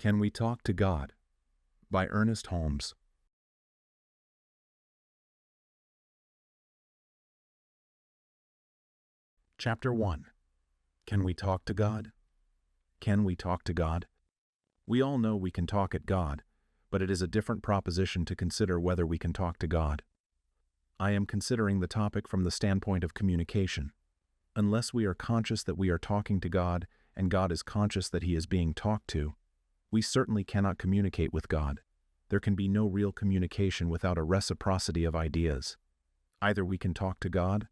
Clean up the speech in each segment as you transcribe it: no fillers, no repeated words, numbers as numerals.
Can We Talk to God? By Ernest Holmes. Chapter 1. Can we talk to God? Can we talk to God? We all know we can talk at God, but it is a different proposition to consider whether we can talk to God. I am considering the topic from the standpoint of communication. Unless we are conscious that we are talking to God, and God is conscious that He is being talked to, we certainly cannot communicate with God. There can be no real communication without a reciprocity of ideas. Either we can talk to God,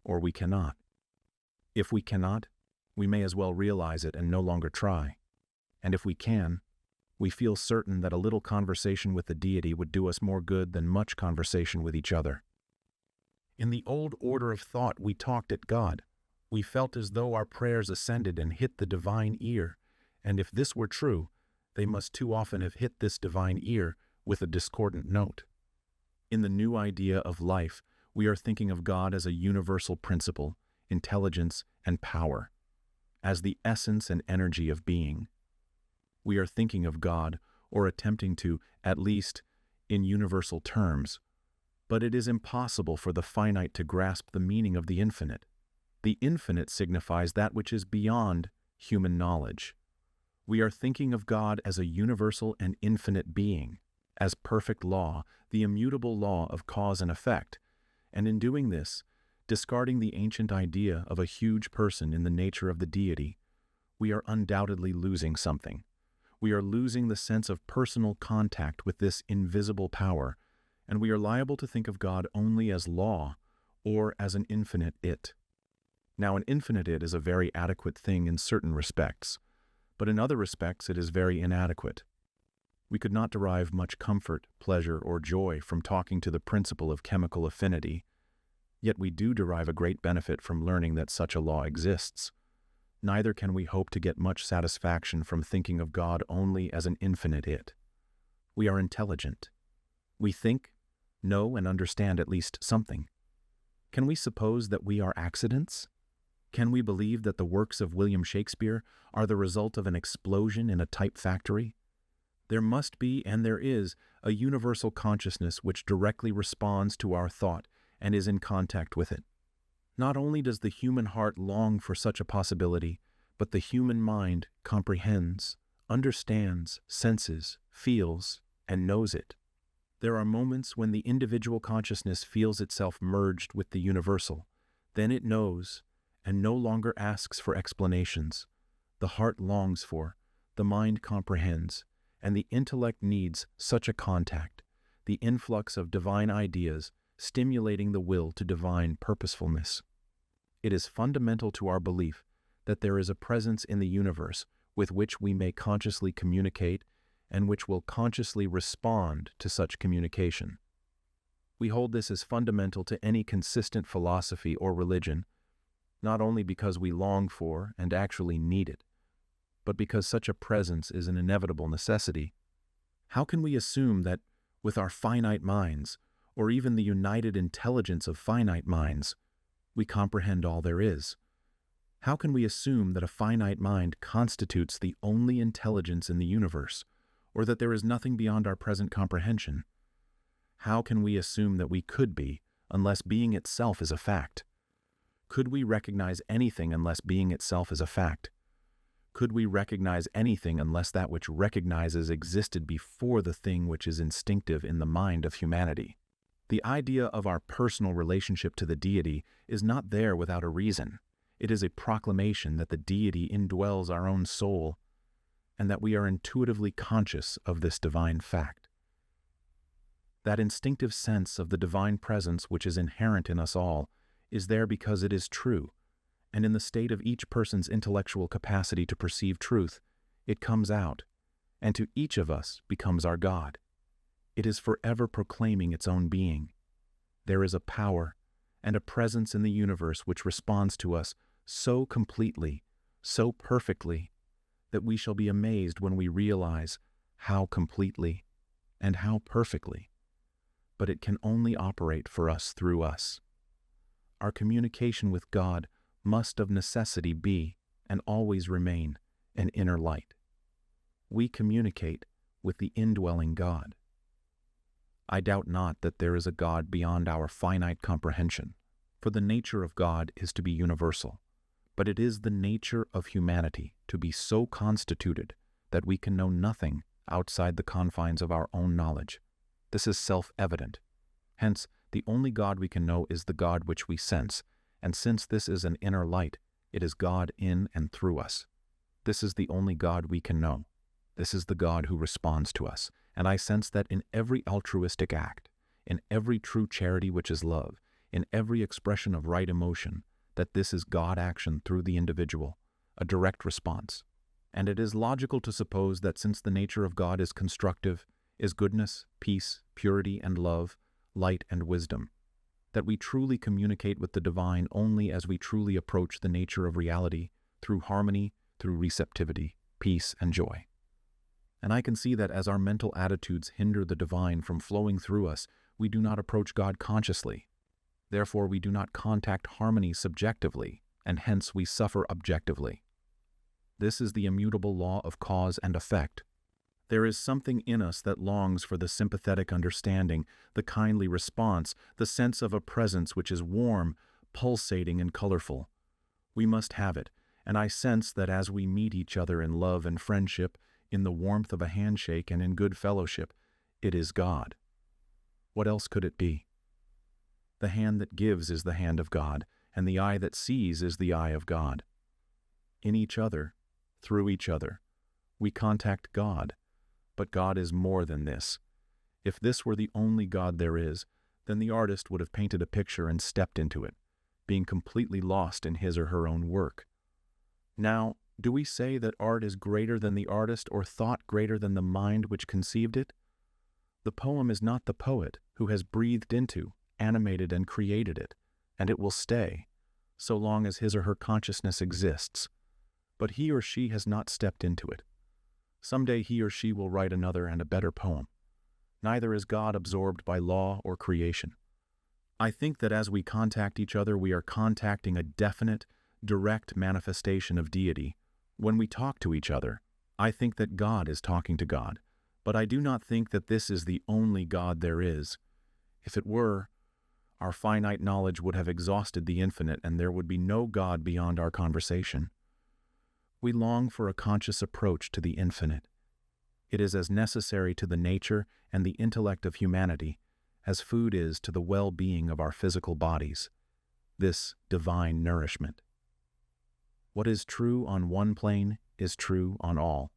or we cannot. If we cannot, we may as well realize it and no longer try. And if we can, we feel certain that a little conversation with the deity would do us more good than much conversation with each other. In the old order of thought, we talked at God. We felt as though our prayers ascended and hit the divine ear, and if this were true, they must too often have hit this divine ear with a discordant note. In the new idea of life, we are thinking of God as a universal principle, intelligence, and power, as the essence and energy of being. We are thinking of God, or attempting to, at least, in universal terms, but it is impossible for the finite to grasp the meaning of the infinite. The infinite signifies that which is beyond human knowledge. We are thinking of God as a universal and infinite being, as perfect law, the immutable law of cause and effect, and in doing this, discarding the ancient idea of a huge person in the nature of the deity, we are undoubtedly losing something. We are losing the sense of personal contact with this invisible power, and we are liable to think of God only as law or as an infinite it. Now, an infinite it is a very adequate thing in certain respects, but in other respects it is very inadequate. We could not derive much comfort, pleasure, or joy from talking to the principle of chemical affinity, yet we do derive a great benefit from learning that such a law exists. Neither can we hope to get much satisfaction from thinking of God only as an infinite it. We are intelligent. We think, know, and understand at least something. Can we suppose that we are accidents? Can we believe that the works of William Shakespeare are the result of an explosion in a type factory? There must be, and there is, a universal consciousness which directly responds to our thought and is in contact with it. Not only does the human heart long for such a possibility, but the human mind comprehends, understands, senses, feels, and knows it. There are moments when the individual consciousness feels itself merged with the universal. Then it knows, and no longer asks for explanations. The heart longs for, the mind comprehends, and the intellect needs such a contact, the influx of divine ideas stimulating the will to divine purposefulness. It is fundamental to our belief that there is a presence in the universe with which we may consciously communicate and which will consciously respond to such communication. We hold this as fundamental to any consistent philosophy or religion, not only because we long for and actually need it, but because such a presence is an inevitable necessity. How can we assume that, with our finite minds, or even the united intelligence of finite minds, we comprehend all there is? How can we assume that a finite mind constitutes the only intelligence in the universe, or that there is nothing beyond our present comprehension? How can we assume that we could be, unless being itself is a fact? Could we recognize anything unless being itself is a fact? Could we recognize anything unless that which recognizes existed before the thing which is instinctive in the mind of humanity? The idea of our personal relationship to the deity is not there without a reason. It is a proclamation that the deity indwells our own soul, and that we are intuitively conscious of this divine fact. That instinctive sense of the divine presence which is inherent in us all is there because it is true, and in the state of each person's intellectual capacity to perceive truth, it comes out, and to each of us becomes our God. It is forever proclaiming its own being. There is a power and a presence in the universe which responds to us so completely, so perfectly, that we shall be amazed when we realize how completely and how perfectly. But it can only operate for us through us. Our communication with God must of necessity be, and always remain, an inner light. we communicate with the indwelling God. I doubt not that there is a God beyond our finite comprehension, for the nature of God is to be universal, but it is the nature of humanity to be so constituted that we can know nothing outside the confines of our own knowledge. This is self-evident. Hence, the only God we can know is the God which we sense, and since this is an inner light, it is God in and through us. This is the only God we can know. This is the God who responds to us, and I sense that in every altruistic act, in every true charity which is love, in every expression of right emotion, that this is God action through the individual, a direct response. And it is logical to suppose that since the nature of God is constructive, is goodness, peace, purity, and love, light and wisdom, that we truly communicate with the divine only as we truly approach the nature of reality through harmony, through receptivity, peace, and joy. And I can see that as our mental attitudes hinder the divine from flowing through us, we do not approach God consciously. Therefore, we do not contact harmony subjectively, and hence we suffer objectively. This is the immutable law of cause and effect. There is something in us that longs for the sympathetic understanding, the kindly response, the sense of a presence which is warm, pulsating, and colorful. We must have it, and I sense that as we meet each other in love and friendship, in the warmth of a handshake and in good fellowship, it is God. What else could it be? The hand that gives is the hand of God, and the eye that sees is the eye of God. In each other, through each other, we contact God, but God is more than this. If this were the only God there is, then the artist would have painted a picture and stepped into it, being completely lost in his or her own work. Now, do we say that art is greater than the artist or thought greater than the mind which conceived it? The poem is not the poet who has breathed into, animated, and created it, and it will stay, so long as his or her consciousness exists. But he or she has not stepped into it. Someday he or she will write another and a better poem. Neither is God absorbed by law or creation. I think that as we contact each other, we are contacting a definite, direct manifestation of deity. When we talk to each other, I think that God is talking to God, but I do not think that this is the only God there is. If it were, our finite knowledge would have exhausted the infinite, and there would be no God beyond our conversation. We long for a conscious approach to the infinite. It is as necessary to the nature and the intellect of humanity as food is to the well-being of our physical bodies, this divine nourishment. What is true on one plane is true on all.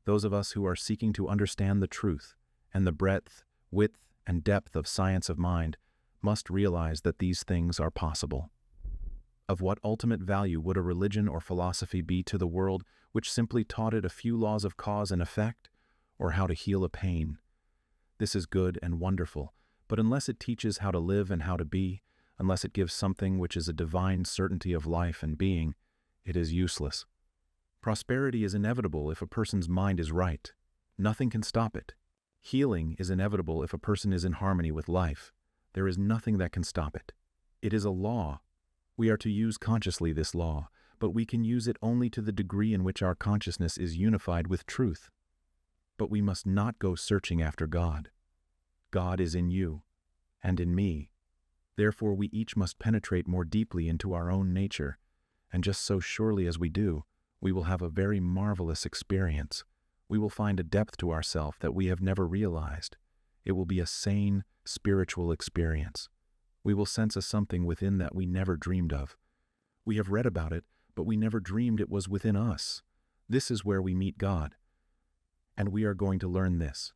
Those of us who are seeking to understand the truth and the breadth, width, and depth of science of mind must realize that these things are possible. Of what ultimate value would a religion or philosophy be to the world which simply taught it a few laws of cause and effect, or how to heal a pain? This is good and wonderful, but unless it teaches how to live and how to be, unless it gives something which is a divine certainty of life and being, it is useless. Prosperity is inevitable if a person's mind is right. Nothing can stop it. Healing is inevitable if a person is in harmony with life. There is nothing that can stop it. It is a law. We are to use consciously this law, but we can use it only to the degree in which our consciousness is unified with truth. But we must not go searching after God. God is in you and in me. Therefore, we each must penetrate more deeply into our own nature, and just so surely as we do, we will have a very marvelous experience. We will find a depth to ourself that we have never realized. It will be a sane, spiritual experience. We will sense a something within that we never dreamed of. We have read about it, but we never dreamed it was within us. This is where we meet God. And we are going to learn this,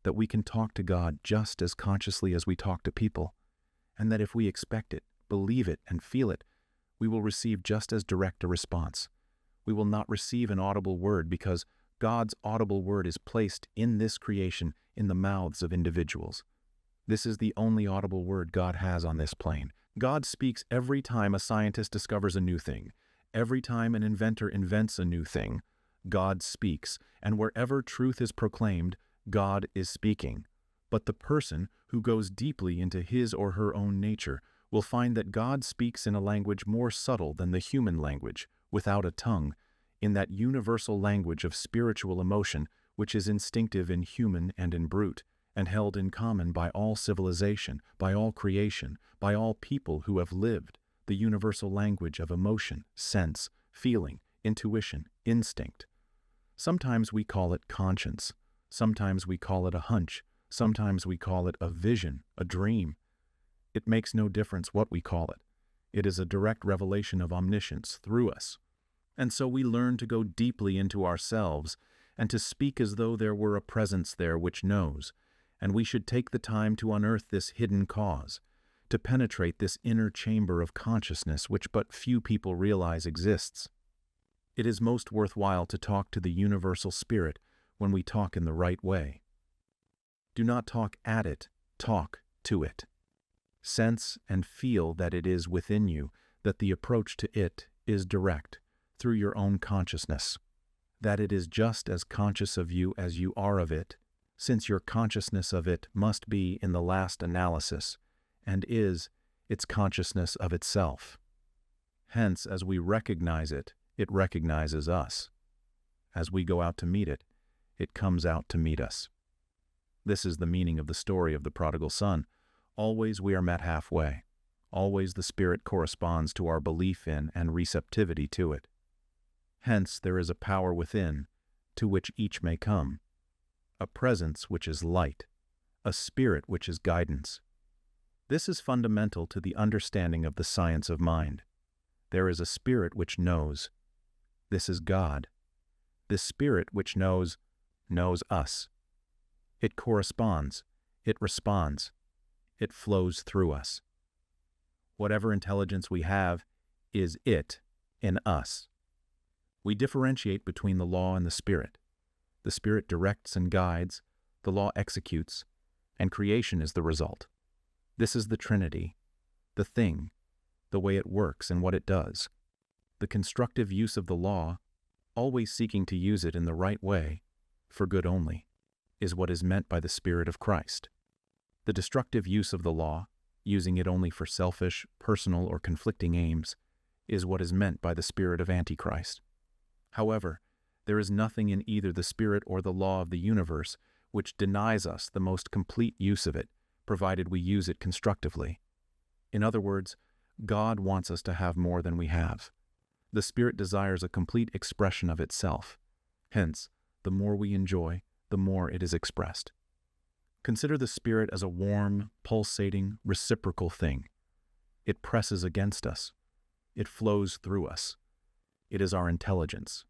that we can talk to God just as consciously as we talk to people, and that if we expect it, believe it, and feel it, we will receive just as direct a response. We will not receive an audible word because God's audible word is placed in this creation in the mouths of individuals. This is the only audible word God has on this plane. God speaks every time a scientist discovers a new thing. Every time an inventor invents a new thing, God speaks, and wherever truth is proclaimed, God is speaking. But the person who goes deeply into his or her own nature will find that God speaks in a language more subtle than the human language, without a tongue, in that universal language of spiritual emotion which is instinctive in human and in brute, and held in common by all civilization, by all creation, by all people who have lived, the universal language of emotion, sense, feeling, intuition, instinct. Sometimes we call it conscience, sometimes we call it a hunch, sometimes we call it a vision, a dream. It makes no difference what we call it. It is a direct revelation of omniscience through us. And so we learn to go deeply into ourselves and to speak as though there were a presence there which knows, and we should take the time to unearth this hidden cause, to penetrate this inner chamber of consciousness which but few people realize exists. It is most worthwhile to talk to the universal spirit when we talk in the right way. Do not talk at it, talk to it. Sense and feel that it is within you, that the approach to it is direct, through your own consciousness, that it is just as conscious of you as you are of it, since your consciousness of it must be in the last analysis, and is its consciousness of itself. Hence, as we recognize it, it recognizes us. As we go out to meet it, it comes out to meet us. This is the meaning of the story of the prodigal son. Always we are met halfway. Always the Spirit corresponds to our belief in and receptivity to it. Hence there is a power within, to which each may come, a presence which is light, a spirit which is guidance. This is fundamental to the understanding of the science of mind. There is a spirit which knows. This is God. This spirit which knows us. It corresponds, it responds, it flows through us. Whatever intelligence we have is it in us. We differentiate between the law and the spirit. The spirit directs and guides, the law executes, and creation is the result. This is the Trinity, the thing, the way it works and what it does. The constructive use of the law, always seeking to use it in the right way, for good only, is what is meant by the Spirit of Christ. The destructive use of the law, using it only for selfish, personal, or conflicting aims, is what is meant by the spirit of Antichrist. However, there is nothing in either the spirit or the law of the universe which denies us the most complete use of it, provided we use it constructively. In other words, God wants us to have more than we have. The Spirit desires a complete expression of itself. Hence, the more we enjoy, the more it is expressed. Consider the Spirit as a warm, pulsating, reciprocal thing. It presses against us. It flows through us. It is our intelligence.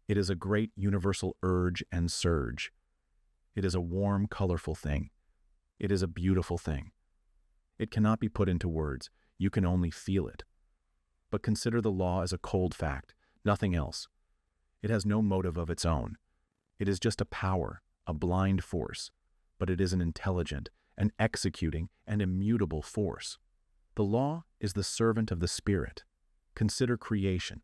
It is a great universal urge and surge. It is a warm, colorful thing. It is a beautiful thing. It cannot be put into words. You can only feel it. But consider the law as a cold fact, nothing else. It has no motive of its own. It is just a power, a blind force, but it is an intelligent, an executing, and immutable force. The law is the servant of the Spirit. Consider creation.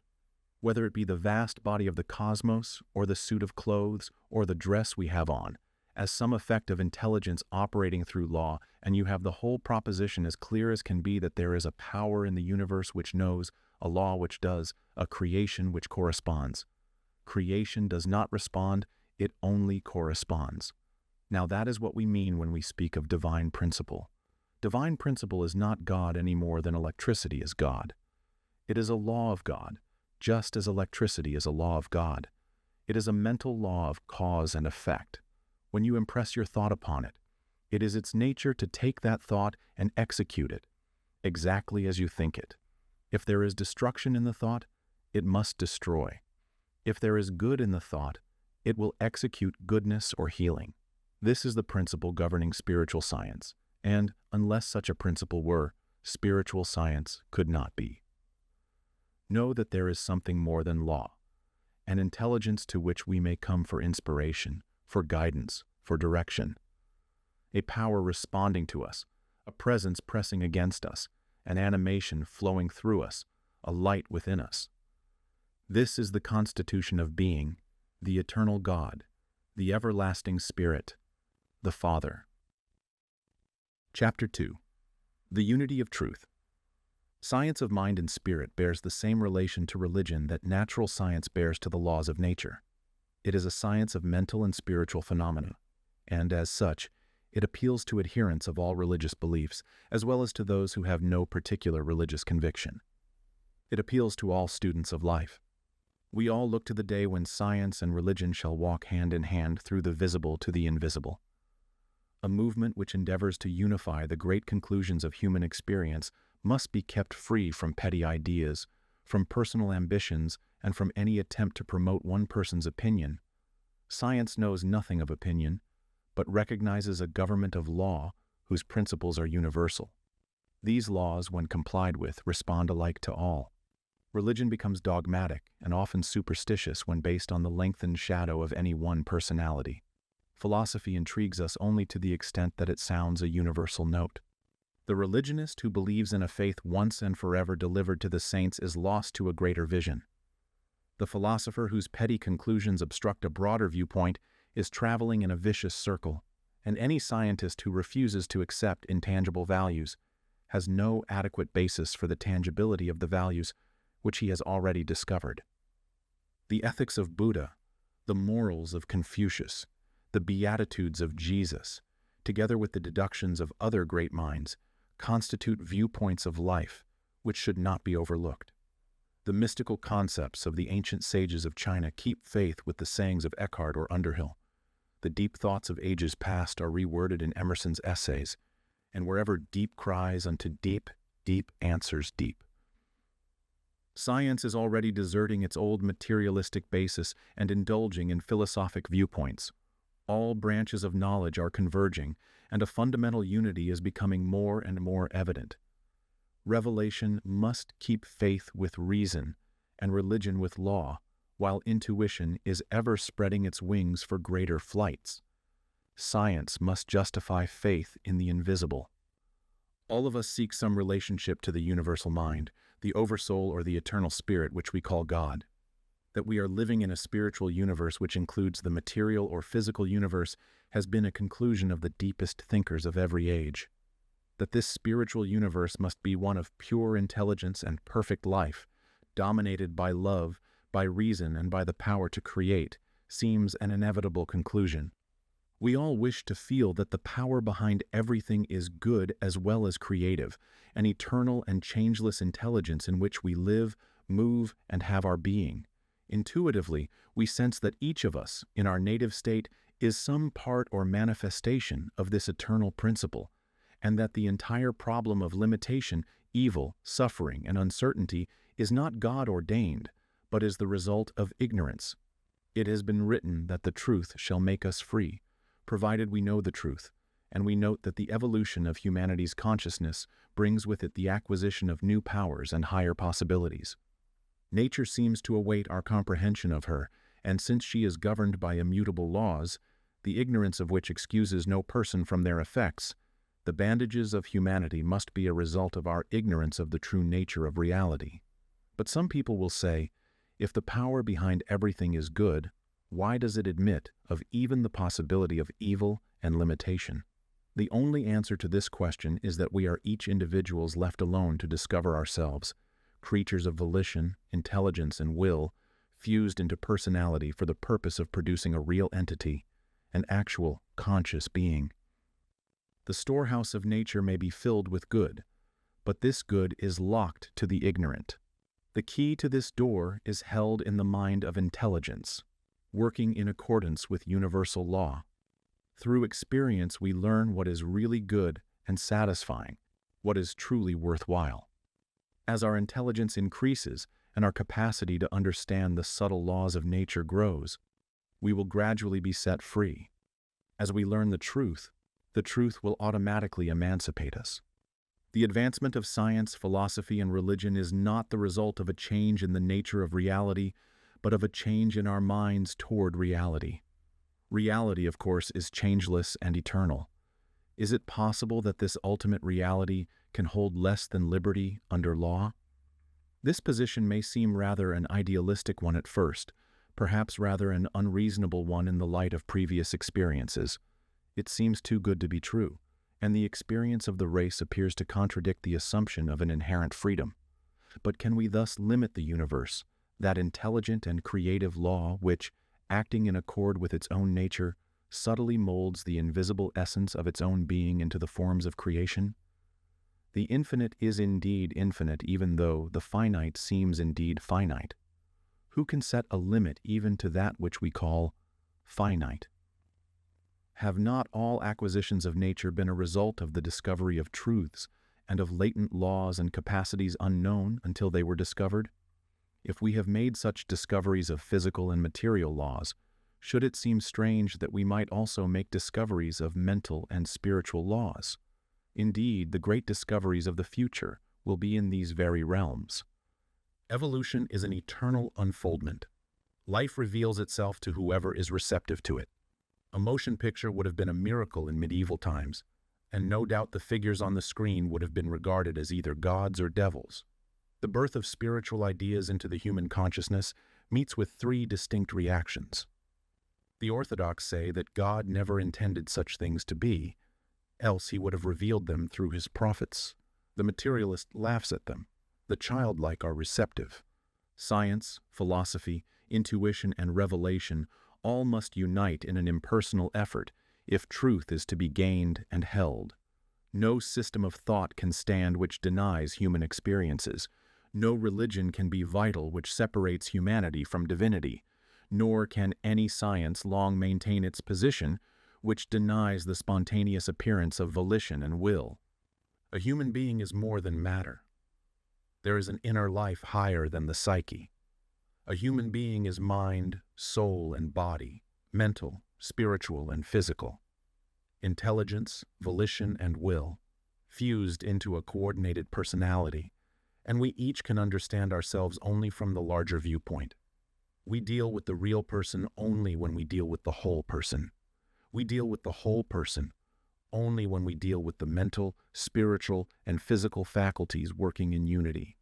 Whether it be the vast body of the cosmos, or the suit of clothes, or the dress we have on, as some effect of intelligence operating through law, and you have the whole proposition as clear as can be that there is a power in the universe which knows, a law which does, a creation which corresponds. Creation does not respond, it only corresponds. Now that is what we mean when we speak of divine principle. Divine principle is not God any more than electricity is God. It is a law of God, just as electricity is a law of God. It is a mental law of cause and effect. When you impress your thought upon it, it is its nature to take that thought and execute it, exactly as you think it. If there is destruction in the thought, it must destroy. If there is good in the thought, it will execute goodness or healing. This is the principle governing spiritual science, and unless such a principle were, spiritual science could not be. Know that there is something more than law, an intelligence to which we may come for inspiration, for guidance, for direction. A power responding to us, a presence pressing against us, an animation flowing through us, a light within us. This is the constitution of being, the eternal God, the everlasting Spirit, the Father. Chapter 2. The Unity of Truth. Science of mind and spirit bears the same relation to religion that natural science bears to the laws of nature. It is a science of mental and spiritual phenomena, and as such, it appeals to adherents of all religious beliefs, as well as to those who have no particular religious conviction. It appeals to all students of life. We all look to the day when science and religion shall walk hand in hand through the visible to the invisible. A movement which endeavors to unify the great conclusions of human experience must be kept free from petty ideas, from personal ambitions, and from any attempt to promote one person's opinion. Science knows nothing of opinion, but recognizes a government of law whose principles are universal. These laws, when complied with, respond alike to all. Religion becomes dogmatic and often superstitious when based on the lengthened shadow of any one personality. Philosophy intrigues us only to the extent that it sounds a universal note. The religionist who believes in a faith once and forever delivered to the saints is lost to a greater vision. The philosopher whose petty conclusions obstruct a broader viewpoint is traveling in a vicious circle, and any scientist who refuses to accept intangible values has no adequate basis for the tangibility of the values which he has already discovered. The ethics of Buddha, the morals of Confucius, the beatitudes of Jesus, together with the deductions of other great minds, constitute viewpoints of life which should not be overlooked. The mystical concepts of the ancient sages of China keep faith with the sayings of Eckhart or Underhill. The deep thoughts of ages past are reworded in Emerson's essays, and wherever deep cries unto deep, deep answers deep. Science is already deserting its old materialistic basis and indulging in philosophic viewpoints. All branches of knowledge are converging, and a fundamental unity is becoming more and more evident. Revelation must keep faith with reason and religion with law, while intuition is ever spreading its wings for greater flights. Science must justify faith in the invisible. All of us seek some relationship to the universal mind, the oversoul or the eternal spirit which we call God. That we are living in a spiritual universe which includes the material or physical universe has been a conclusion of the deepest thinkers of every age. That this spiritual universe must be one of pure intelligence and perfect life, dominated by love, by reason, and by the power to create, seems an inevitable conclusion. We all wish to feel that the power behind everything is good as well as creative, an eternal and changeless intelligence in which we live, move, and have our being. Intuitively, we sense that each of us, in our native state, is some part or manifestation of this eternal principle, and that the entire problem of limitation, evil, suffering, and uncertainty is not God-ordained, but is the result of ignorance. It has been written that the truth shall make us free, provided we know the truth, and we note that the evolution of humanity's consciousness brings with it the acquisition of new powers and higher possibilities. Nature seems to await our comprehension of her, and since she is governed by immutable laws, the ignorance of which excuses no person from their effects, the bandages of humanity must be a result of our ignorance of the true nature of reality. But some people will say, if the power behind everything is good, why does it admit of even the possibility of evil and limitation? The only answer to this question is that we are each individuals left alone to discover ourselves, creatures of volition, intelligence, and will, fused into personality for the purpose of producing a real entity, an actual, conscious being. The storehouse of nature may be filled with good, but this good is locked to the ignorant. The key to this door is held in the mind of intelligence, working in accordance with universal law. Through experience, we learn what is really good and satisfying, what is truly worthwhile. As our intelligence increases and our capacity to understand the subtle laws of nature grows, we will gradually be set free. As we learn the truth will automatically emancipate us. The advancement of science, philosophy, and religion is not the result of a change in the nature of reality, but of a change in our minds toward reality. Reality, of course, is changeless and eternal. Is it possible that this ultimate reality can hold less than liberty under law? This position may seem rather an idealistic one at first, perhaps rather an unreasonable one in the light of previous experiences. It seems too good to be true, and the experience of the race appears to contradict the assumption of an inherent freedom. But can we thus limit the universe, that intelligent and creative law which, acting in accord with its own nature, subtly molds the invisible essence of its own being into the forms of creation? The infinite is indeed infinite, even though the finite seems indeed finite. Who can set a limit even to that which we call finite? Have not all acquisitions of nature been a result of the discovery of truths and of latent laws and capacities unknown until they were discovered? If we have made such discoveries of physical and material laws, should it seem strange that we might also make discoveries of mental and spiritual laws? Indeed, the great discoveries of the future will be in these very realms. Evolution is an eternal unfoldment. Life reveals itself to whoever is receptive to it. A motion picture would have been a miracle in medieval times, and no doubt the figures on the screen would have been regarded as either gods or devils. The birth of spiritual ideas into the human consciousness meets with three distinct reactions. The Orthodox say that God never intended such things to be, else he would have revealed them through his prophets. The materialist laughs at them. The childlike are receptive. Science, philosophy, intuition, and revelation all must unite in an impersonal effort if truth is to be gained and held. No system of thought can stand which denies human experiences. No religion can be vital which separates humanity from divinity, nor can any science long maintain its position which denies the spontaneous appearance of volition and will. A human being is more than matter. There is an inner life higher than the psyche. A human being is mind, soul, and body, mental, spiritual, and physical. Intelligence, volition, and will, fused into a coordinated personality, and we each can understand ourselves only from the larger viewpoint. We deal with the real person only when we deal with the whole person. We deal with the whole person only when we deal with the mental, spiritual, and physical faculties working in unity.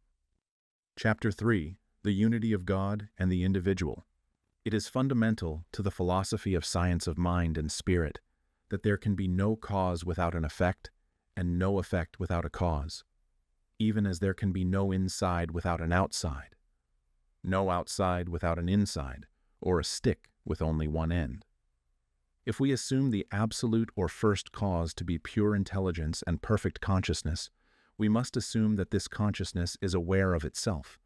Chapter 3. The Unity of God and the Individual. It is fundamental to the philosophy of science of mind and spirit that there can be no cause without an effect and no effect without a cause, even as there can be no inside without an outside, no outside without an inside, or a stick with only one end. If we assume the absolute or first cause to be pure intelligence and perfect consciousness, we must assume that this consciousness is aware of itself,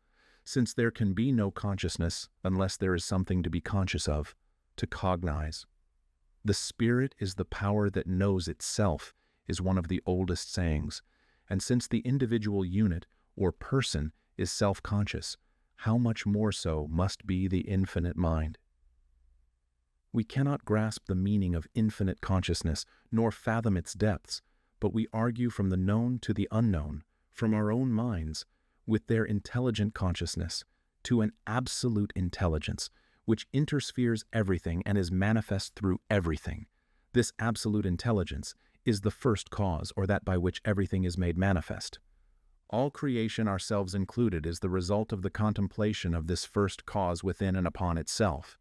since there can be no consciousness unless there is something to be conscious of, to cognize. The spirit is the power that knows itself is one of the oldest sayings, and since the individual unit or person is self-conscious, how much more so must be the infinite mind. We cannot grasp the meaning of infinite consciousness nor fathom its depths, but we argue from the known to the unknown, from our own minds, with their intelligent consciousness, to an absolute intelligence, which interspheres everything and is manifest through everything. This absolute intelligence is the first cause, or that by which everything is made manifest. All creation, ourselves included, is the result of the contemplation of this first cause within and upon itself.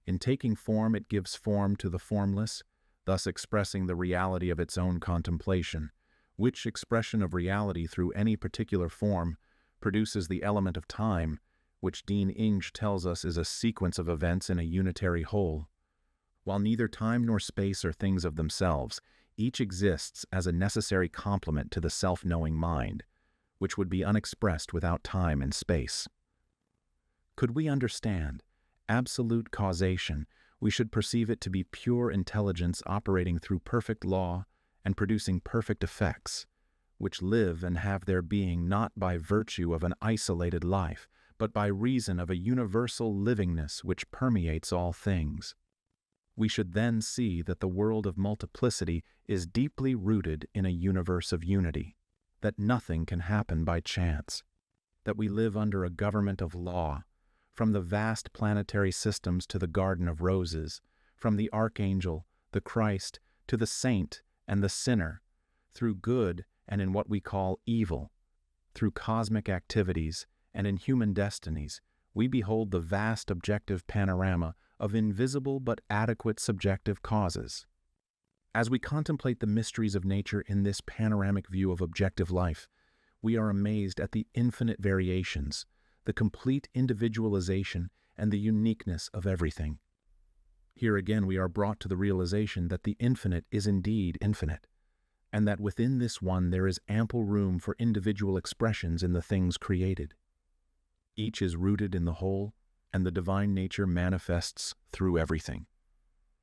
In taking form, it gives form to the formless, thus expressing the reality of its own contemplation, which expression of reality through any particular form produces the element of time, which Dean Inge tells us is a sequence of events in a unitary whole. While neither time nor space are things of themselves, each exists as a necessary complement to the self-knowing mind, which would be unexpressed without time and space. Could we understand absolute causation, we should perceive it to be pure intelligence operating through perfect law and producing perfect effects, which live and have their being not by virtue of an isolated life, but by reason of a universal livingness which permeates all things. We should then see that the world of multiplicity is deeply rooted in a universe of unity, that nothing can happen by chance, that we live under a government of law, from the vast planetary systems to the Garden of Roses, from the archangel, the Christ, to the saint and the sinner, through good and in what we call evil, through cosmic activities and in human destinies, we behold the vast objective panorama of invisible but adequate subjective causes. As we contemplate the mysteries of nature in this panoramic view of objective life, we are amazed at the infinite variations, the complete individualization, and the uniqueness of everything. Here again we are brought to the realization that the infinite is indeed infinite, and that within this one there is ample room for individual expressions in the things created. Each is rooted in the whole, and the divine nature manifests through everything.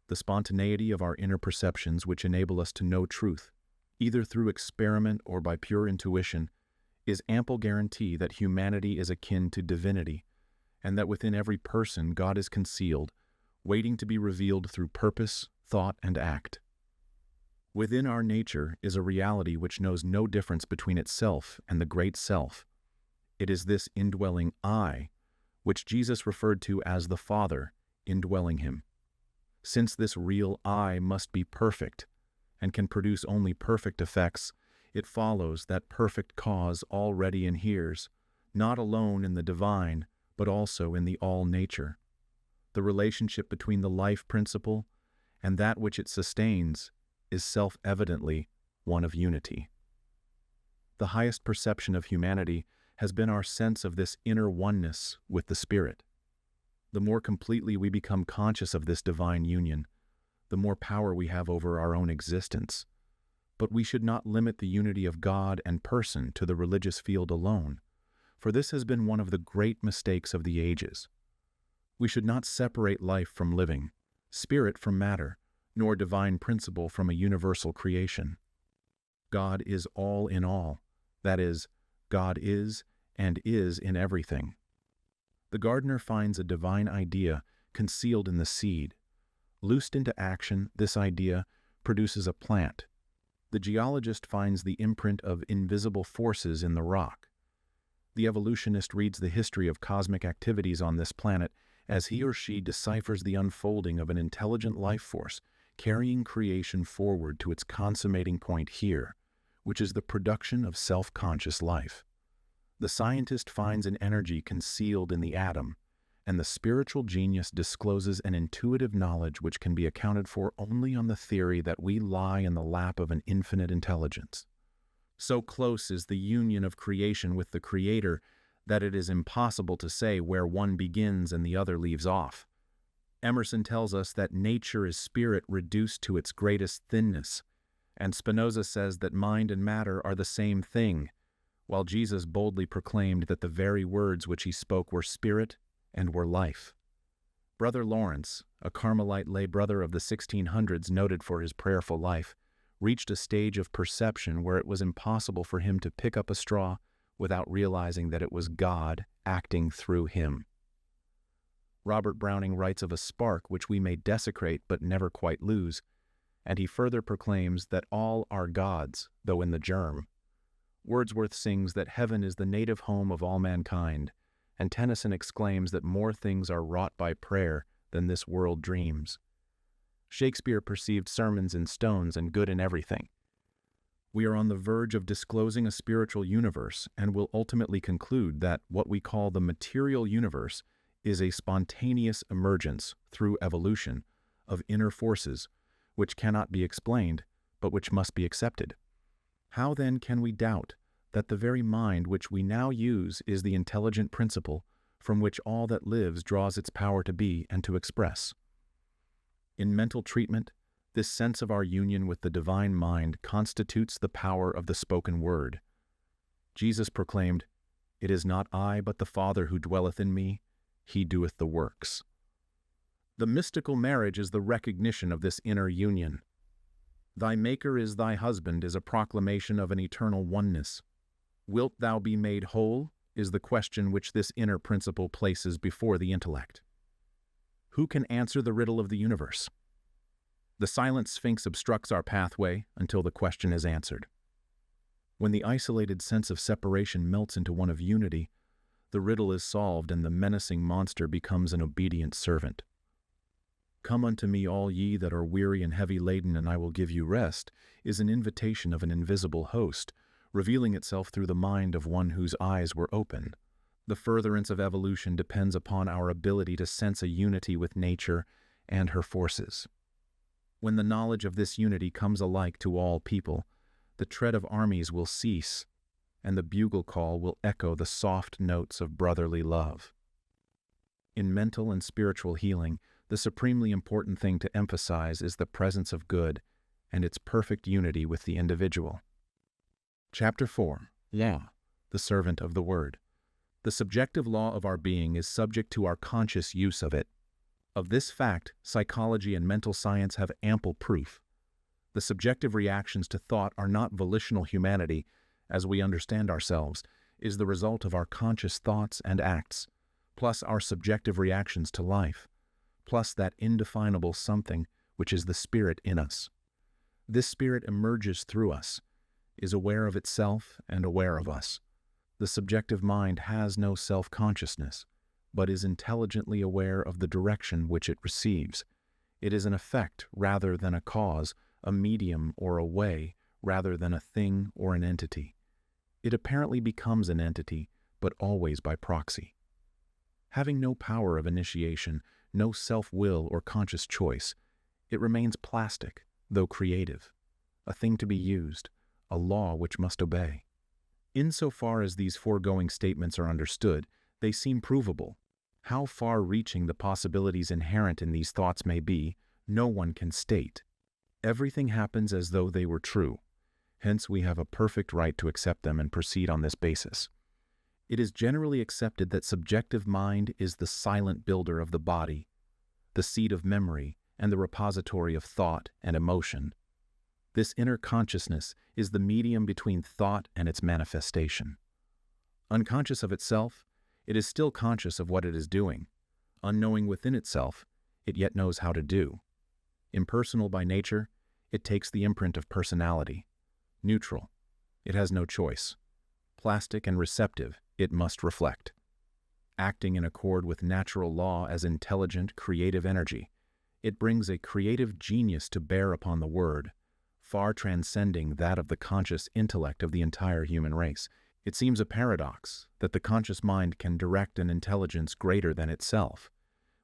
The spontaneity of our inner perceptions which enable us to know truth, either through experiment or by pure intuition, is ample guarantee that humanity is akin to divinity, and that within every person God is concealed, waiting to be revealed through purpose, thought, and act. Within our nature is a reality which knows no difference between itself and the great self. It is this indwelling I, which Jesus referred to as the Father, indwelling him. Since this real I must be perfect, and can produce only perfect effects, it follows that perfect cause already inheres, not alone in the divine, but also in the all-nature. The relationship between the life principle and that which it sustains is self-evidently one of unity. The highest perception of humanity has been our sense of this inner oneness with the Spirit. The more completely we become conscious of this divine union, the more power we have over our own existence. But we should not limit the unity of God and person to the religious field alone, for this has been one of the great mistakes of the ages. We should not separate life from living, spirit from matter, nor divine principle from a universal creation. God is all in all, that is, God is and is in everything. The gardener finds a divine idea concealed in the seed. Loosed into action, this idea produces a plant. The geologist finds the imprint of invisible forces in the rock. The evolutionist reads the history of cosmic activities on this planet as he or she deciphers the unfolding of an intelligent life force carrying creation forward to its consummating point here, which is the production of self-conscious life. The scientist finds an energy concealed in the atom, and the spiritual genius discloses an intuitive knowledge which can be accounted for only on the theory that we lie in the lap of an infinite intelligence. So close is the union of creation with the Creator that it is impossible to say where one begins and the other leaves off. Emerson tells us that nature is spirit reduced to its greatest thinness, and Spinoza says that mind and matter are the same thing, while Jesus boldly proclaimed that the very words which he spoke were spirit and were life. Brother Lawrence, a Carmelite lay brother of the 1600s noted for his prayerful life, reached a stage of perception where it was impossible for him to pick up a straw without realizing that it was God acting through him. Robert Browning writes of a spark which we may desecrate but never quite lose, and he further proclaims that all are God's, though in the germ. Wordsworth sings that heaven is the native home of all mankind, and Tennyson exclaims that more things are wrought by prayer than this world dreams. Shakespeare perceived sermons in stones and good in everything. We are on the verge of disclosing a spiritual universe and will ultimately conclude that what we call the material universe is a spontaneous emergence through evolution of inner forces which cannot be explained but which must be accepted. How then can we doubt that the very mind which we now use is the intelligent principle from which all that lives draws its power to be and to express? In mental treatment, this sense of our union with the divine mind constitutes the power of the spoken word. Jesus proclaimed, "It is not I but the Father who dwelleth in me, he doeth the works." The mystical marriage is the recognition of this inner union. Thy Maker is thy husband is a proclamation of an eternal oneness. Wilt thou be made whole is the question which this inner principle places before the intellect. Who can answer the riddle of the universe? The silent sphinx obstructs our pathway until the question is answered. When the isolated sense of separation melts into one of unity, the riddle is solved and the menacing monster becomes an obedient servant. "Come unto me, all ye that are weary and heavy laden, and I will give you rest," is an invitation of an invisible host, revealing itself through the mind of one whose eyes were open. The furtherance of evolution depends upon our ability to sense a unity with nature and her forces. When the knowledge of this unity comes alike to all people, the tread of armies will cease, and the bugle call will echo the soft notes of brotherly love. In mental and spiritual healing, the supremely important thing to emphasize is the presence of good and its perfect unity with the individual. Chapter 4. Law, the servant of the word. The subjective law of our being is subject to our conscious use of it. Of this fact, psychology and mental science have ample proof. The subjective reactions to thought are not volitional. Humanity, as we understand ourselves, is the result of our conscious thoughts and acts, plus our subjective reactions to life, plus that indefinable something which is the spirit in us. This spirit emerges through us, is aware of itself and aware of us. The subjective mind has no self-consciousness, but is intelligently aware of the direction which it receives. It is an effect rather than a cause, a medium or a way rather than a thing or an entity. It apparently becomes an entity, but always by proxy. Having no power of initiation, no self-will or conscious choice, it remains plastic, though creative, a thing to be used, a law which must obey. Insofar as these foregoing statements are understood, they seem provable. How far-reaching the possibilities inherent in these thoughts may be, no one can state. Everything happens as though they were true. Hence we have a perfect right to accept them and proceed on this basis. It is generally accepted that subjective mind is the silent builder of the body, the seat of memory, and the repository of thought and emotion. This inner consciousness is the medium between thought and its manifestation. Unconscious of itself, it is still conscious of what it is doing. Unknowing within itself, it yet knows how to do. Impersonal by nature, it takes the imprint of personality. Neutral, it has no choice. Plastic and receptive, it must reflect. Acting in accord with natural law as intelligent, creative energy, it brings a creative genius to bear upon the word, far transcending that of the conscious intellect of the entire human race. It seems a paradox that the conscious mind can direct an intelligence greater than itself,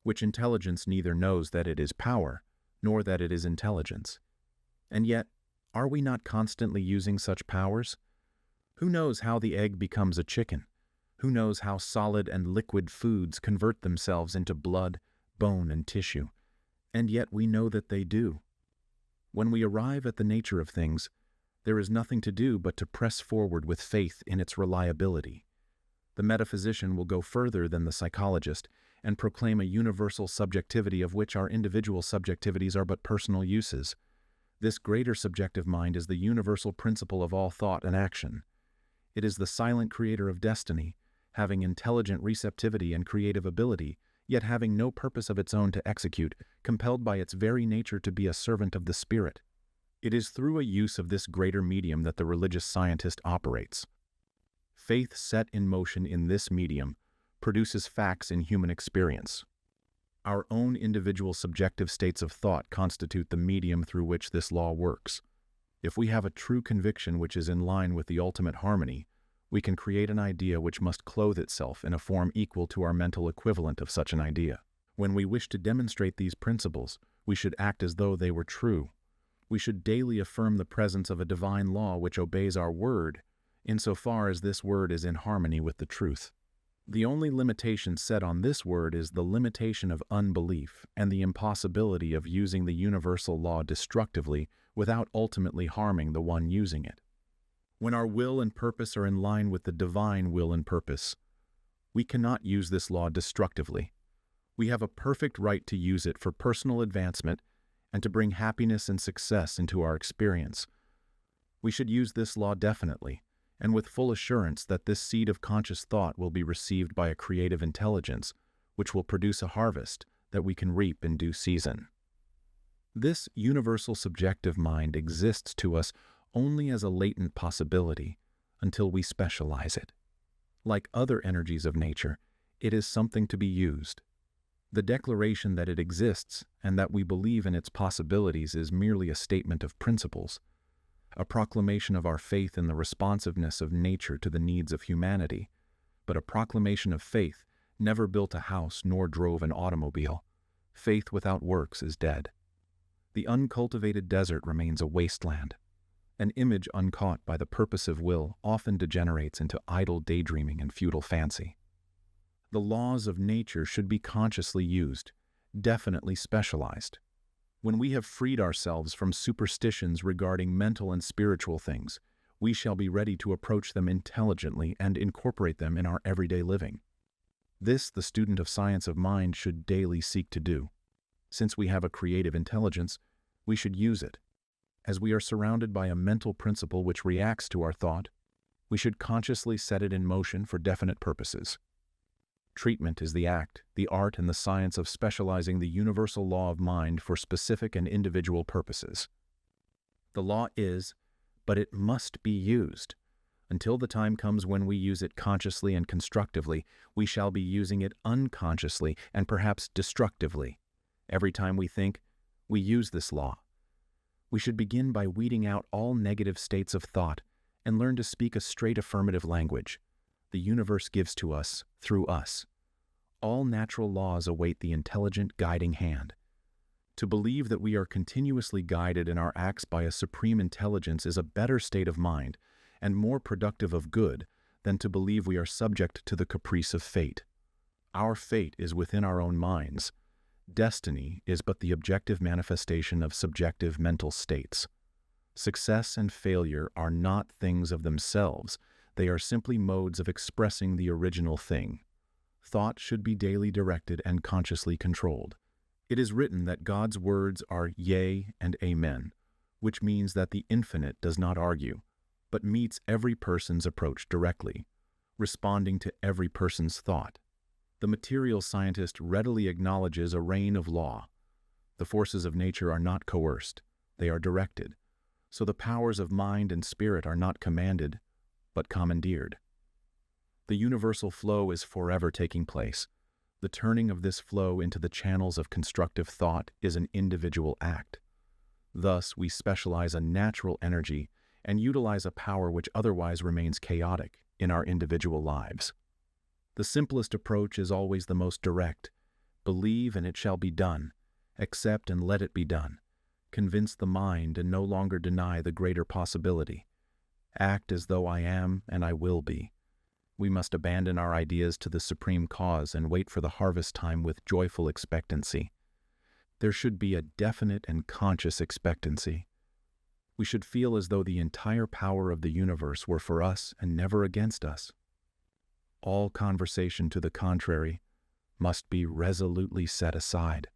which intelligence neither knows that it is power, nor that it is intelligence. And yet, are we not constantly using such powers? Who knows how the egg becomes a chicken? Who knows how solid and liquid foods convert themselves into blood, bone, and tissue? And yet we know that they do. When we arrive at the nature of things, there is nothing to do but to press forward with faith in its reliability. The metaphysician will go further than the psychologist and proclaim a universal subjectivity of which our individual subjectivities are but personal uses. This greater subjective mind is the universal principle of all thought and action. It is the silent creator of destiny, having intelligent receptivity and creative ability, yet having no purpose of its own to execute, compelled by its very nature to be a servant of the Spirit. It is through a use of this greater medium that the religious scientist operates. Faith set in motion in this medium produces facts in human experience. Our own individual subjective states of thought constitute the medium through which this law works. If we have a true conviction which is in line with the ultimate harmony, we can create an idea which must clothe itself in a form equal to our mental equivalent of such an idea. When we wish to demonstrate these principles, we should act as though they were true. We should daily affirm the presence of a divine law which obeys our word, insofar as this word is in harmony with the truth. The only limitation set on this word is the limitation of unbelief and the impossibility of using the universal law destructively without ultimately harming the one using it. When our will and purpose are in line with the divine will and purpose, we cannot use this law destructively. We have a perfect right to use it for personal advancement and to bring happiness and success into our experience. We should use this law definitely, and with full assurance that this seed of conscious thought will be received by a creative intelligence, which will produce a harvest that we can reap in due season. This universal subjective mind exists to us only as a latent possibility until we specialize it. Like other energies of nature, it is something to be used. The declaration that it exists and that we believe in its possibilities is merely a statement of principles, a proclamation of our faith in the responsiveness of nature to the needs of humanity, but a proclamation of faith never built a house nor drove an automobile. Faith without works is dead. The uncultivated desert remains a wasteland. An image uncaught by the purposive will often degenerates into idle daydreaming and futile fancy. The laws of nature should be consciously used, definitely specialized. When we have freed ourselves from superstitions regarding mental and spiritual things, we shall be ready to approach them intelligently and incorporate them in our everyday living. This the student of science of mind should daily seek to do. Since we have a creative intelligence, we should use it. As we are surrounded by a mental principle which reacts to our thought, we should consciously set it in motion for definite purposes. Treatment is the act, the art, and the science of specializing the universal law of mind for specific and individual purposes. The law is, but it must be used. Until the time comes when we use it consciously and constructively, we shall be using it unconsciously and perhaps destructively. Every time we think, we use this law. We should begin by weeding out all negative states of thought and learn to speak a straight affirmative language. The universe gives to us through us. All natural laws await the intelligent guiding hand. To believe that we are continuously guided in our acts by a supreme intelligence is a better state of mind and more productive of good than to believe we are subject to the caprice of fate. Our fate is within our own minds. Destiny is but the objective manifestation of subjective mental states. Success and failure are not things of themselves. They are simply modes of expressing the original thing. Thought should be daily directed and consciously controlled. It is written that God's words are yea and amen, which means that the infinite does not argue, but meets every person's approach directly, responding to every person's thought. The material scientist readily acknowledges a reign of law. The forces of nature are not coerced, they are directed. So the powers of mind and spirit are not commanded, but commandeered. The universal flow is forever taking place. The turning of this flow into the channels of constructive thought is an individual act. Thus, we specialize a natural energy and utilize a power which otherwise remains chaotic in our individual lives. The simplest approach is always the most direct. Believe and it shall be done. Accept and let it be done. Convince the mind and no longer deny the greater possibility. Act as though I am and I will be. We must abandon our ideas to the supreme cause and wait for the harvest time with joyful expectancy. There should be a definite and conscious expectancy. We should feel as though the entire power of the universe were for us and never against us. All conversation to the contrary must be resolutely set aside.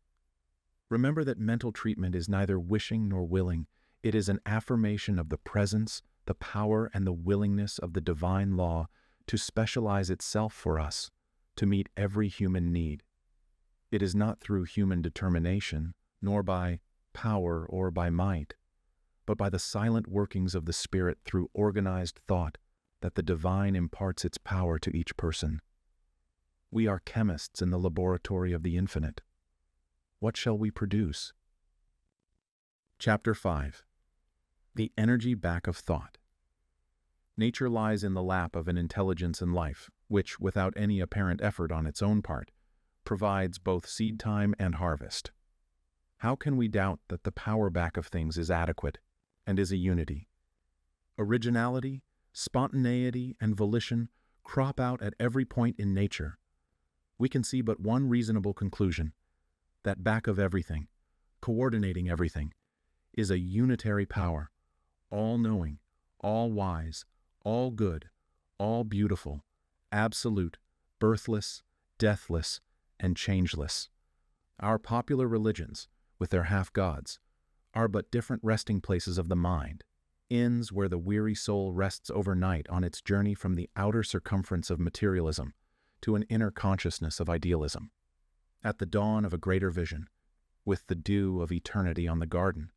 Remember that mental treatment is neither wishing nor willing. It is an affirmation of the presence, the power, and the willingness of the divine law to specialize itself for us, to meet every human need. It is not through human determination, nor by power or by might, but by the silent workings of the Spirit through organized thought, that the divine imparts its power to each person. We are chemists in the laboratory of the infinite. What shall we produce? Chapter 5. The energy back of thought. Nature lies in the lap of an intelligence and life, which, without any apparent effort on its own part, provides both seed time and harvest. How can we doubt that the power back of things is adequate and is a unity? Originality, spontaneity, and volition crop out at every point in nature. We can see but one reasonable conclusion, that back of everything, coordinating everything, is a unitary power, all-knowing, all-wise, all-good, all-beautiful, absolute, birthless, deathless, and changeless. Our popular religions, with their half-gods, are but different resting places of the mind, inns where the weary soul rests overnight on its journey from the outer circumference of materialism to an inner consciousness of idealism. At the dawn of a greater vision, with the dew of eternity on the garden,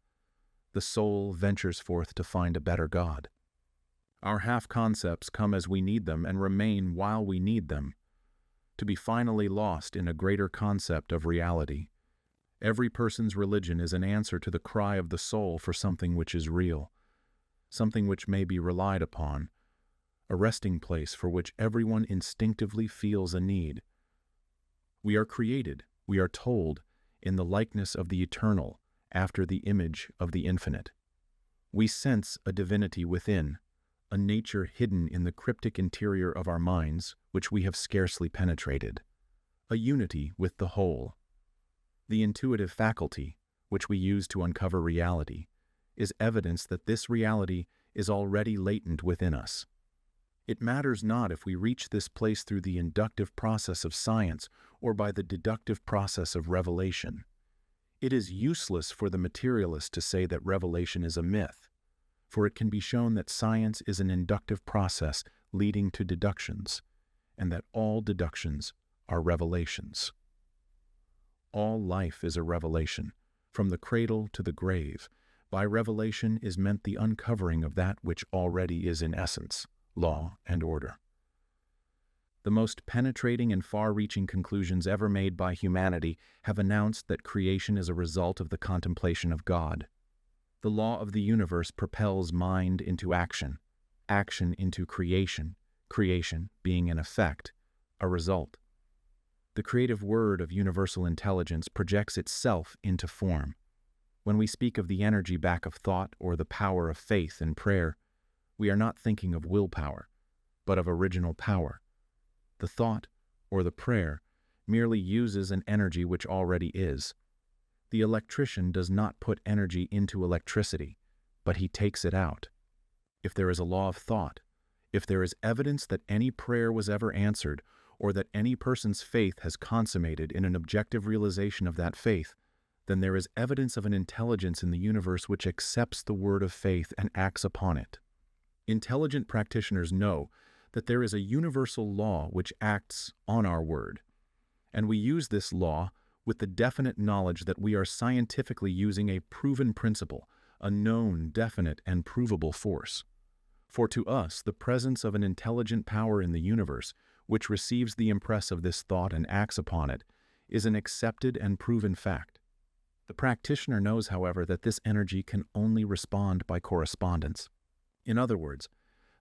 the soul ventures forth to find a better God. Our half-concepts come as we need them and remain while we need them, to be finally lost in a greater concept of reality. Every person's religion is an answer to the cry of the soul for something which is real, something which may be relied upon, a resting place for which everyone instinctively feels a need. We are created, we are told, in the likeness of the eternal, after the image of the infinite. We sense a divinity within, a nature hidden in the cryptic interior of our minds, which we have scarcely penetrated, a unity with the whole. The intuitive faculty, which we use to uncover reality, is evidence that this reality is already latent within us. It matters not if we reach this place through the inductive process of science or by the deductive process of revelation. It is useless for the materialist to say that revelation is a myth, for it can be shown that science is an inductive process leading to deductions, and that all deductions are revelations. All life is a revelation, from the cradle to the grave. By revelation is meant the uncovering of that which already is in essence, law and order. The most penetrating and far-reaching conclusions ever made by humanity have announced that creation is a result of the contemplation of God. The law of the universe propels mind into action, action into creation, creation being an effect, a result. The creative word of universal intelligence projects itself into form. When we speak of the energy back of thought or the power of faith and prayer, we are not thinking of willpower, but of original power. The thought, or the prayer, merely uses an energy which already is. The electrician does not put energy into electricity, but he takes it out. If there is a law of thought, if there is evidence that any prayer was ever answered, or that any person's faith has consummated in an objective realization of that faith, then there is evidence of an intelligence in the universe which accepts the word of faith and acts upon it. Intelligent practitioners know that there is a universal law which acts on our word, and we use this law with the definite knowledge that we are scientifically using a proven principle, a known, definite, and provable force. For to us, the presence of an intelligent power in the universe, which receives the impress of this thought and acts upon it, is an accepted and proven fact. The practitioner knows, however, that this energy can only respond by correspondence. In other words,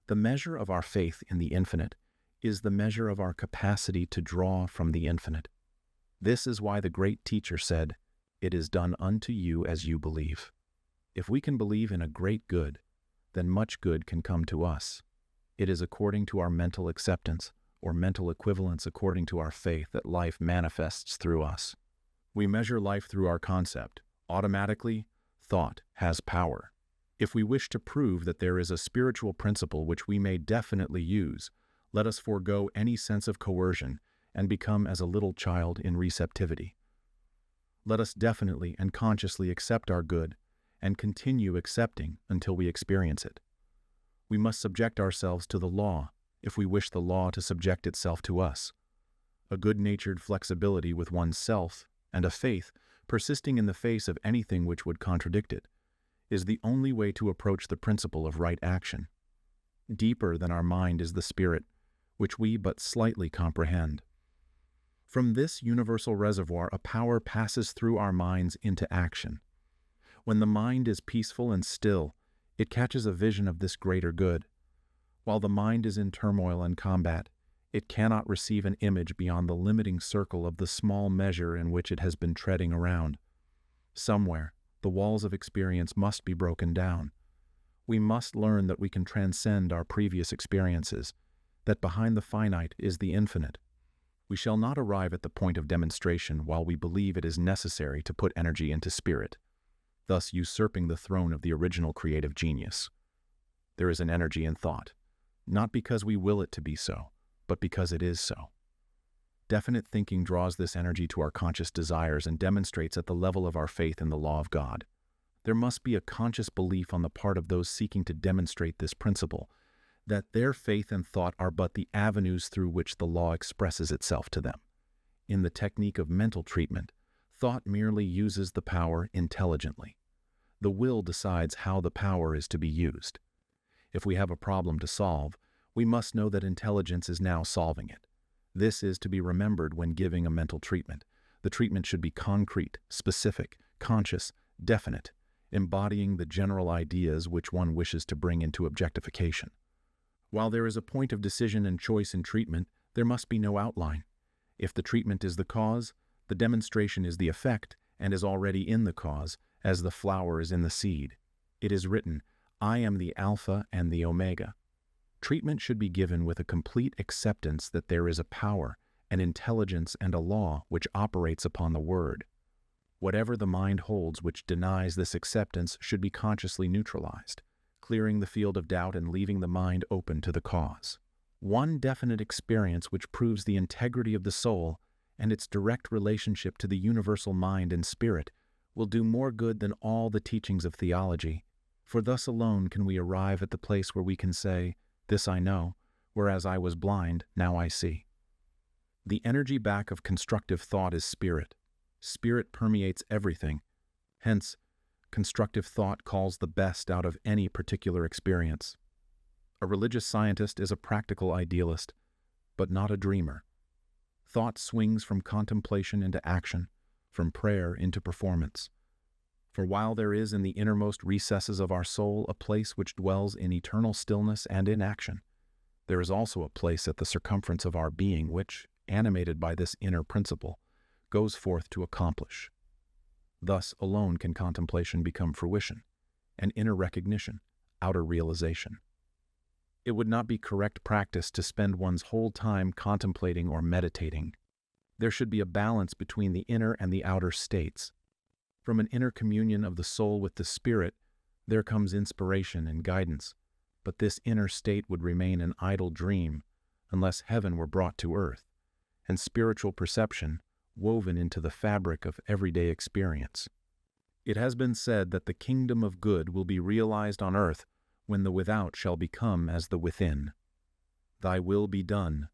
the measure of our faith in the infinite is the measure of our capacity to draw from the infinite. This is why the great teacher said, "It is done unto you as you believe." If we can believe in a great good, then much good can come to us. It is according to our mental acceptance, or mental equivalence according to our faith, that life manifests through us. We measure life through our concept. Automatically, thought has power. If we wish to prove that there is a spiritual principle which we may definitely use, let us forego any sense of coercion and become as a little child in receptivity. Let us definitely and consciously accept our good and continue accepting until we experience it. We must subject ourselves to the law if we wish the law to subject itself to us. A good-natured flexibility with oneself and a faith persisting in the face of anything which would contradict it is the only way to approach the principle of right action. Deeper than our mind is the spirit, which we but slightly comprehend. From this universal reservoir, a power passes through our minds into action. When the mind is peaceful and still, it catches a vision of this greater good. While the mind is in turmoil and combat, it cannot receive an image beyond the limiting circle of the small measure in which it has been treading around. Somewhere, the walls of experience must be broken down. We must learn that we can transcend our previous experiences, that behind the finite is the infinite. We shall not arrive at the point of demonstration while we believe it is necessary to put energy into spirit, thus usurping the throne of the original creative genius. There is an energy in thought, not because we will it to be so, but because it is so. Definite thinking draws this energy to our conscious desires and demonstrates at the level of our faith in the law of God. There must be a conscious belief on the part of those seeking to demonstrate this principle, that their faith and thought are but the avenues through which the law expresses itself to them. In the technique of mental treatment, thought merely uses the power intelligently. The will decides how the power is to be used. If we have a problem to solve, we must know that intelligence is now solving it. This is to be remembered when giving a mental treatment. The treatment should be concrete, specific, conscious, definite, embodying the general ideas which one wishes to bring into objectification. While there is a point of decision and choice in treatment, there must be no outline. If the treatment is the cause, the demonstration is the effect and is already in the cause, as the flower is in the seed. It is written, I am the Alpha and the Omega. Treatment should be given with a complete acceptance that there is a power, an intelligence, and a law which operates upon the word. Whatever the mind holds which denies this acceptance should be consciously neutralized, clearing the field of doubt and leaving the mind open to the cause. One definite experience which proves the integrity of the soul and its direct relationship to the universal mind and spirit will do more good than all the teachings of theology, for thus alone can we arrive at the place where we can say, This I know, whereas I was blind, now I see. The energy back of constructive thought is spirit. Spirit permeates everything. Hence, constructive thought calls the best out of any particular experience. A religious scientist is a practical idealist, but not a dreamer. Thought swings from contemplation into action, from prayer into performance. For while there is in the innermost recesses of our soul a place which dwells in eternal stillness and in action, there is also a place at the circumference of our being which, animated by this inner principle, goes forth to accomplish. Thus alone can contemplation become fruition, an inner recognition, outer realization. It would not be correct practice to spend one's whole time contemplating or meditating. There should be a balance between the inner and the outer states. From an inner communion of the soul with the spirit, there comes inspiration and guidance, but this inner state would remain an idle dream unless heaven were brought to earth, and spiritual perception woven into the fabric of everyday experience. It has been said that the kingdom of good will be realized on earth when the without shall become as the within. Thy will be done.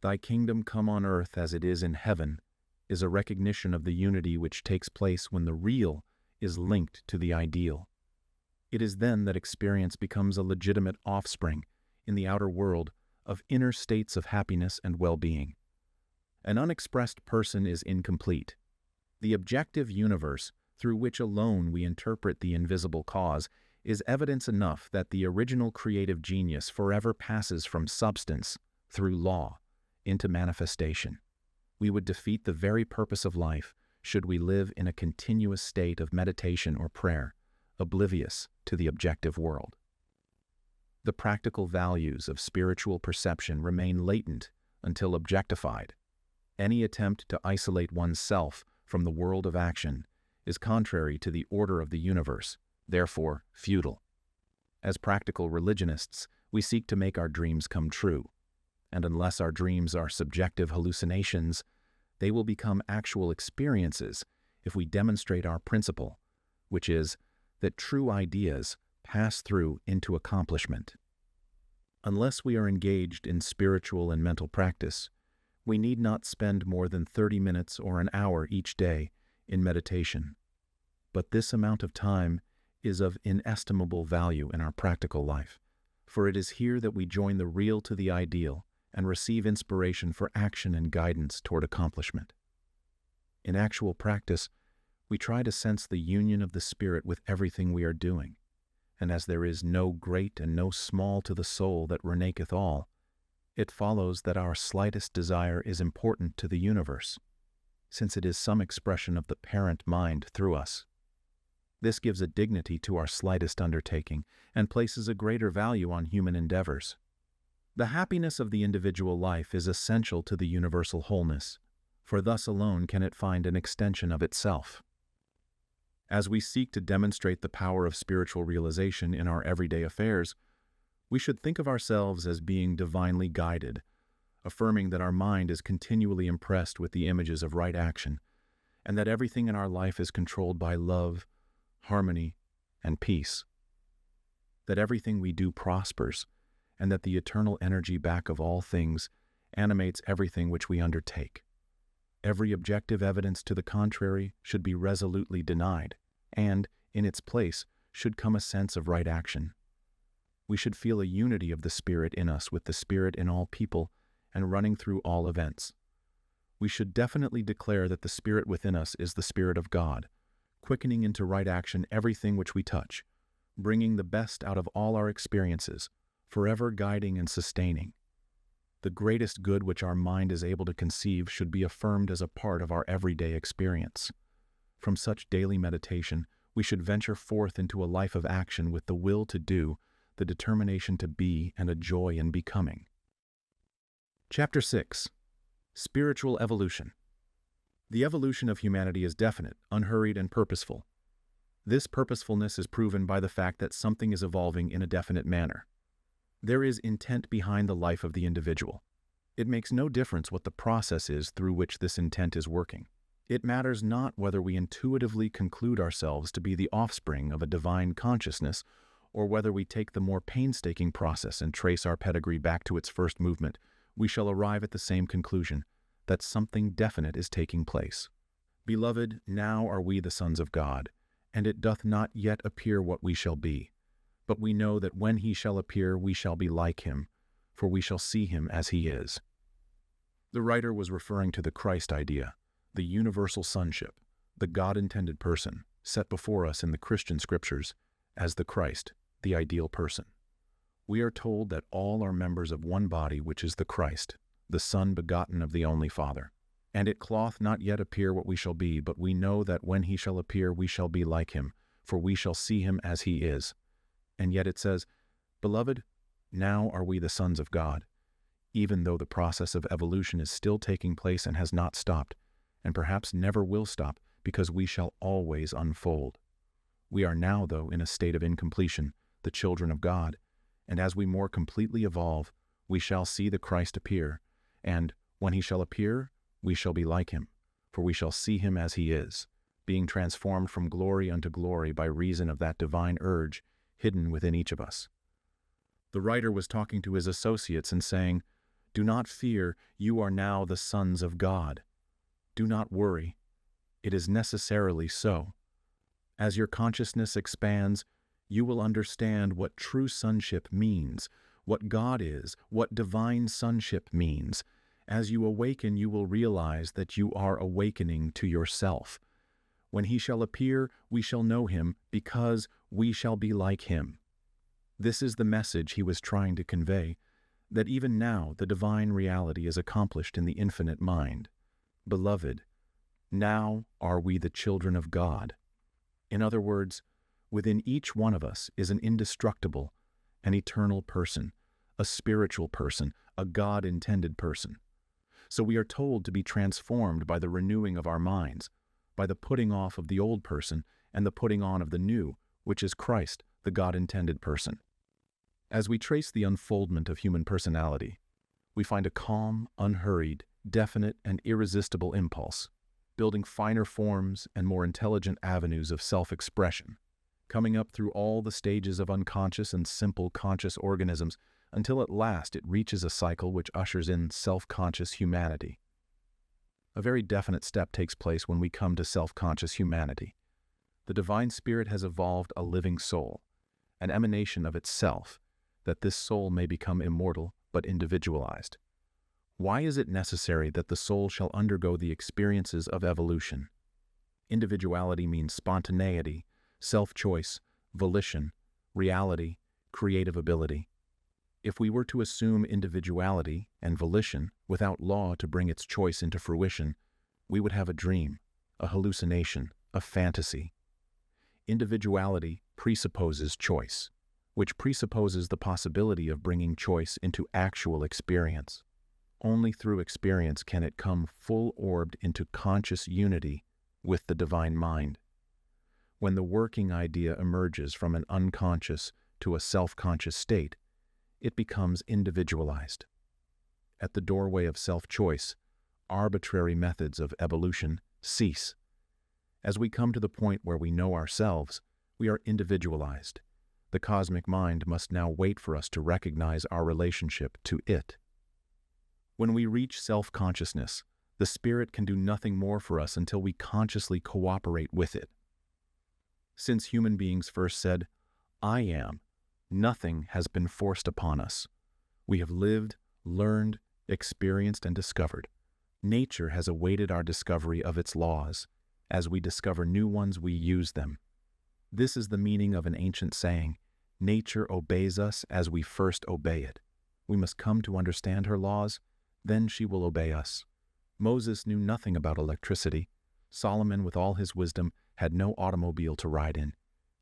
Thy kingdom come on earth as it is in heaven is a recognition of the unity which takes place when the real is linked to the ideal. It is then that experience becomes a legitimate offspring in the outer world of inner states of happiness and well-being. An unexpressed person is incomplete. The objective universe, through which alone we interpret the invisible cause, is evidence enough that the original creative genius forever passes from substance, through law, into manifestation. We would defeat the very purpose of life should we live in a continuous state of meditation or prayer, oblivious to the objective world. The practical values of spiritual perception remain latent until objectified. Any attempt to isolate oneself from the world of action is contrary to the order of the universe, therefore futile. As practical religionists, we seek to make our dreams come true, and unless our dreams are subjective hallucinations, they will become actual experiences if we demonstrate our principle, which is that true ideas pass through into accomplishment. Unless we are engaged in spiritual and mental practice, we need not spend more than 30 minutes or an hour each day in meditation. But this amount of time is of inestimable value in our practical life, for it is here that we join the real to the ideal and receive inspiration for action and guidance toward accomplishment. In actual practice, we try to sense the union of the Spirit with everything we are doing, and as there is no great and no small to the soul that renaketh all, it follows that our slightest desire is important to the universe, since it is some expression of the parent mind through us. This gives a dignity to our slightest undertaking and places a greater value on human endeavors. The happiness of the individual life is essential to the universal wholeness, for thus alone can it find an extension of itself. As we seek to demonstrate the power of spiritual realization in our everyday affairs, we should think of ourselves as being divinely guided, affirming that our mind is continually impressed with the images of right action, and that everything in our life is controlled by love, harmony, and peace. That everything we do prospers, and that the eternal energy back of all things animates everything which we undertake. Every objective evidence to the contrary should be resolutely denied, and, in its place, should come a sense of right action. We should feel a unity of the Spirit in us with the Spirit in all people and running through all events. We should definitely declare that the Spirit within us is the Spirit of God, quickening into right action everything which we touch, bringing the best out of all our experiences, forever guiding and sustaining. The greatest good which our mind is able to conceive should be affirmed as a part of our everyday experience. From such daily meditation, We should venture forth into a life of action with the will to do, the determination to be, and a joy in becoming. Chapter 6. Spiritual Evolution. The evolution of humanity is definite, unhurried, and purposeful. This purposefulness is proven by the fact that something is evolving in a definite manner. There is intent behind the life of the individual. It makes no difference what the process is through which this intent is working. It matters not whether we intuitively conclude ourselves to be the offspring of a divine consciousness, or whether we take the more painstaking process and trace our pedigree back to its first movement. We shall arrive at the same conclusion, that something definite is taking place. Beloved, now are we the sons of God, and it doth not yet appear what we shall be. But we know that when he shall appear, we shall be like him, for we shall see him as he is. The writer was referring to the Christ idea, the universal sonship, the God-intended person, set before us in the Christian scriptures as the Christ, the ideal person. We are told that all are members of one body, which is the Christ, the Son begotten of the only Father. And it cloth not yet appear what we shall be, but we know that when he shall appear, we shall be like him, for we shall see him as he is. And yet it says, Beloved, now are we the sons of God, even though the process of evolution is still taking place and has not stopped, and perhaps never will stop, because we shall always unfold. We are now, though, in a state of incompletion, the children of God, and as we more completely evolve, we shall see the Christ appear, and, when he shall appear, we shall be like him, for we shall see him as he is, being transformed from glory unto glory by reason of that divine urge hidden within each of us. The writer was talking to his associates and saying, Do not fear, you are now the sons of God. Do not worry. It is necessarily so. As your consciousness expands, you will understand what true sonship means, what God is, what divine sonship means. As you awaken, you will realize that you are awakening to yourself. When he shall appear, we shall know him, because we shall be like him. This is the message he was trying to convey, that even now the divine reality is accomplished in the infinite mind. Beloved, now are we the children of God. In other words, within each one of us is an indestructible, an eternal person, a spiritual person, a God-intended person. So we are told to be transformed by the renewing of our minds, by the putting off of the old person and the putting on of the new, which is Christ, the God-intended person. As we trace the unfoldment of human personality, we find a calm, unhurried, definite, and irresistible impulse, building finer forms and more intelligent avenues of self-expression, coming up through all the stages of unconscious and simple conscious organisms until at last it reaches a cycle which ushers in self-conscious humanity. A very definite step takes place when we come to self-conscious humanity. The divine spirit has evolved a living soul, an emanation of itself, that this soul may become immortal but individualized. Why is it necessary that the soul shall undergo the experiences of evolution? Individuality means spontaneity, self-choice, volition, reality, creative ability. If we were to assume individuality and volition without law to bring its choice into fruition, we would have a dream, a hallucination, a fantasy. Individuality presupposes choice, which presupposes the possibility of bringing choice into actual experience. Only through experience can it come full-orbed into conscious unity with the divine mind. When the working idea emerges from an unconscious to a self-conscious state, it becomes individualized. At the doorway of self-choice, arbitrary methods of evolution cease. As we come to the point where we know ourselves, we are individualized. The cosmic mind must now wait for us to recognize our relationship to it. When we reach self-consciousness, the spirit can do nothing more for us until we consciously cooperate with it. Since human beings first said, I am, nothing has been forced upon us. We have lived, learned, experienced, and discovered. Nature has awaited our discovery of its laws. As we discover new ones, we use them. This is the meaning of an ancient saying, nature obeys us as we first obey it. We must come to understand her laws, then she will obey us. Moses knew nothing about electricity. Solomon, with all his wisdom, had no automobile to ride in,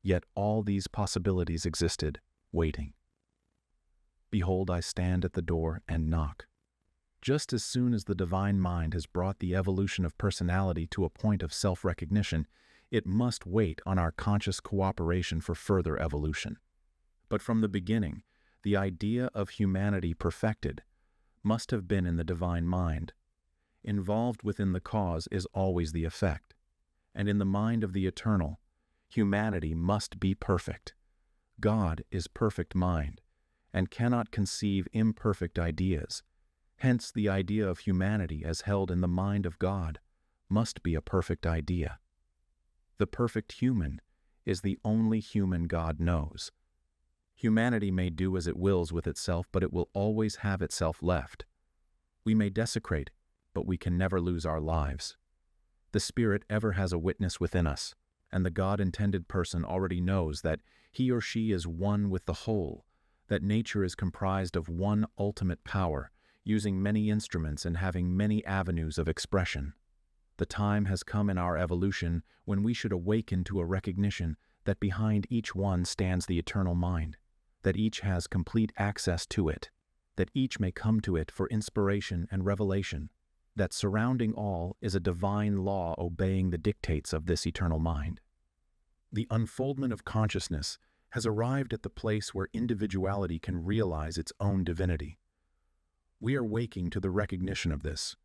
yet all these possibilities existed, waiting. Behold, I stand at the door and knock. Just as soon as the divine mind has brought the evolution of personality to a point of self-recognition, it must wait on our conscious cooperation for further evolution. But from the beginning, the idea of humanity perfected must have been in the divine mind. Involved within the cause is always the effect, and in the mind of the eternal, humanity must be perfect. God is perfect mind, and cannot conceive imperfect ideas. Hence, the idea of humanity as held in the mind of God must be a perfect idea. The perfect human is the only human God knows. Humanity may do as it wills with itself, but it will always have itself left. We may desecrate, but we can never lose our lives. The Spirit ever has a witness within us, and the God-intended person already knows that he or she is one with the whole, that nature is comprised of one ultimate power, using many instruments and having many avenues of expression. The time has come in our evolution when we should awaken to a recognition that behind each one stands the eternal mind, that each has complete access to it, that each may come to it for inspiration and revelation, that surrounding all is a divine law obeying the dictates of this eternal mind. The unfoldment of consciousness has arrived at the place where individuality can realize its own divinity. We are waking to the recognition of this.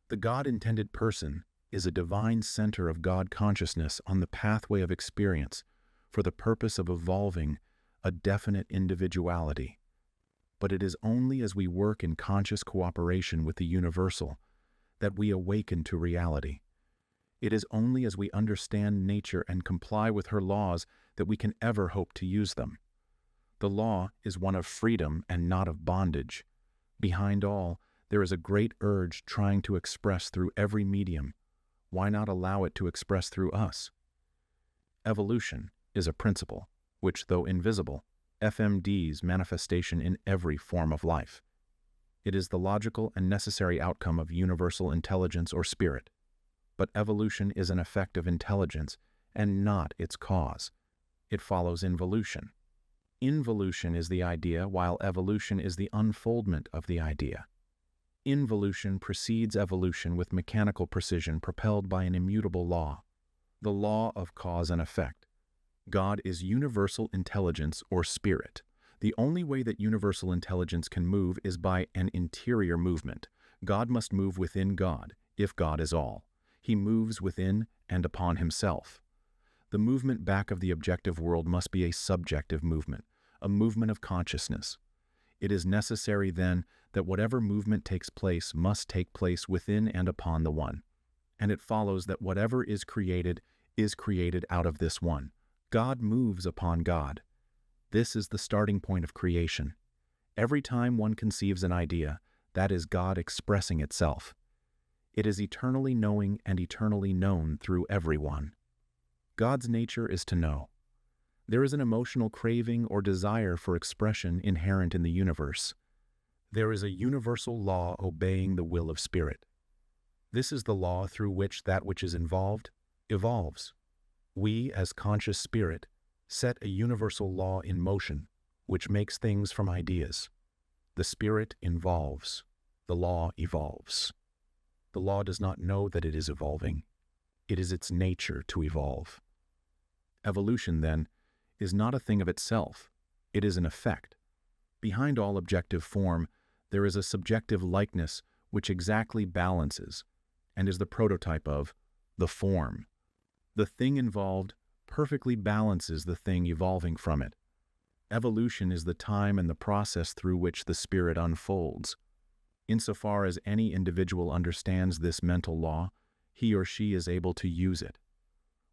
The God-intended person is a divine center of God consciousness on the pathway of experience for the purpose of evolving a definite individuality. But it is only as we work in conscious cooperation with the universal that we awaken to reality. It is only as we understand nature and comply with her laws that we can ever hope to use them. The law is one of freedom and not of bondage. Behind all, there is a great urge trying to express through every medium. Why not allow it to express through us? Evolution is a principle which, though invisible, FMD's manifestation in every form of life. It is the logical and necessary outcome of universal intelligence or spirit. But evolution is an effect of intelligence and not its cause. It follows involution. Involution is the idea, while evolution is the unfoldment of the idea. Involution precedes evolution with mechanical precision propelled by an immutable law, the law of cause and effect. God is universal intelligence or spirit. The only way that universal intelligence can move is by an interior movement. God must move within God, if God is all. He moves within and upon himself. The movement back of the objective world must be a subjective movement, a movement of consciousness. It is necessary, then, that whatever movement takes place must take place within and upon the one. And it follows that whatever is created out of this one. God moves upon God. This is the starting point of creation. Every time one conceives an idea, that is God expressing itself. It is eternally knowing and eternally known through everyone. God's nature is to know. There is an emotional craving or desire for expression inherent in the universe. There is a universal law obeying the will of spirit. This is the law through which that which is involved evolves. We, as conscious spirit, set a universal law in motion, which makes things from ideas. The spirit involves. The law evolves. The law does not know that it is evolving. It is its nature to evolve. Evolution, then, is not a thing of itself. It is an effect. Behind all objective form, there is a subjective likeness which exactly balances and is the prototype of the form. The thing involved perfectly balances the thing evolving from it. Evolution is the time and the process through which the spirit unfolds. Insofar as any individual understands this mental law, he or she is able to use it.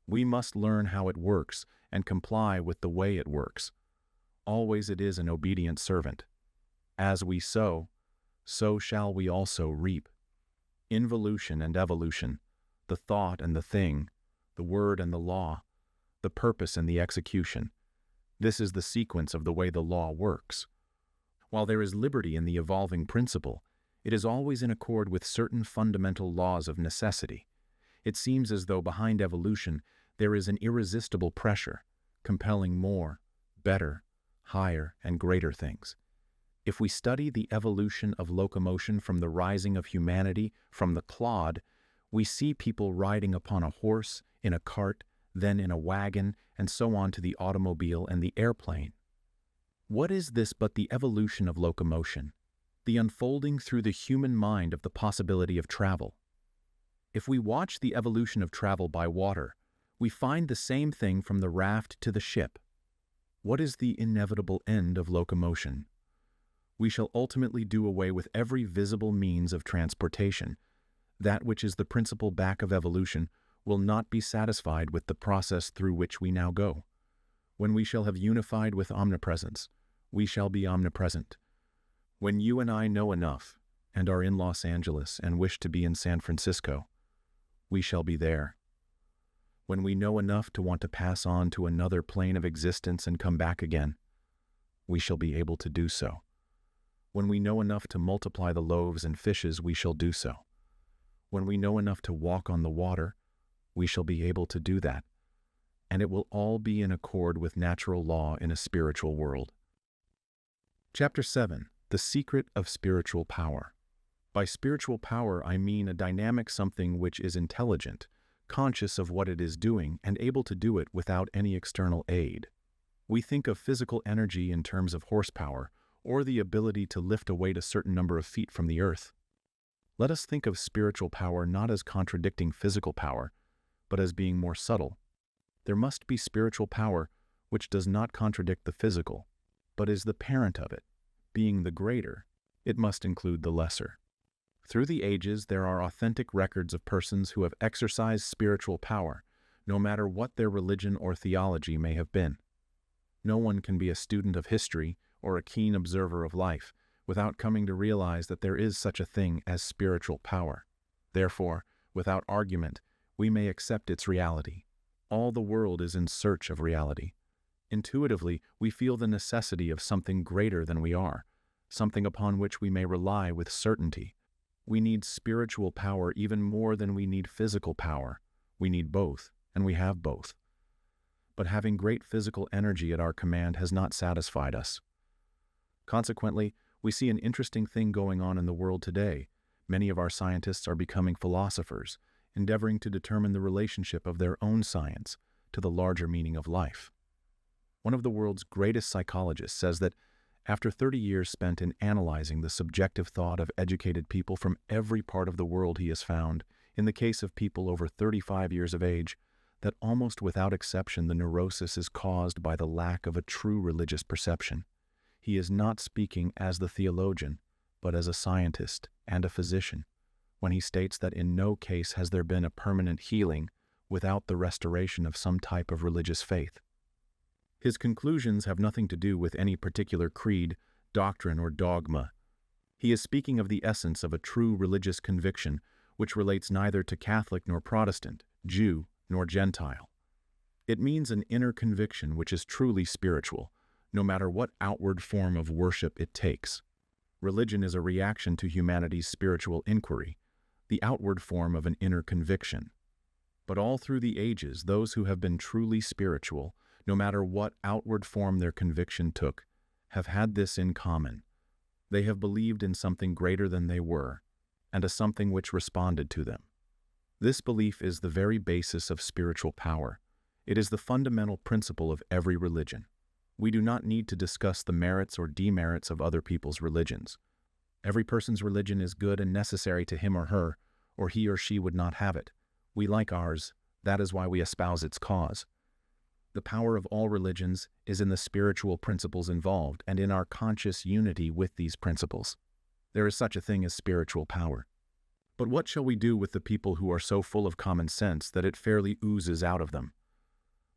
We must learn how it works and comply with the way it works. Always it is an obedient servant. As we sow, so shall we also reap. Involution and evolution, the thought and the thing, the word and the law, the purpose and the execution. This is the sequence of the way the law works. While there is liberty in the evolving principle, it is always in accord with certain fundamental laws of necessity. It seems as though behind evolution There is an irresistible pressure, compelling more, better, higher, and greater things. If we study the evolution of locomotion from the rising of humanity from the clod, we see people riding upon a horse, in a cart, then in a wagon, and so on to the automobile and the airplane. What is this but the evolution of locomotion, the unfolding through the human mind of the possibility of travel? If we watch the evolution of travel by water, we find the same thing from the raft to the ship. What is the inevitable end of locomotion? We shall ultimately do away with every visible means of transportation. That which is the principal back of evolution will not be satisfied with the process through which we now go. When we shall have unified with omnipresence, we shall be omnipresent. When you and I know enough, and are in Los Angeles and wish to be in San Francisco, we shall be there. When we know enough to want to pass on to another plane of existence and come back again, we shall be able to do so. When we know enough to multiply the loaves and fishes, we shall do so. When we know enough to walk on the water, we shall be able to do that. And it will all be in accord with natural law in a spiritual world. Chapter 7. The Secret of Spiritual Power. By spiritual power, I mean a dynamic something which is intelligent, conscious of what it is doing, and able to do it without any external aid. We think of physical energy in terms of horsepower, or the ability to lift a weight a certain number of feet from the earth. Let us think of spiritual power not as contradicting physical power, but as being more subtle. There must be spiritual power which does not contradict the physical, but is the parent of it. Being the greater, it must include the lesser. Through the ages, there are authentic records of persons who have exercised spiritual power, no matter what their religion or theology may have been. No one can be a student of history or a keen observer of life without coming to realize that there is such a thing as spiritual power. Therefore, without argument, we may accept its reality. All the world is in search of reality. Intuitively, we feel the necessity of something greater than we are, something upon which we may rely with certainty. We need spiritual power even more than we need physical power. We need both, and we have both. But having great physical energy at our command has not satisfied us. Consequently, we see an interesting thing going on in the world today. Many of our scientists are becoming philosophers, endeavoring to determine the relationship of their own science to the larger meaning of life. One of the world's greatest psychologists says that after 30 years spent in analyzing the subjective thought of educated people from every part of the world, he has found, in the case of people over 35 years of age, that almost without exception the neurosis is caused by the lack of a true religious perception. He is not speaking as the theologian, but as a scientist and a physician, when he states that in no case has there been a permanent healing without the restoration of some type of religious faith. His conclusions have nothing to do with any particular creed, doctrine, or dogma. He is speaking of the essence of a true religious conviction which relates neither to Catholic nor Protestant, Jew nor Gentile. It means an inner conviction which is truly spiritual, no matter what outward form of worship it takes. Religion is a reaction to humanity's spiritual inquiry, the outward form of an inner conviction. But all through the ages, those who have been truly spiritual, no matter what outward form their conviction took, have had this in common. They have believed in something greater than they were, and a something which responded to them. This belief is the very basis of spiritual power. It is the fundamental principle of every religion. We do not need to discuss the merits or demerits of other people's religions. Every person's religion is good and necessary to him or her, or he or she would not have it. We like ours. That is why we espouse its cause. The power of all religions is in the spiritual principles involved and in our conscious unity with these principles. There is such a thing as spiritual power. But what shall we do with the people who are so full of common sense that it fairly oozes out of them?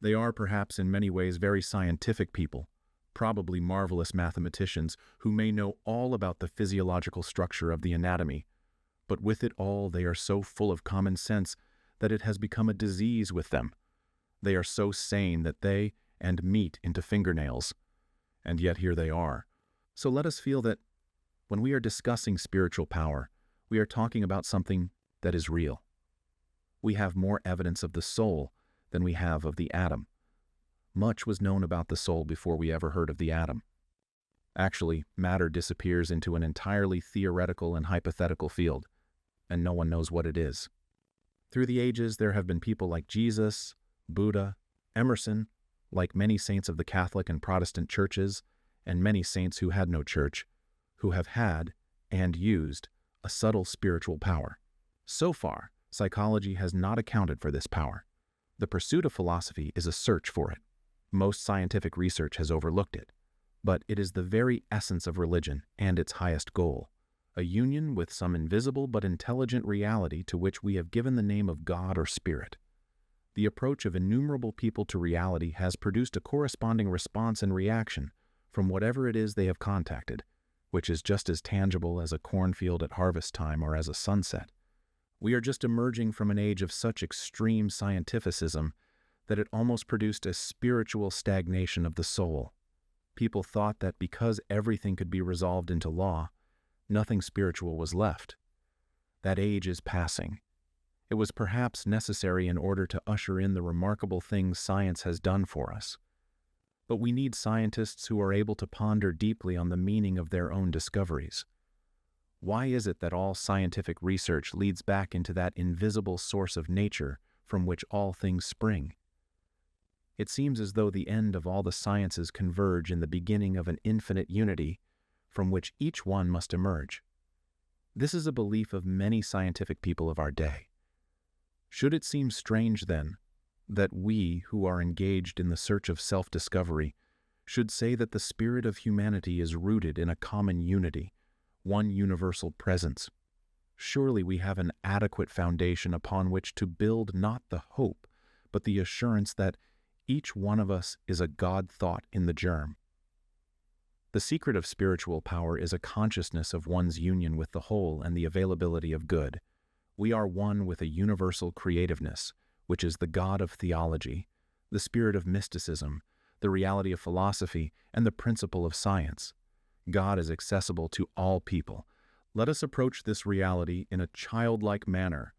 They are perhaps in many ways very scientific people, probably marvelous mathematicians who may know all about the physiological structure of the anatomy, but with it all they are so full of common sense that it has become a disease with them. They are so sane that they and meat into fingernails, and yet here they are. So let us feel that when we are discussing spiritual power, we are talking about something that is real. We have more evidence of the soul than we have of the atom. Much was known about the soul before we ever heard of the atom. Actually, matter disappears into an entirely theoretical and hypothetical field, and no one knows what it is. Through the ages, there have been people like Jesus, Buddha, Emerson, like many saints of the Catholic and Protestant churches, and many saints who had no church, who have had and used a subtle spiritual power. So far, psychology has not accounted for this power. The pursuit of philosophy is a search for it. Most scientific research has overlooked it, but it is the very essence of religion and its highest goal, a union with some invisible but intelligent reality to which we have given the name of God or Spirit. The approach of innumerable people to reality has produced a corresponding response and reaction from whatever it is they have contacted, which is just as tangible as a cornfield at harvest time or as a sunset. We are just emerging from an age of such extreme scientificism that it almost produced a spiritual stagnation of the soul. People thought that because everything could be resolved into law, nothing spiritual was left. That age is passing. It was perhaps necessary in order to usher in the remarkable things science has done for us. But we need scientists who are able to ponder deeply on the meaning of their own discoveries. Why is it that all scientific research leads back into that invisible source of nature from which all things spring? It seems as though the end of all the sciences converge in the beginning of an infinite unity from which each one must emerge. This is a belief of many scientific people of our day. Should it seem strange, then, that we, who are engaged in the search of self-discovery, should say that the spirit of humanity is rooted in a common unity, one universal presence? Surely we have an adequate foundation upon which to build not the hope, but the assurance that each one of us is a God thought in the germ. The secret of spiritual power is a consciousness of one's union with the whole and the availability of good. We are one with a universal creativeness, which is the God of theology, the spirit of mysticism, the reality of philosophy, and the principle of science. God is accessible to all people. Let us approach this reality in a childlike manner.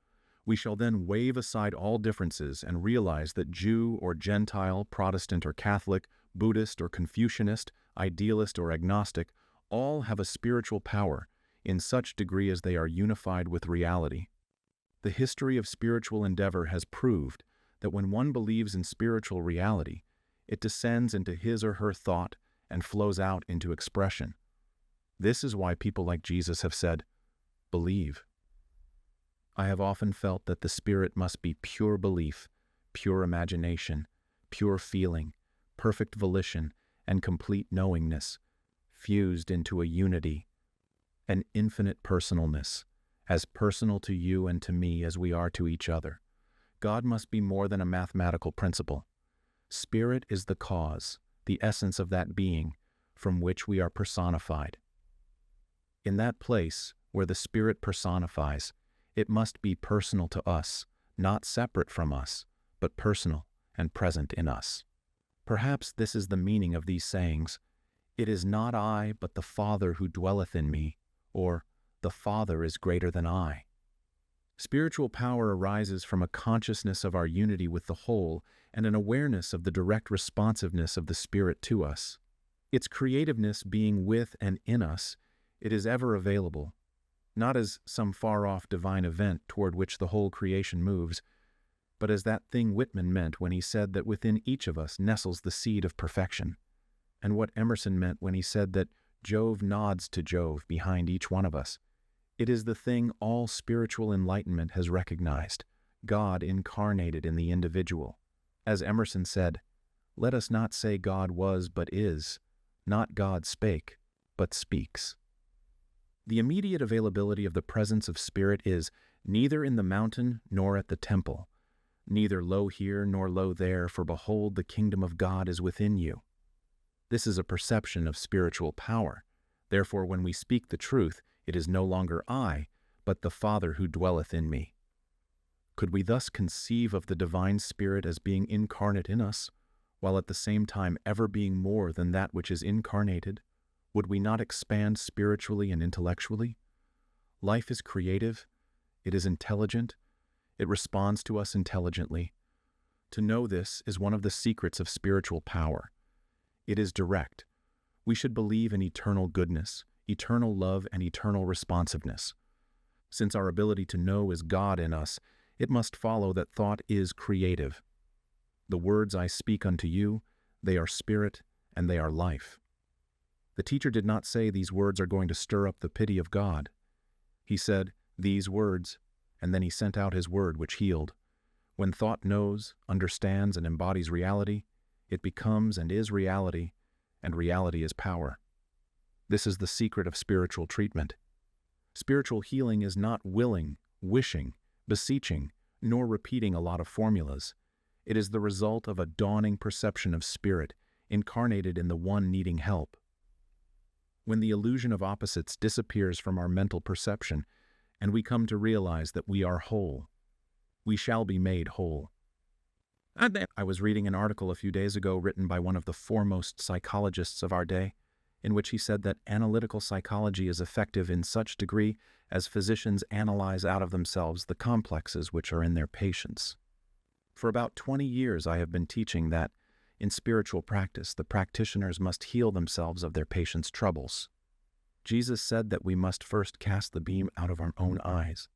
We shall then wave aside all differences and realize that Jew or Gentile, Protestant or Catholic, Buddhist or Confucianist, idealist or agnostic, all have a spiritual power in such degree as they are unified with reality. The history of spiritual endeavor has proved that when one believes in spiritual reality, it descends into his or her thought and flows out into expression. This is why people like Jesus have said, "Believe." I have often felt that the spirit must be pure belief, pure imagination, pure feeling, perfect volition, and complete knowingness, fused into a unity, an infinite personalness, as personal to you and to me as we are to each other. God must be more than a mathematical principle. Spirit is the cause, the essence of that being from which we are personified. In that place where the Spirit personifies, it must be personal to us, not separate from us, but personal and present in us. Perhaps this is the meaning of these sayings, "It is not I, but the Father who dwelleth in me," or "The Father is greater than I." Spiritual power arises from a consciousness of our unity with the whole and an awareness of the direct responsiveness of the Spirit to us. Its creativeness being with and in us, it is ever available, not as some far-off divine event toward which the whole creation moves, but as that thing Whitman meant when he said that within each of us nestles the seed of perfection, and what Emerson meant when he said that Jove nods to Jove behind each one of us. It is the thing all spiritual enlightenment has recognized, God incarnated in the individual. As Emerson said, "Let us not say God was but is, not God spake, but speaks." The immediate availability of the presence of Spirit is neither in the mountain nor at the temple, neither lo here nor lo there, for behold, the kingdom of God is within you. This is a perception of spiritual power. Therefore, when we speak the truth, it is no longer I, but the Father who dwelleth in me. Could we thus conceive of the divine Spirit as being incarnate in us, while at the same time ever being more than that which is incarnated? Would we not expand spiritually and intellectually? Life is creative, it is intelligent, it responds to us intelligently. To know this is one of the secrets of spiritual power. It is direct. We should believe in eternal goodness, eternal love, and eternal responsiveness. Since our ability to know is God in us, it must follow that thought is creative. The words I speak unto you, they are spirit and they are life. The teacher did not say these words are going to stir up the pity of God. He said, these words, and then he sent out his word which healed. When thought knows, understands, and embodies reality, it becomes and is reality, and reality is power. This is the secret of spiritual treatment. Spiritual healing is not willing, wishing, beseeching, nor repeating a lot of formulas. It is the result of a dawning perception of spirit, incarnated in the one needing help. When the illusion of opposites disappears from our mental perception, and we come to realize that we are whole, we shall be made whole. I was reading an article a few days ago written by one of the foremost psychologists of our day, in which he said that analytical psychology is effective in such degree as physicians analyze out of themselves the complexes which are in their patients. For about 20 years I have been teaching that, in spiritual practice, the practitioners must heal themselves of their patients' troubles. Jesus said that we must first cast the beam out of our own eyes.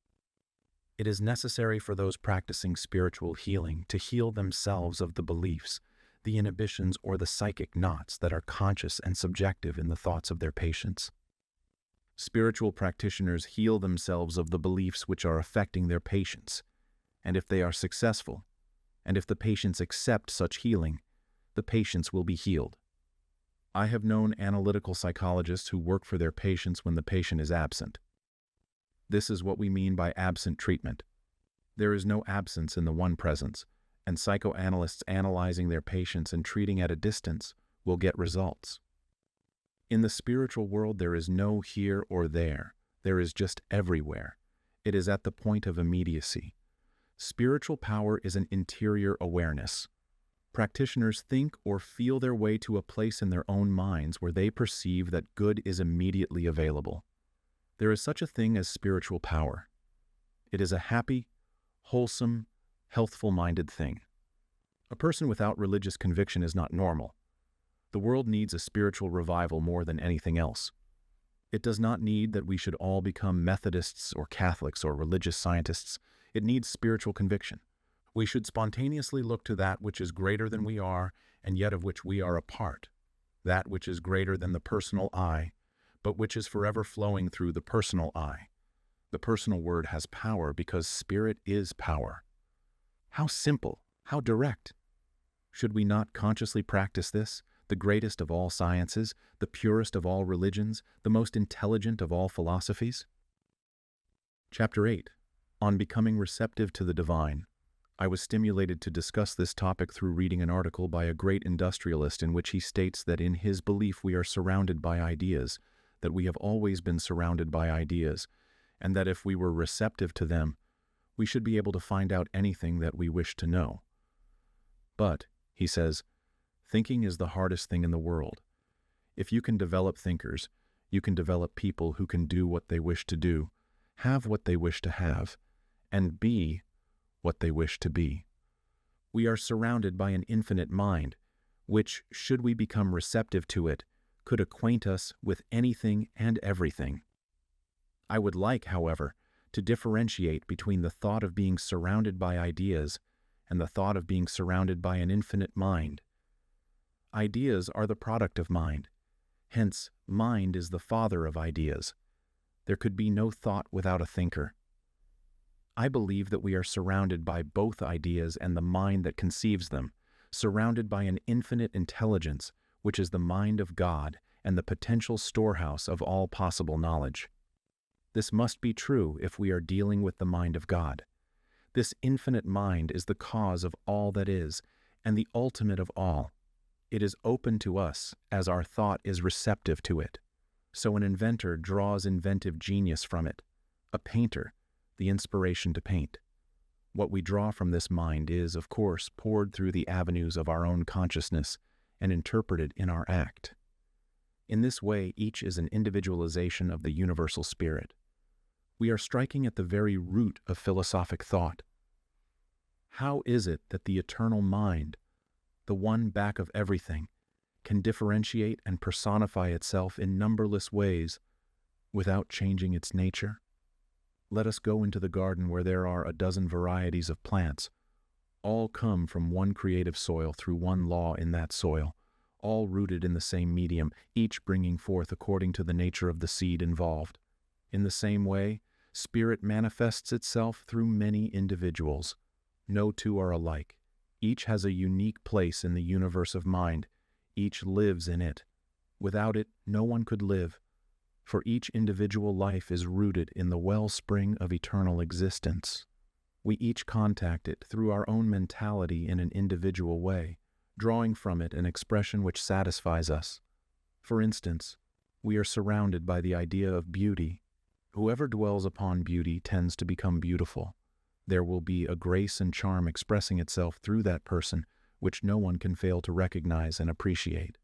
It is necessary for those practicing spiritual healing to heal themselves of the beliefs, the inhibitions, or the psychic knots that are conscious and subjective in the thoughts of their patients. Spiritual practitioners heal themselves of the beliefs which are affecting their patients, and if they are successful, and if the patients accept such healing, the patients will be healed. I have known analytical psychologists who work for their patients when the patient is absent. This is what we mean by absent treatment. There is no absence in the one presence, and psychoanalysts analyzing their patients and treating at a distance will get results. In the spiritual world there is no here or there. There is just everywhere. It is at the point of immediacy. Spiritual power is an interior awareness. Practitioners think or feel their way to a place in their own minds where they perceive that good is immediately available. There is such a thing as spiritual power. It is a happy, wholesome, healthful-minded thing. A person without religious conviction is not normal. The world needs a spiritual revival more than anything else. It does not need that we should all become Methodists or Catholics or religious scientists. It needs spiritual conviction. We should spontaneously look to that which is greater than we are and yet of which we are a part, that which is greater than the personal I, but which is forever flowing through the personal I. The personal word has power because spirit is power. How simple, how direct. Should we not consciously practice this, the greatest of all sciences, the purest of all religions, the most intelligent of all philosophies? Chapter 8. On Becoming Receptive to the Divine. I was stimulated to discuss this topic through reading an article by a great industrialist in which he states that in his belief we are surrounded by ideas, that we have always been surrounded by ideas, and that if we were receptive to them, we should be able to find out anything that we wish to know. But, he says, thinking is the hardest thing in the world. If you can develop thinkers, you can develop people who can do what they wish to do, have what they wish to have, and be what they wish to be. We are surrounded by an infinite mind, which, should we become receptive to it, could acquaint us with anything and everything. I would like, however, to differentiate between the thought of being surrounded by ideas and the thought of being surrounded by an infinite mind. Ideas are the product of mind. Hence, mind is the father of ideas. There could be no thought without a thinker. I believe that we are surrounded by both ideas and the mind that conceives them, surrounded by an infinite intelligence, which is the mind of God and the potential storehouse of all possible knowledge. This must be true if we are dealing with the mind of God. This infinite mind is the cause of all that is, and the ultimate of all. It is open to us as our thought is receptive to it. So an inventor draws inventive genius from it, a painter, the inspiration to paint. What we draw from this mind is, of course, poured through the avenues of our own consciousness and interpreted in our act. In this way, each is an individualization of the universal spirit. We are striking at the very root of philosophic thought. How is it that the eternal mind, the one back of everything, can differentiate and personify itself in numberless ways without changing its nature? Let us go into the garden where there are a dozen varieties of plants. All come from one creative soil through one law in that soil, all rooted in the same medium, each bringing forth according to the nature of the seed involved. In the same way, spirit manifests itself through many individuals. No two are alike. Each has a unique place in the universe of mind. Each lives in it. Without it, no one could live, for each individual life is rooted in the wellspring of eternal existence. We each contact it through our own mentality in an individual way, drawing from it an expression which satisfies us. For instance, we are surrounded by the idea of beauty. Whoever dwells upon beauty tends to become beautiful. There will be a grace and charm expressing itself through that person, which no one can fail to recognize and appreciate.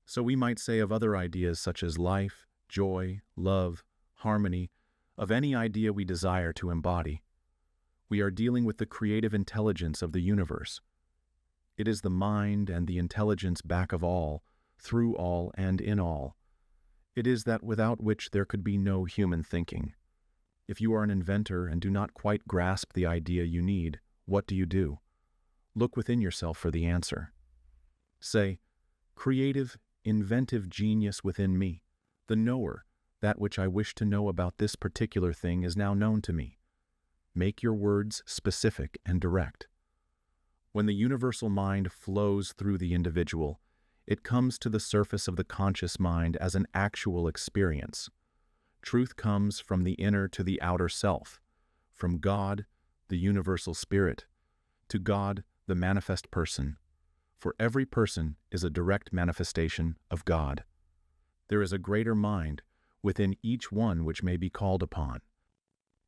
So we might say of other ideas such as life, joy, love, harmony, of any idea we desire to embody. We are dealing with the creative intelligence of the universe. It is the mind and the intelligence back of all, through all and in all. It is that without which there could be no human thinking. If you are an inventor and do not quite grasp the idea you need, what do? Look within yourself for the answer. Say, creative, inventive genius within me, the knower, that which I wish to know about this particular thing is now known to me. Make your words specific and direct. When the universal mind flows through the individual, it comes to the surface of the conscious mind as an actual experience. Truth comes from the inner to the outer self, from God, the universal spirit, to God, the manifest person. For every person is a direct manifestation of God. There is a greater mind within each one which may be called upon.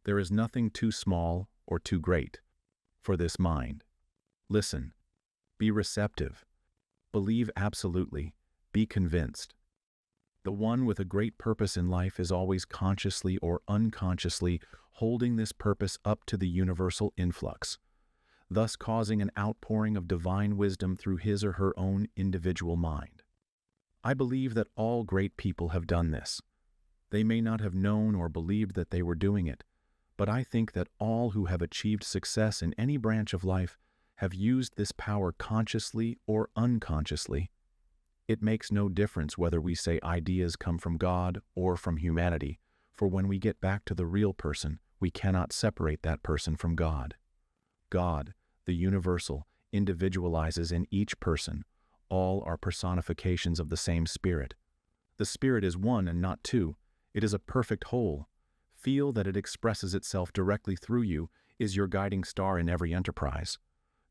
There is nothing too small or too great for this mind. Listen, be receptive, believe absolutely, be convinced. The one with a great purpose in life is always consciously or unconsciously holding this purpose up to the universal influx, thus causing an outpouring of divine wisdom through his or her own individual mind. I believe that all great people have done this. They may not have known or believed that they were doing it, but I think that all who have achieved success in any branch of life have used this power consciously or unconsciously. It makes no difference whether we say ideas come from God or from humanity, for when we get back to the real person, we cannot separate that person from God. God, the universal, individualizes in each person. All are personifications of the same spirit. The spirit is one and not two. It is a perfect whole. Feel that it expresses itself directly through you, is your guiding star in every enterprise.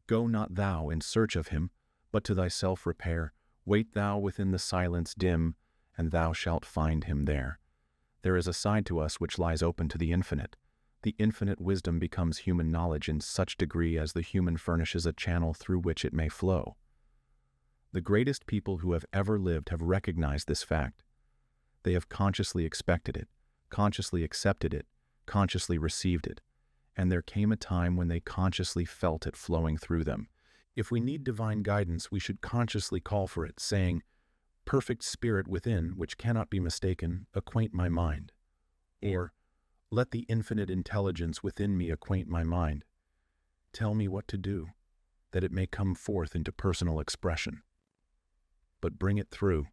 Go not thou in search of him, but to thyself repair. Wait thou within the silence dim, and thou shalt find him there. There is a side to us which lies open to the infinite. The infinite wisdom becomes human knowledge in such degree as the human furnishes a channel through which it may flow. The greatest people who have ever lived have recognized this fact. They have consciously expected it, consciously accepted it, consciously received it, and there came a time when they consciously felt it flowing through them. If we need divine guidance, we should consciously call for it, saying, "Perfect Spirit within, which cannot be mistaken, acquaint my mind." Or, "Let the infinite intelligence within me acquaint my mind. Tell me what to do, that it may come forth into personal expression. But bring it through.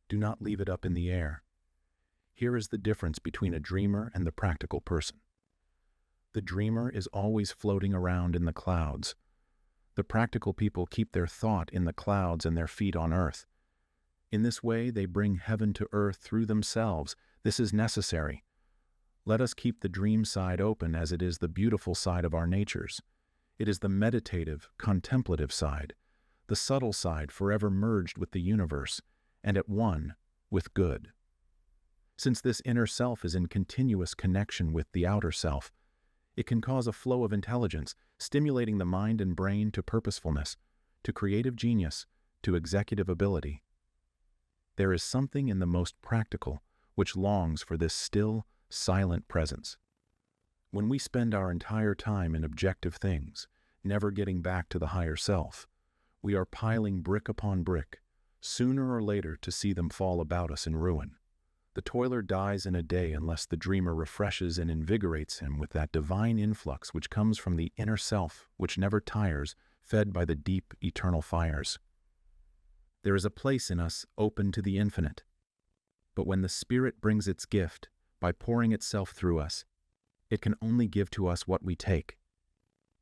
Do not leave it up in the air." Here is the difference between a dreamer and the practical person. The dreamer is always floating around in the clouds. The practical people keep their thought in the clouds and their feet on earth. In this way, they bring heaven to earth through themselves. This is necessary. Let us keep the dream side open, as it is the beautiful side of our natures. It is the meditative, contemplative side, the subtle side forever merged with the universe and at one with good. Since this inner self is in continuous connection with the outer self, it can cause a flow of intelligence, stimulating the mind and brain to purposefulness, to creative genius, to executive ability. There is something in the most practical which longs for this still, silent presence. When we spend our entire time in objective things, never getting back to the higher self, we are piling brick upon brick, sooner or later to see them fall about us in ruin. The toiler dies in a day unless the dreamer refreshes and invigorates him with that divine influx which comes from the inner self, which never tires, fed by the deep, eternal fires. There is a place in us open to the infinite. But when the Spirit brings its gift, by pouring itself through us, it can only give to us what we take.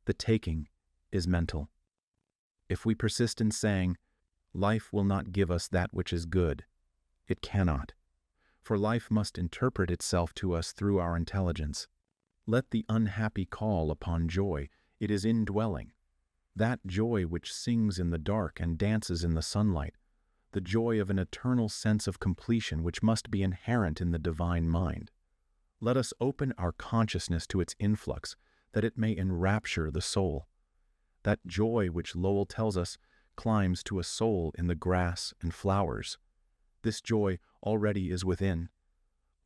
The taking is mental. If we persist in saying, life will not give us that which is good, it cannot. For life must interpret itself to us through our intelligence. Let the unhappy call upon joy, it is indwelling. That joy which sings in the dark and dances in the sunlight, the joy of an eternal sense of completion which must be inherent in the divine mind. Let us open our consciousness to its influx, that it may enrapture the soul. That joy which Lowell tells us climbs to a soul in the grass and flowers. This joy already is within.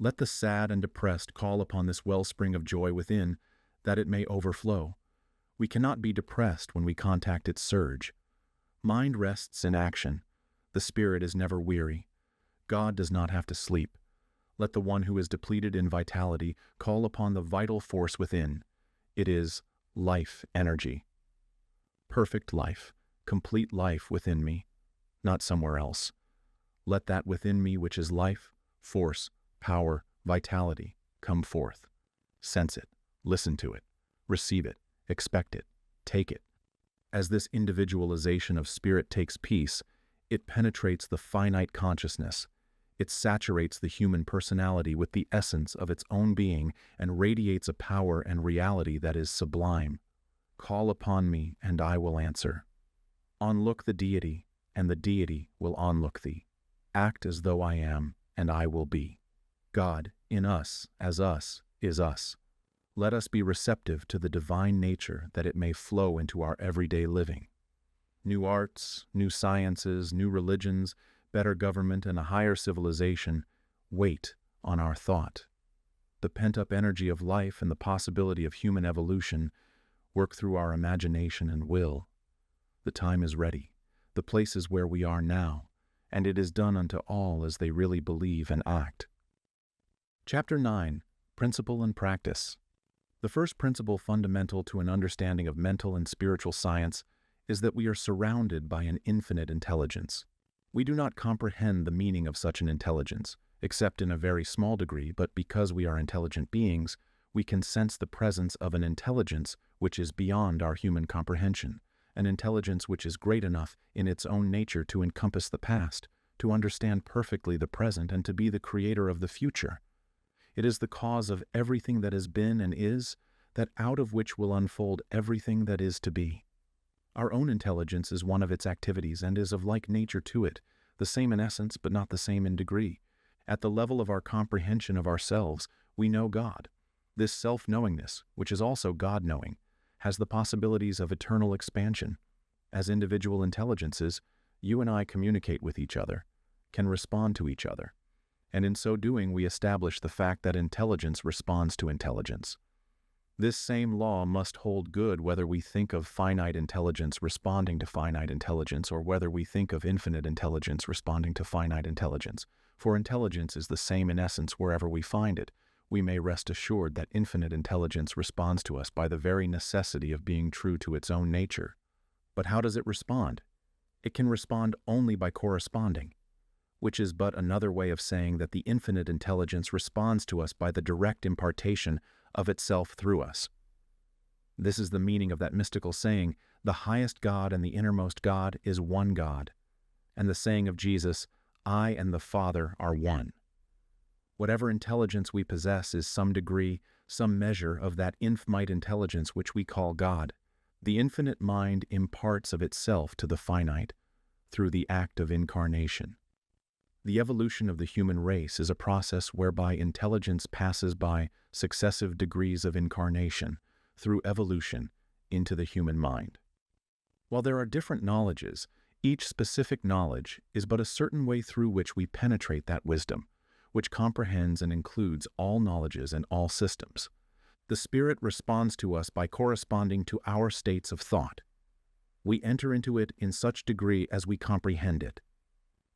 Let the sad and depressed call upon this wellspring of joy within, that it may overflow. We cannot be depressed when we contact its surge. Mind rests in action. The spirit is never weary. God does not have to sleep. Let the one who is depleted in vitality call upon the vital force within. It is life energy. Perfect life, complete life within me, not somewhere else. Let that within me which is life, force, power, vitality, come forth. Sense it, listen to it, receive it, expect it, take it. As this individualization of spirit takes peace, it penetrates the finite consciousness. It saturates the human personality with the essence of its own being and radiates a power and reality that is sublime. Call upon me, and I will answer. Onlook the deity, and the deity will onlook thee. Act as though I am, and I will be. God, in us, as us, is us. Let us be receptive to the divine nature that it may flow into our everyday living. New arts, new sciences, new religions, better government, and a higher civilization wait on our thought. The pent-up energy of life and the possibility of human evolution work through our imagination and will. The time is ready. The place is where we are now, and it is done unto all as they really believe and act. Chapter 9, Principle and Practice. The first principle fundamental to an understanding of mental and spiritual science is that we are surrounded by an infinite intelligence. We do not comprehend the meaning of such an intelligence, except in a very small degree, but because we are intelligent beings, we can sense the presence of an intelligence which is beyond our human comprehension, an intelligence which is great enough in its own nature to encompass the past, to understand perfectly the present, and to be the creator of the future. It is the cause of everything that has been and is, that out of which will unfold everything that is to be. Our own intelligence is one of its activities and is of like nature to it, the same in essence but not the same in degree. At the level of our comprehension of ourselves, we know God. This self-knowingness, which is also God-knowing, has the possibilities of eternal expansion. As individual intelligences, you and I communicate with each other, can respond to each other, and in so doing we establish the fact that intelligence responds to intelligence. This same law must hold good whether we think of finite intelligence responding to finite intelligence or whether we think of infinite intelligence responding to finite intelligence, for intelligence is the same in essence wherever we find it. We may rest assured that infinite intelligence responds to us by the very necessity of being true to its own nature. But how does it respond? It can respond only by corresponding, which is but another way of saying that the infinite intelligence responds to us by the direct impartation of itself through us. This is the meaning of that mystical saying, the highest God and the innermost God is one God, and the saying of Jesus, I and the Father are one. Whatever intelligence we possess is some degree, some measure of that infinite intelligence which we call God. The infinite mind imparts of itself to the finite through the act of incarnation. The evolution of the human race is a process whereby intelligence passes by successive degrees of incarnation through evolution into the human mind. While there are different knowledges, each specific knowledge is but a certain way through which we penetrate that wisdom, which comprehends and includes all knowledges and all systems. The Spirit responds to us by corresponding to our states of thought. We enter into it in such degree as we comprehend it.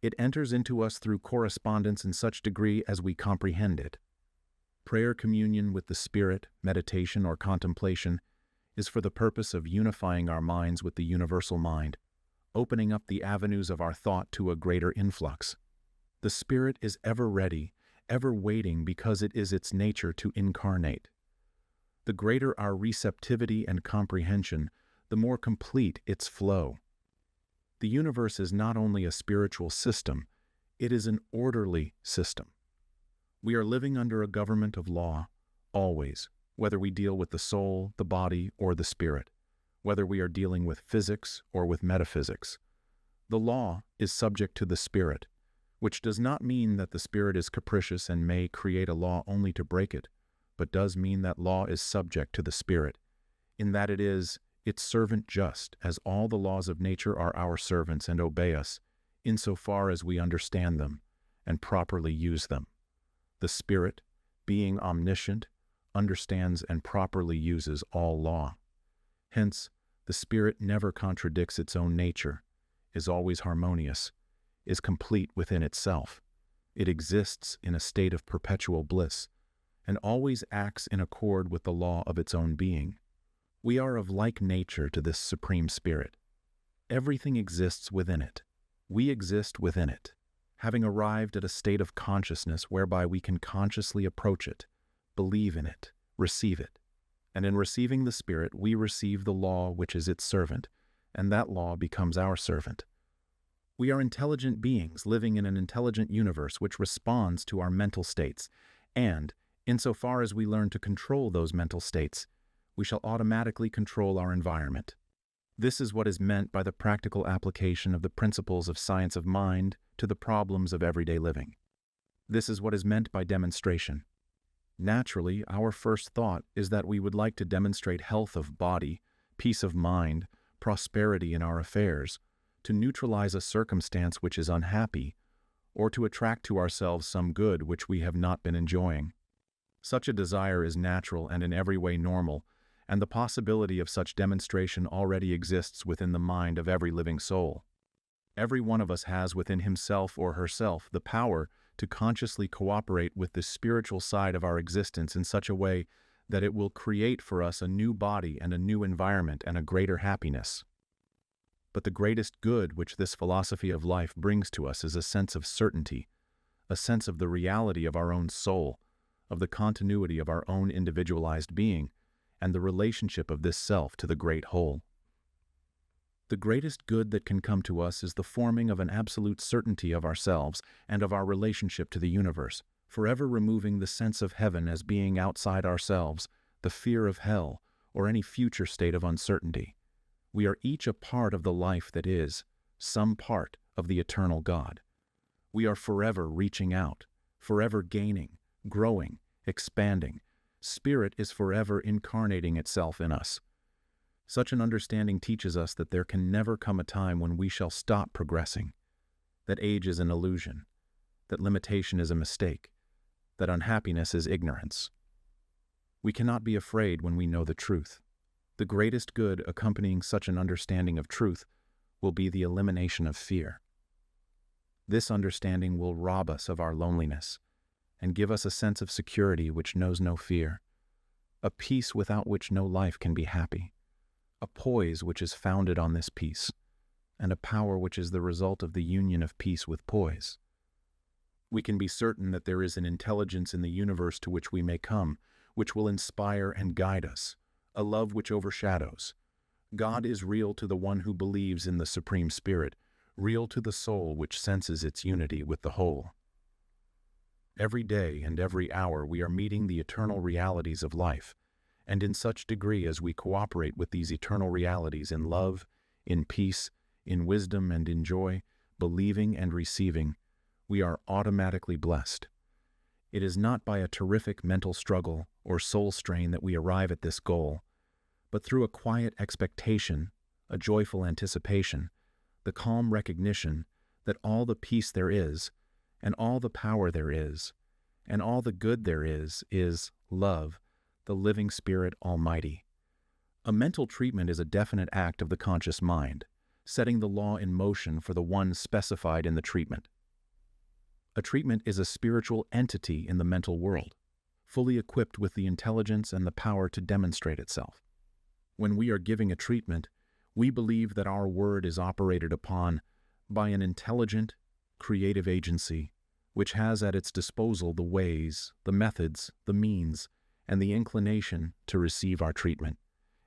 It enters into us through correspondence in such degree as we comprehend it. Prayer communion with the Spirit, meditation or contemplation, is for the purpose of unifying our minds with the universal mind, opening up the avenues of our thought to a greater influx. The Spirit is ever ready, ever waiting because it is its nature to incarnate. The greater our receptivity and comprehension, the more complete its flow. The universe is not only a spiritual system, it is an orderly system. We are living under a government of law, always, whether we deal with the soul, the body, or the spirit, whether we are dealing with physics or with metaphysics. The law is subject to the spirit, which does not mean that the spirit is capricious and may create a law only to break it, but does mean that law is subject to the spirit, in that it is its servant just as all the laws of nature are our servants and obey us, insofar as we understand them and properly use them. The Spirit, being omniscient, understands and properly uses all law. Hence, the Spirit never contradicts its own nature, is always harmonious, is complete within itself. It exists in a state of perpetual bliss, and always acts in accord with the law of its own being. We are of like nature to this Supreme Spirit. Everything exists within it. We exist within it, having arrived at a state of consciousness whereby we can consciously approach it, believe in it, receive it. And in receiving the Spirit, we receive the law which is its servant, and that law becomes our servant. We are intelligent beings living in an intelligent universe which responds to our mental states, and, insofar as we learn to control those mental states, we shall automatically control our environment. This is what is meant by the practical application of the principles of science of mind to the problems of everyday living. This is what is meant by demonstration. Naturally, our first thought is that we would like to demonstrate health of body, peace of mind, prosperity in our affairs, to neutralize a circumstance which is unhappy, or to attract to ourselves some good which we have not been enjoying. Such a desire is natural and in every way normal, and the possibility of such demonstration already exists within the mind of every living soul. Every one of us has within himself or herself the power to consciously cooperate with the spiritual side of our existence in such a way that it will create for us a new body and a new environment and a greater happiness. But the greatest good which this philosophy of life brings to us is a sense of certainty, a sense of the reality of our own soul, of the continuity of our own individualized being, and the relationship of this self to the great whole. The greatest good that can come to us is the forming of an absolute certainty of ourselves and of our relationship to the universe, forever removing the sense of heaven as being outside ourselves, the fear of hell, or any future state of uncertainty. We are each a part of the life that is, some part of the eternal God. We are forever reaching out, forever gaining, growing, expanding. Spirit is forever incarnating itself in us. Such an understanding teaches us that there can never come a time when we shall stop progressing, that age is an illusion, that limitation is a mistake, that unhappiness is ignorance. We cannot be afraid when we know the truth. The greatest good accompanying such an understanding of truth will be the elimination of fear. This understanding will rob us of our loneliness and give us a sense of security which knows no fear, a peace without which no life can be happy, a poise which is founded on this peace, and a power which is the result of the union of peace with poise. We can be certain that there is an intelligence in the universe to which we may come, which will inspire and guide us, a love which overshadows. God is real to the one who believes in the Supreme Spirit, real to the soul which senses its unity with the whole. Every day and every hour we are meeting the eternal realities of life, and in such degree as we cooperate with these eternal realities in love, in peace, in wisdom and in joy, believing and receiving, we are automatically blessed. It is not by a terrific mental struggle or soul strain that we arrive at this goal, but through a quiet expectation, a joyful anticipation, the calm recognition that all the peace there is, and all the power there is, and all the good there is love, the living Spirit Almighty. A mental treatment is a definite act of the conscious mind, setting the law in motion for the one specified in the treatment. A treatment is a spiritual entity in the mental world, fully equipped with the intelligence and the power to demonstrate itself. When we are giving a treatment, we believe that our word is operated upon by an intelligent, creative agency, which has at its disposal the ways, the methods, the means, and the inclination to receive our treatment,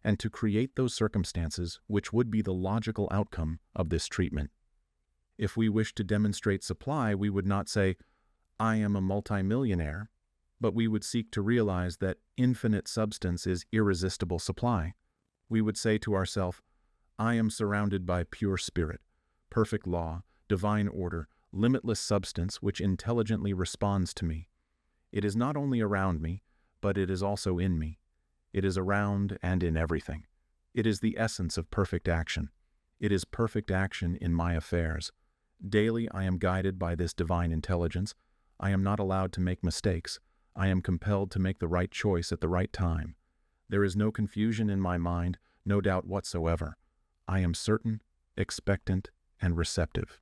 and to create those circumstances which would be the logical outcome of this treatment. If we wish to demonstrate supply, we would not say, "I am a multimillionaire," but we would seek to realize that infinite substance is irresistible supply. We would say to ourselves, "I am surrounded by pure spirit, perfect law, divine order, limitless substance which intelligently responds to me. It is not only around me, but it is also in me. It is around and in everything. It is the essence of perfect action. It is perfect action in my affairs. Daily I am guided by this divine intelligence. I am not allowed to make mistakes. I am compelled to make the right choice at the right time. There is no confusion in my mind, no doubt whatsoever. I am certain, expectant, and receptive."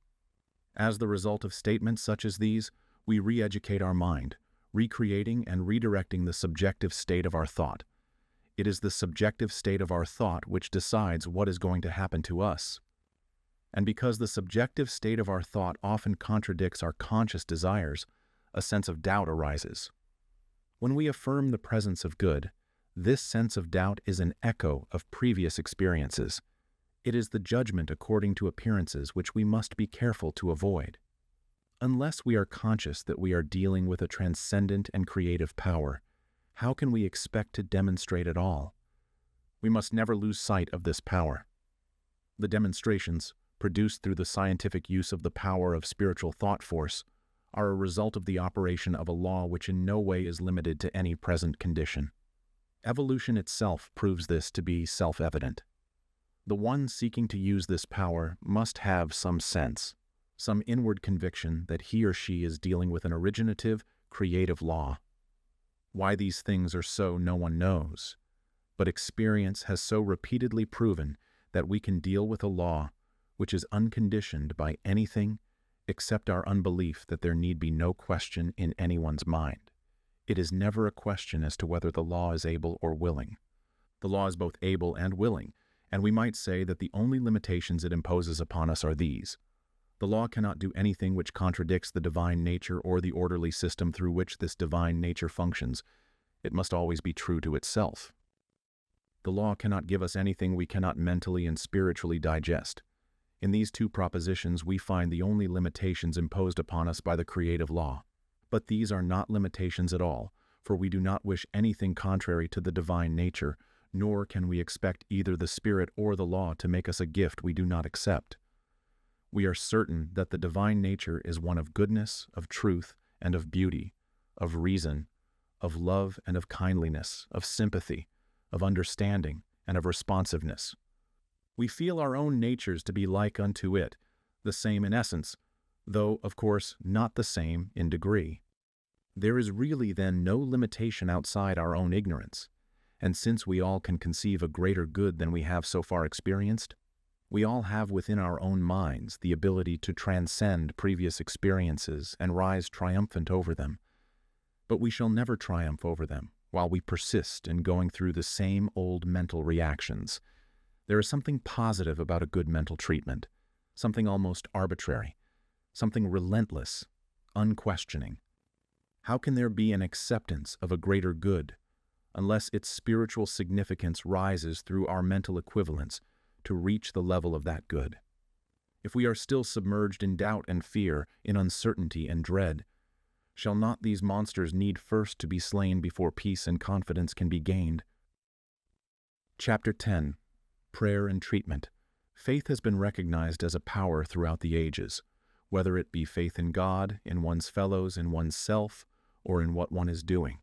As the result of statements such as these, we re-educate our mind, recreating and redirecting the subjective state of our thought. It is the subjective state of our thought which decides what is going to happen to us. And because the subjective state of our thought often contradicts our conscious desires, a sense of doubt arises. When we affirm the presence of good, this sense of doubt is an echo of previous experiences. It is the judgment according to appearances which we must be careful to avoid. Unless we are conscious that we are dealing with a transcendent and creative power, how can we expect to demonstrate at all? We must never lose sight of this power. The demonstrations, produced through the scientific use of the power of spiritual thought force, are a result of the operation of a law which in no way is limited to any present condition. Evolution itself proves this to be self-evident. The one seeking to use this power must have some sense, some inward conviction that he or she is dealing with an originative, creative law. Why these things are so, no one knows, but experience has so repeatedly proven that we can deal with a law which is unconditioned by anything except our unbelief that there need be no question in anyone's mind. It is never a question as to whether the law is able or willing. The law is both able and willing, and we might say that the only limitations it imposes upon us are these. The law cannot do anything which contradicts the divine nature or the orderly system through which this divine nature functions. It must always be true to itself. The law cannot give us anything we cannot mentally and spiritually digest. In these two propositions we find the only limitations imposed upon us by the creative law. But these are not limitations at all, for we do not wish anything contrary to the divine nature, nor can we expect either the Spirit or the law to make us a gift we do not accept. We are certain that the divine nature is one of goodness, of truth, and of beauty, of reason, of love and of kindliness, of sympathy, of understanding, and of responsiveness. We feel our own natures to be like unto it, the same in essence, though, of course, not the same in degree. There is really then no limitation outside our own ignorance, and since we all can conceive a greater good than we have so far experienced, we all have within our own minds the ability to transcend previous experiences and rise triumphant over them. But we shall never triumph over them while we persist in going through the same old mental reactions. There is something positive about a good mental treatment, something almost arbitrary, something relentless, unquestioning. How can there be an acceptance of a greater good unless its spiritual significance rises through our mental equivalence to reach the level of that good? If we are still submerged in doubt and fear, in uncertainty and dread, shall not these monsters need first to be slain before peace and confidence can be gained? Chapter 10. Prayer and Treatment. Faith has been recognized as a power throughout the ages, whether it be faith in God, in one's fellows, in one's self, or in what one is doing.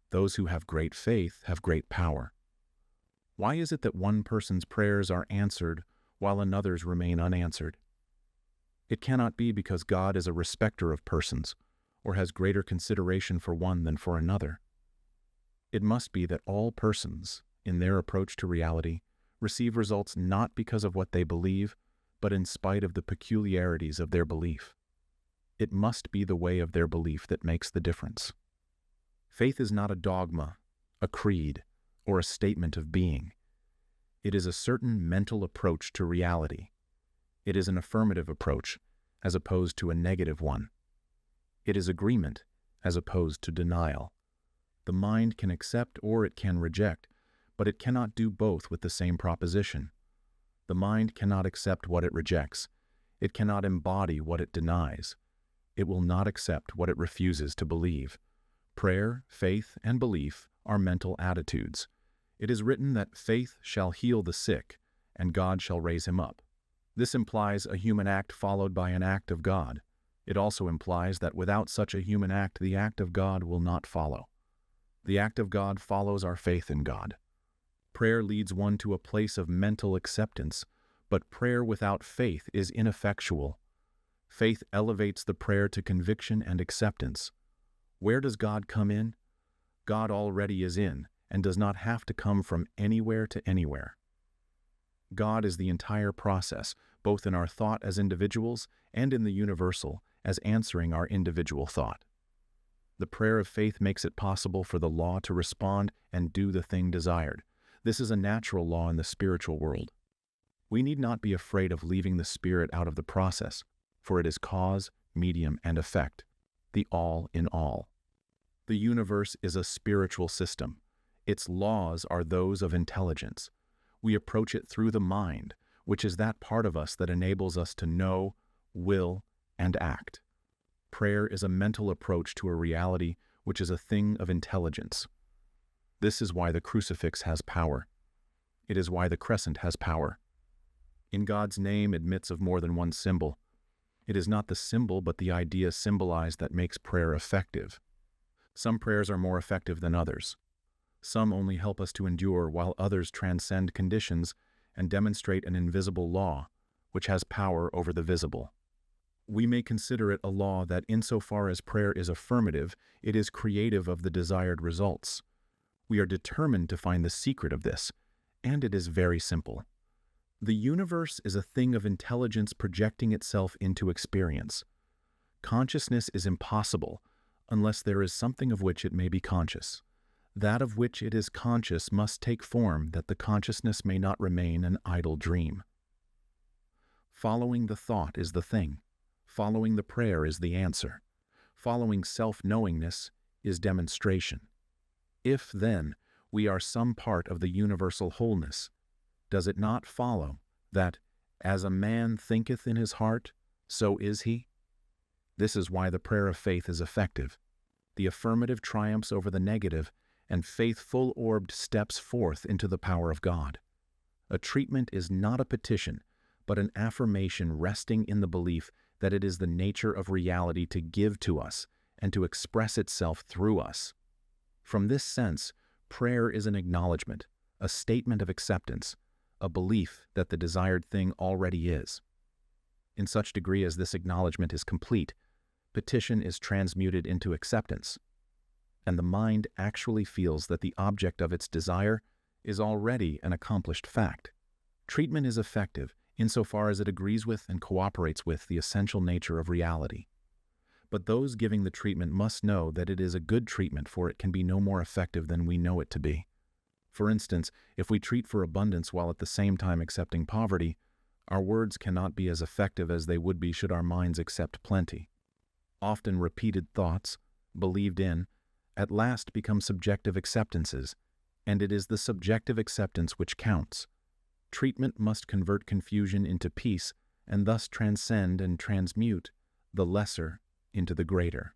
Those who have great faith have great power. Why is it that one person's prayers are answered while another's remain unanswered? It cannot be because God is a respecter of persons, or has greater consideration for one than for another. It must be that all persons, in their approach to reality, receive results not because of what they believe, but in spite of the peculiarities of their belief. It must be the way of their belief that makes the difference. Faith is not a dogma, a creed, or a statement of being. It is a certain mental approach to reality. It is an affirmative approach, as opposed to a negative one. It is agreement, as opposed to denial. The mind can accept or it can reject, but it cannot do both with the same proposition. The mind cannot accept what it rejects. It cannot embody what it denies. It will not accept what it refuses to believe. Prayer, faith, and belief are mental attitudes. It is written that faith shall heal the sick, and God shall raise him up. This implies a human act followed by an act of God. It also implies that without such a human act, the act of God will not follow. The act of God follows our faith in God. Prayer leads one to a place of mental acceptance, but prayer without faith is ineffectual. Faith elevates the prayer to conviction and acceptance. Where does God come in? God already is in, and does not have to come from anywhere to anywhere. God is the entire process, both in our thought as individuals and in the universal as answering our individual thought. The prayer of faith makes it possible for the law to respond and do the thing desired. This is a natural law in the spiritual world. We need not be afraid of leaving the Spirit out of the process, for it is cause, medium, and effect, the all in all. The universe is a spiritual system. Its laws are those of intelligence. We approach it through the mind, which is that part of us that enables us to know, will, and act. Prayer is a mental approach to a reality which is a thing of intelligence. This is why the crucifix has power. It is why the crescent has power. In God's name admits of more than one symbol. It is not the symbol but the idea symbolized that makes prayer effective. Some prayers are more effective than others. Some only help us to endure, while others transcend conditions and demonstrate an invisible law, which has power over the visible. We may consider it a law that insofar as prayer is affirmative, it is creative of the desired results. We are determined to find the secret of this, and it is very simple. The universe is a thing of intelligence projecting itself into experience. Consciousness is impossible unless there is something of which it may be conscious. That of which it is conscious must take form that the consciousness may not remain an idle dream. Following the thought is the thing. Following the prayer is the answer. Following self-knowingness is demonstration. If, then, we are some part of the universal wholeness, does it not follow that, as a man thinketh in his heart, so is he? This is why the prayer of faith is effective. The affirmative triumphs over the negative, and faith full-orbed steps forth into the power of God. A treatment is not a petition, but an affirmation resting in the belief that it is the nature of reality to give to us and to express itself through us. From this sense, prayer is an acknowledgement, a statement of acceptance, a belief that the desired thing already is. In such degree as this acknowledgement is complete, petition is transmuted into acceptance, and the mind actually feels that the object of its desire is already an accomplished fact. Treatment is effective insofar as it agrees with and cooperates with the essential nature of reality. But those giving the treatment must know that it is a good treatment, for it can be no more effective than we know it to be. For instance, if we treat for abundance while at the same time accepting poverty, our words cannot be as effective as they would be should our minds accept plenty. Often repeated thoughts, believed in, at last become subjective acceptances, and it is the subjective acceptance which counts. Treatment must convert confusion into peace, and thus transcend and transmute the lesser into the greater.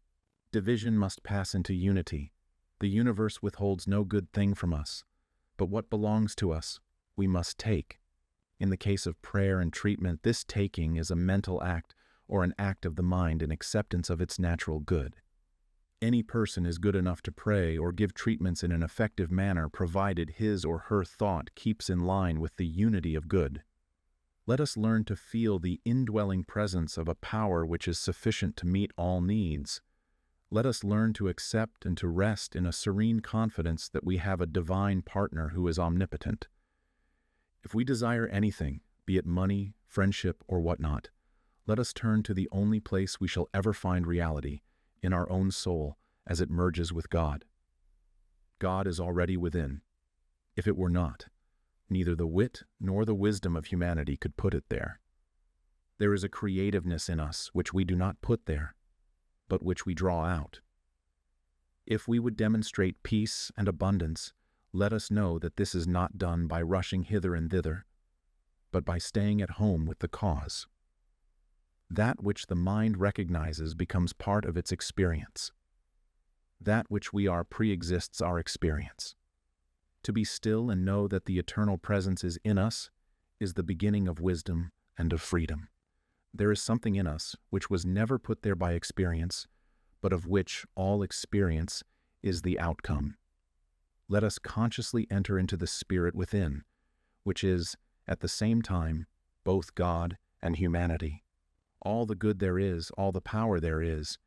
Division must pass into unity. The universe withholds no good thing from us, but what belongs to us we must take. In the case of prayer and treatment, this taking is a mental act or an act of the mind in acceptance of its natural good. Any person is good enough to pray or give treatments in an effective manner provided his or her thought keeps in line with the unity of good. Let us learn to feel the indwelling presence of a power which is sufficient to meet all needs. Let us learn to accept and to rest in a serene confidence that we have a divine partner who is omnipotent. If we desire anything, be it money, friendship, or whatnot, let us turn to the only place we shall ever find reality, in our own soul, as it merges with God. God is already within. If it were not, neither the wit nor the wisdom of humanity could put it there. There is a creativeness in us which we do not put there, but which we draw out. If we would demonstrate peace and abundance, let us know that this is not done by rushing hither and thither, but by staying at home with the cause. That which the mind recognizes becomes part of its experience. That which we are pre-exists our experience. To be still and know that the eternal presence is in us is the beginning of wisdom and of freedom. There is something in us which was never put there by experience, but of which all experience is the outcome. Let us consciously enter into the spirit within, which is, at the same time, both God and humanity. All the good there is, all the power there is,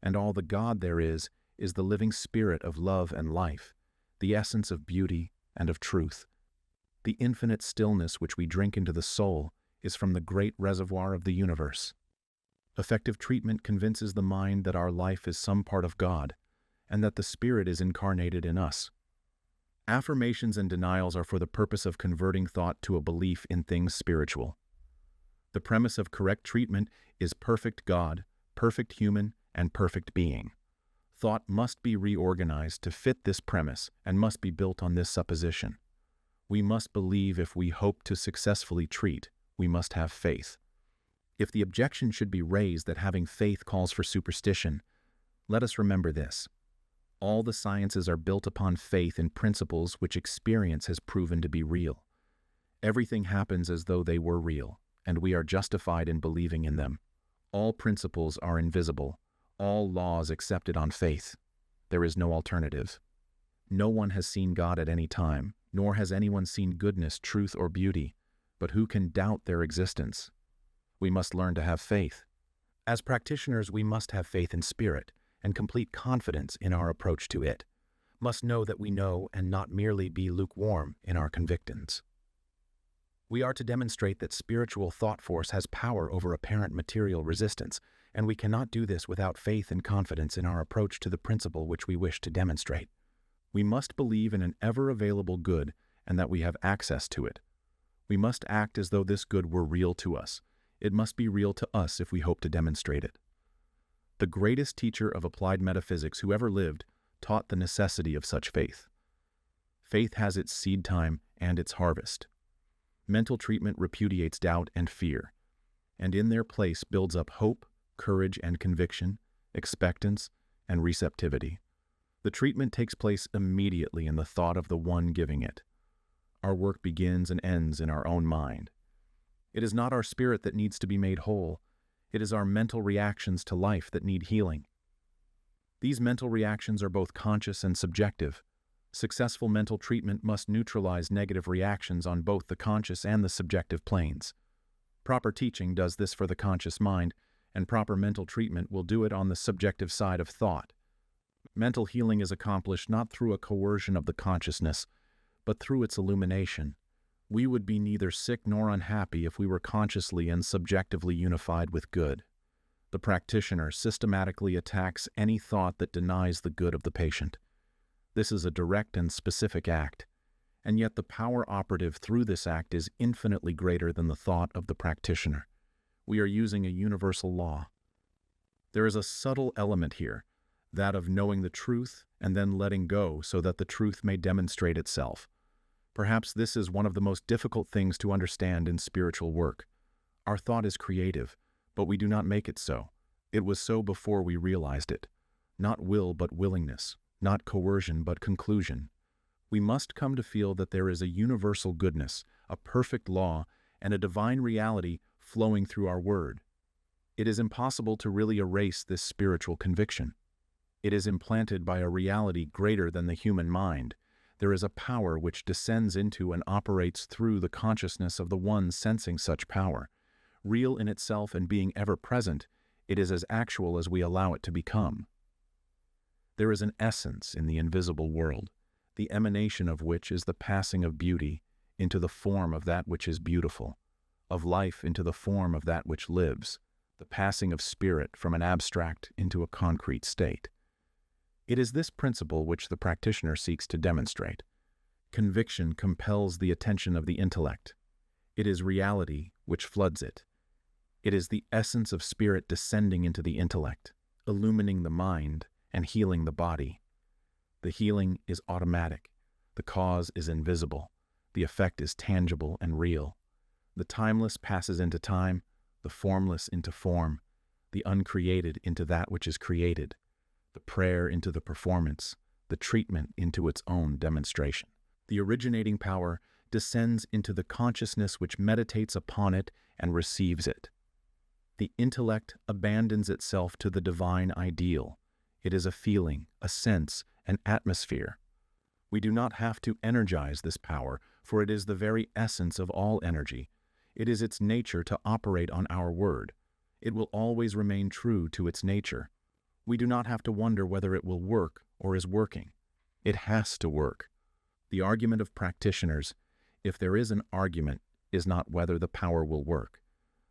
and all the God there is the living spirit of love and life, the essence of beauty and of truth. The infinite stillness which we drink into the soul is from the great reservoir of the universe. Effective treatment convinces the mind that our life is some part of God, and that the Spirit is incarnated in us. Affirmations and denials are for the purpose of converting thought to a belief in things spiritual. The premise of correct treatment is perfect God, perfect human, and perfect being. Thought must be reorganized to fit this premise and must be built on this supposition. We must believe if we hope to successfully treat. We must have faith. If the objection should be raised that having faith calls for superstition, let us remember this. All the sciences are built upon faith in principles which experience has proven to be real. Everything happens as though they were real, and we are justified in believing in them. All principles are invisible, all laws accepted on faith. There is no alternative. No one has seen God at any time, nor has anyone seen goodness, truth, or beauty. But who can doubt their existence? We must learn to have faith. As practitioners, we must have faith in spirit and complete confidence in our approach to it, must know that we know and not merely be lukewarm in our convictions. We are to demonstrate that spiritual thought force has power over apparent material resistance, and we cannot do this without faith and confidence in our approach to the principle which we wish to demonstrate. We must believe in an ever-available good and that we have access to it. We must act as though this good were real to us. It must be real to us if we hope to demonstrate it. The greatest teacher of applied metaphysics who ever lived taught the necessity of such faith. Faith has its seed time and its harvest. Mental treatment repudiates doubt and fear, and in their place builds up hope, courage and conviction, expectance, and receptivity. The treatment takes place immediately in the thought of the one giving it. Our work begins and ends in our own mind. It is not our spirit that needs to be made whole. It is our mental reactions to life that need healing. These mental reactions are both conscious and subjective. Successful mental treatment must neutralize negative reactions on both the conscious and the subjective planes. Proper teaching does this for the conscious mind, and proper mental treatment will do it on the subjective side of thought. Mental healing is accomplished not through a coercion of the consciousness, but through its illumination. We would be neither sick nor unhappy if we were consciously and subjectively unified with good. The practitioner systematically attacks any thought that denies the good of the patient. This is a direct and specific act, and yet the power operative through this act is infinitely greater than the thought of the practitioner. We are using a universal law. There is a subtle element here, that of knowing the truth and then letting go so that the truth may demonstrate itself. Perhaps this is one of the most difficult things to understand in spiritual work. Our thought is creative, but we do not make it so. It was so before we realized it. Not will but willingness, not coercion but conclusion. We must come to feel that there is a universal goodness, a perfect law, and a divine reality flowing through our word. It is impossible to really erase this spiritual conviction. It is implanted by a reality greater than the human mind. There is a power which descends into and operates through the consciousness of the one sensing such power. Real in itself and being ever present, it is as actual as we allow it to become. There is an essence in the invisible world, the emanation of which is the passing of beauty into the form of that which is beautiful, of life into the form of that which lives, the passing of spirit from an abstract into a concrete state. It is this principle which the practitioner seeks to demonstrate. Conviction compels the attention of the intellect. It is reality which floods it. It is the essence of spirit descending into the intellect, illumining the mind and healing the body. The healing is automatic. The cause is invisible. The effect is tangible and real. The timeless passes into time, the formless into form, the uncreated into that which is created, the prayer into the performance, the treatment into its own demonstration. The originating power descends into the consciousness which meditates upon it and receives it. The intellect abandons itself to the divine ideal. It is a feeling, a sense, an atmosphere. We do not have to energize this power, for it is the very essence of all energy. It is its nature to operate on our word. It will always remain true to its nature. We do not have to wonder whether it will work or is working. It has to work. The argument of practitioners, if there is an argument, is not whether the power will work,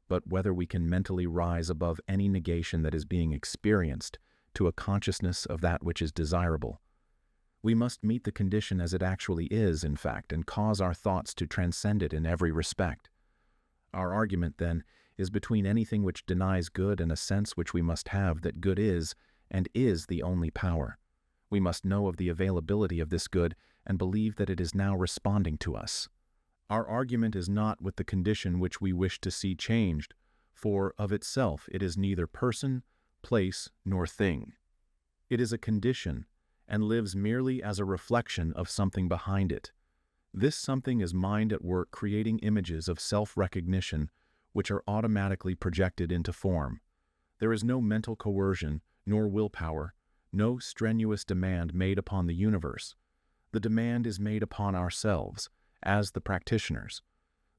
but whether we can mentally rise above any negation that is being experienced to a consciousness of that which is desirable. We must meet the condition as it actually is, in fact, and cause our thoughts to transcend it in every respect. Our argument, then, is between anything which denies good and a sense which we must have that good is, and is the only power. We must know of the availability of this good and believe that it is now responding to us. Our argument is not with the condition which we wish to see changed, for of itself it is neither person, place, nor thing. It is a condition, and lives merely as a reflection of something behind it. This something is mind at work creating images of self-recognition which are automatically projected into form. There is no mental coercion, nor willpower, no strenuous demand made upon the universe. The demand is made upon ourselves, as the practitioners.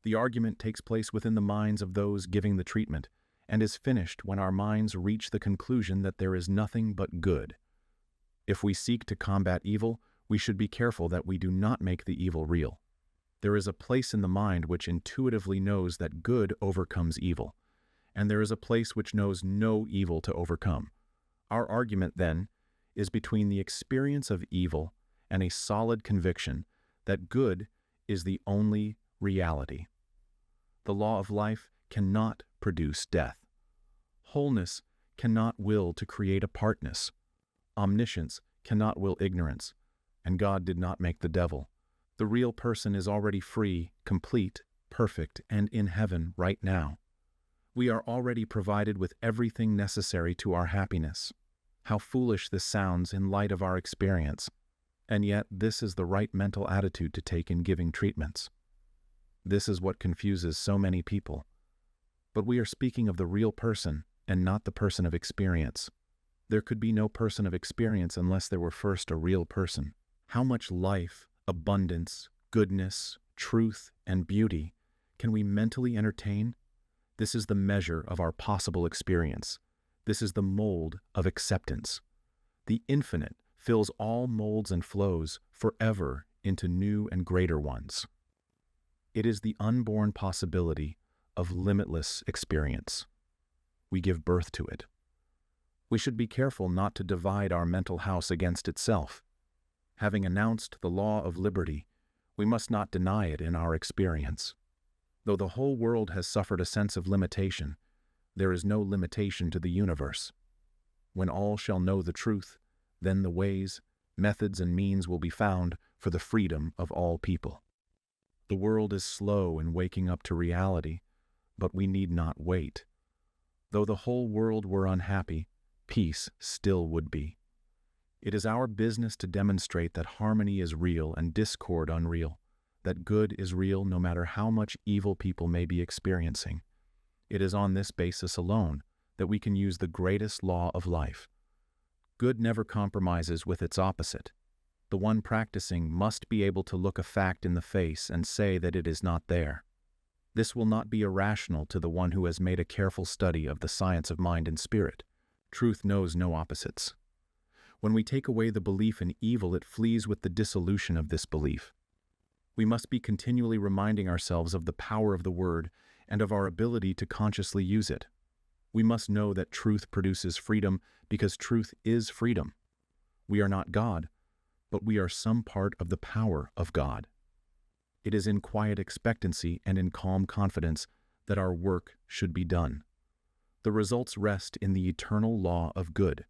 The argument takes place within the minds of those giving the treatment, and is finished when our minds reach the conclusion that there is nothing but good. If we seek to combat evil, we should be careful that we do not make the evil real. There is a place in the mind which intuitively knows that good overcomes evil, and there is a place which knows no evil to overcome. Our argument, then, is between the experience of evil and a solid conviction that good is the only reality. The law of life cannot produce death. Wholeness cannot will to create apartness. Omniscience cannot will ignorance, and God did not make the devil. The real person is already free, complete, perfect, and in heaven right now. We are already provided with everything necessary to our happiness. How foolish this sounds in light of our experience, and yet this is the right mental attitude to take in giving treatments. This is what confuses so many people. But we are speaking of the real person and not the person of experience. There could be no person of experience unless there were first a real person. How much life, abundance, goodness, truth, and beauty can we mentally entertain? This is the measure of our possible experience. This is the mold of acceptance. The infinite fills all molds and flows forever into new and greater ones. It is the unborn possibility of limitless experience. We give birth to it. We should be careful not to divide our mental house against itself. Having announced the law of liberty, we must not deny it in our experience. Though the whole world has suffered a sense of limitation, there is no limitation to the universe. When all shall know the truth, then the ways, methods, and means will be found for the freedom of all people. The world is slow in waking up to reality, but we need not wait. Though the whole world were unhappy, peace still would be. It is our business to demonstrate that harmony is real and discord unreal, that good is real no matter how much evil people may be experiencing. It is on this basis alone that we can use the greatest law of life. Good never compromises with its opposite. The one practicing must be able to look a fact in the face and say that it is not there. This will not be irrational to the one who has made a careful study of the science of mind and spirit. Truth knows no opposites. When we take away the belief in evil, it flees with the dissolution of this belief. We must be continually reminding ourselves of the power of the word and of our ability to consciously use it. We must know that truth produces freedom because truth is freedom. We are not God, but we are some part of the power of God. It is in quiet expectancy and in calm confidence that our work should be done. The results rest in the eternal law of good.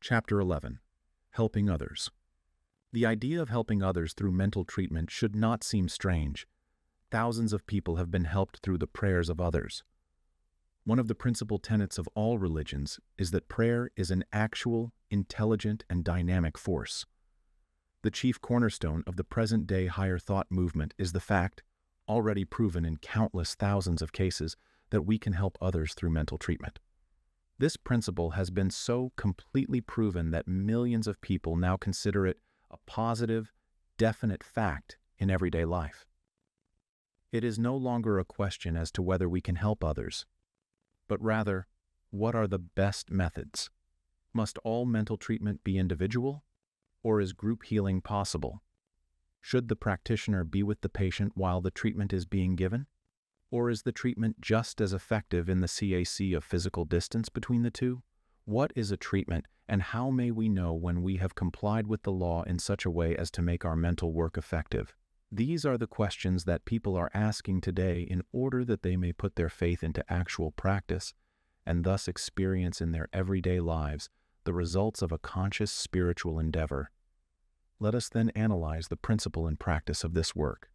Chapter 11. Helping Others. The idea of helping others through mental treatment should not seem strange. Thousands of people have been helped through the prayers of others. One of the principal tenets of all religions is that prayer is an actual, intelligent, and dynamic force. The chief cornerstone of the present-day higher thought movement is the fact, already proven in countless thousands of cases, that we can help others through mental treatment. This principle has been so completely proven that millions of people now consider it a positive, definite fact in everyday life. It is no longer a question as to whether we can help others, but rather, what are the best methods? Must all mental treatment be individual, or is group healing possible? Should the practitioner be with the patient while the treatment is being given? Or is the treatment just as effective in the CAC of physical distance between the two? What is a treatment, and how may we know when we have complied with the law in such a way as to make our mental work effective? These are the questions that people are asking today in order that they may put their faith into actual practice and thus experience in their everyday lives the results of a conscious spiritual endeavor. Let us then analyze the principle and practice of this work.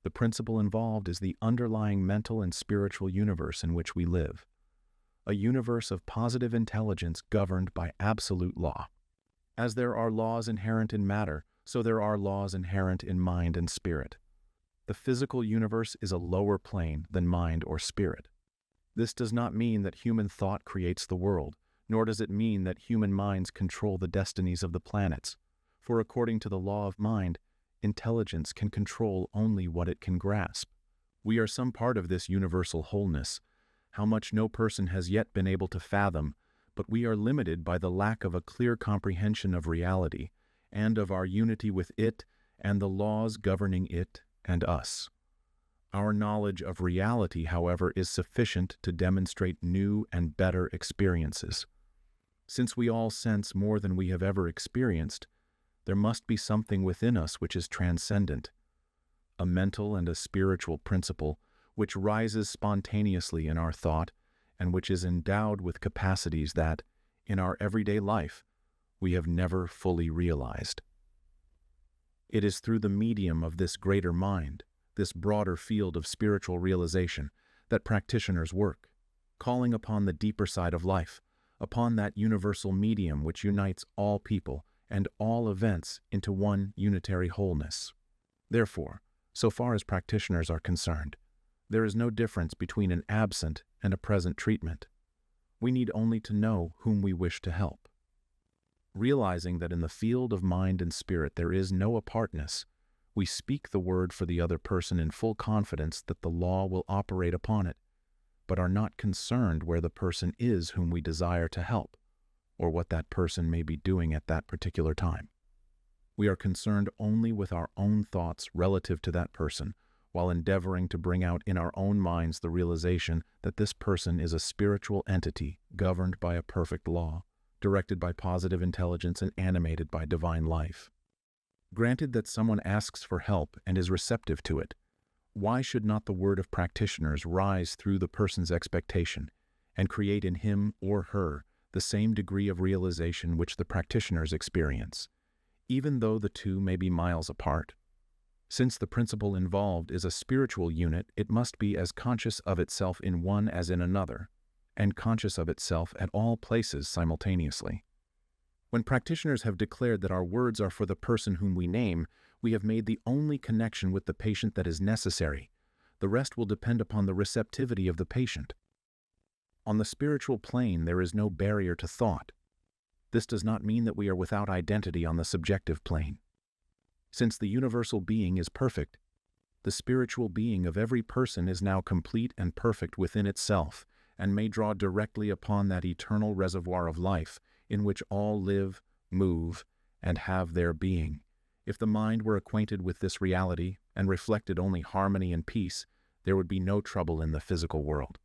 The principle involved is the underlying mental and spiritual universe in which we live, a universe of positive intelligence governed by absolute law. As there are laws inherent in matter, so there are laws inherent in mind and spirit. The physical universe is a lower plane than mind or spirit. This does not mean that human thought creates the world, nor does it mean that human minds control the destinies of the planets, for according to the law of mind, intelligence can control only what it can grasp. We are some part of this universal wholeness, how much no person has yet been able to fathom, but we are limited by the lack of a clear comprehension of reality and of our unity with it and the laws governing it and us. Our knowledge of reality, however, is sufficient to demonstrate new and better experiences. Since we all sense more than we have ever experienced, there must be something within us which is transcendent, a mental and a spiritual principle which rises spontaneously in our thought and which is endowed with capacities that, in our everyday life, we have never fully realized. It is through the medium of this greater mind, this broader field of spiritual realization, that practitioners work, calling upon the deeper side of life, upon that universal medium which unites all people and all events into one unitary wholeness. Therefore, so far as practitioners are concerned, there is no difference between an absent and a present treatment. We need only to know whom we wish to help. Realizing that in the field of mind and spirit there is no apartness, we speak the word for the other person in full confidence that the law will operate upon it, but are not concerned where the person is whom we desire to help, or what that person may be doing at that particular time. We are concerned only with our own thoughts relative to that person, while endeavoring to bring out in our own minds the realization that this person is a spiritual entity governed by a perfect law, directed by positive intelligence and animated by divine life. Granted that someone asks for help and is receptive to it, why should not the word of practitioners rise through the person's expectation and create in him or her the same degree of realization which the practitioners experience, even though the two may be miles apart? Since the principle involved is a spiritual unit, it must be as conscious of itself in one as in another, and conscious of itself at all places simultaneously. When practitioners have declared that our words are for the person whom we name, we have made the only connection with the patient that is necessary. The rest will depend upon the receptivity of the patient. On the spiritual plane, there is no barrier to thought. This does not mean that we are without identity on the subjective plane. Since the universal being is perfect, the spiritual being of every person is now complete and perfect within itself, and may draw directly upon that eternal reservoir of life in which all live, move, and have their being. If the mind were acquainted with this reality and reflected only harmony and peace, there would be no trouble in the physical world.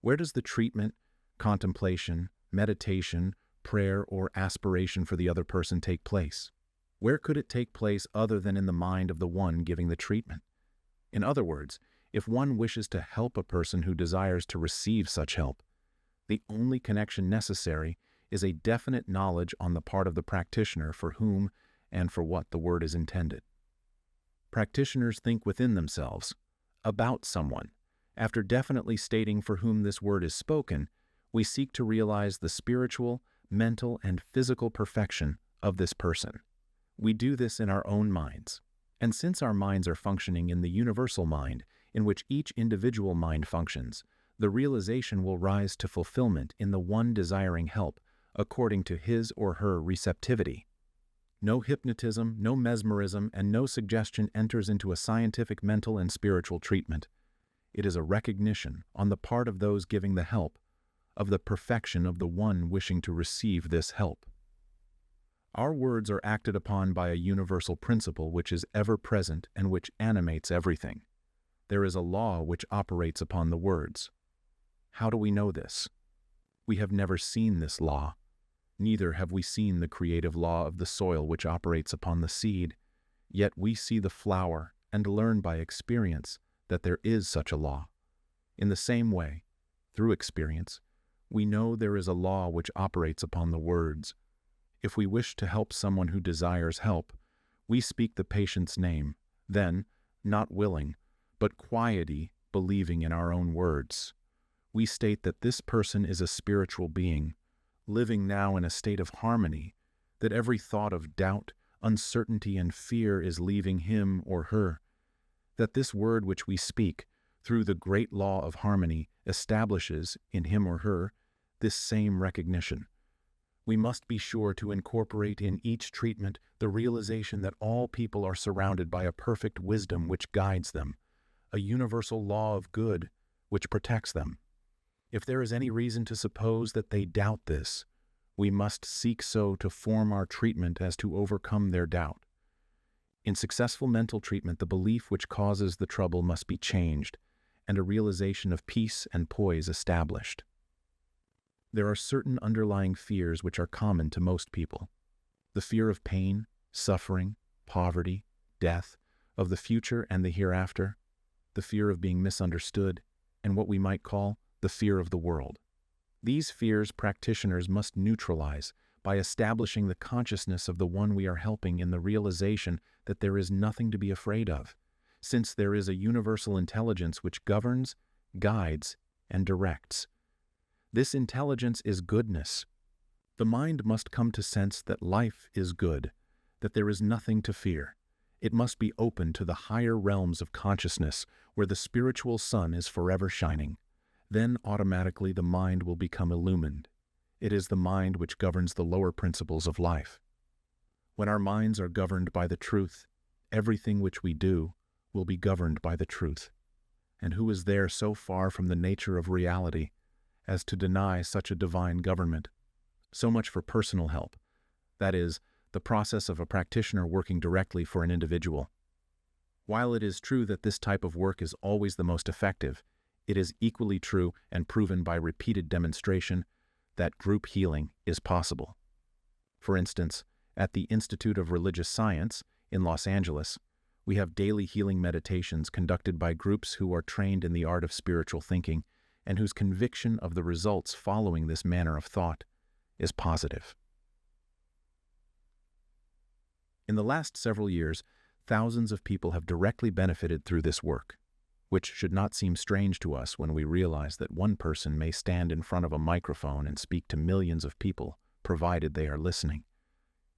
Where does the treatment, contemplation, meditation, prayer, or aspiration for the other person take place? Where could it take place other than in the mind of the one giving the treatment? In other words, if one wishes to help a person who desires to receive such help, the only connection necessary is a definite knowledge on the part of the practitioner for whom and for what the word is intended. Practitioners think within themselves about someone. After definitely stating for whom this word is spoken, we seek to realize the spiritual, mental, and physical perfection of this person. We do this in our own minds. And since our minds are functioning in the universal mind, in which each individual mind functions, the realization will rise to fulfillment in the one desiring help according to his or her receptivity. No hypnotism, no mesmerism, and no suggestion enters into a scientific mental and spiritual treatment. It is a recognition, on the part of those giving the help, of the perfection of the one wishing to receive this help. Our words are acted upon by a universal principle which is ever present and which animates everything. There is a law which operates upon the words. How do we know this? We have never seen this law. Neither have we seen the creative law of the soil which operates upon the seed. Yet we see the flower and learn by experience that there is such a law. In the same way, through experience, we know there is a law which operates upon the words. If we wish to help someone who desires help, we speak the patient's name, then, not willing, but quietly believing in our own words, we state that this person is a spiritual being, living now in a state of harmony, that every thought of doubt, uncertainty, and fear is leaving him or her, that this word which we speak, through the great law of harmony, establishes, in him or her, this same recognition. We must be sure to incorporate in each treatment the realization that all people are surrounded by a perfect wisdom which guides them, a universal law of good which protects them. If there is any reason to suppose that they doubt this, we must seek so to form our treatment as to overcome their doubt. In successful mental treatment, the belief which causes the trouble must be changed, and a realization of peace and poise established. There are certain underlying fears which are common to most people. The fear of pain, suffering, poverty, death, of the future and the hereafter, the fear of being misunderstood, and what we might call the fear of the world. These fears practitioners must neutralize by establishing the consciousness of the one we are helping in the realization that there is nothing to be afraid of, since there is a universal intelligence which governs, guides, and directs. This intelligence is goodness. The mind must come to sense that life is good, that there is nothing to fear. It must be open to the higher realms of consciousness where the spiritual sun is forever shining. Then automatically the mind will become illumined. It is the mind which governs the lower principles of life. When our minds are governed by the truth, everything which we do will be governed by the truth. And who is there so far from the nature of reality as to deny such a divine government? So much for personal help, that is, the process of a practitioner working directly for an individual. While it is true that this type of work is always the most effective, it is equally true and proven by repeated demonstration that group healing is possible. For instance, at the Institute of Religious Science in Los Angeles, we have daily healing meditations conducted by groups who are trained in the art of spiritual thinking and whose conviction of the results following this manner of thought is positive. In the last several years, thousands of people have directly benefited through this work, which should not seem strange to us when we realize that one person may stand in front of a microphone and speak to millions of people, provided they are listening.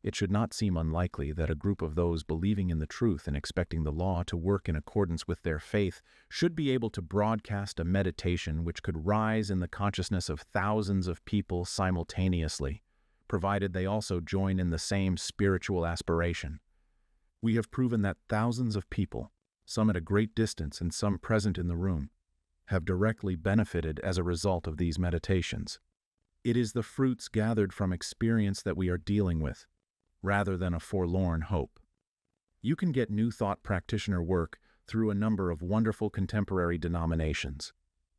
It should not seem unlikely that a group of those believing in the truth and expecting the law to work in accordance with their faith should be able to broadcast a meditation which could rise in the consciousness of thousands of people simultaneously, provided they also join in the same spiritual aspiration. We have proven that thousands of people, some at a great distance and some present in the room, have directly benefited as a result of these meditations. It is the fruits gathered from experience that we are dealing with, rather than a forlorn hope. You can get New Thought practitioner work through a number of wonderful contemporary denominations.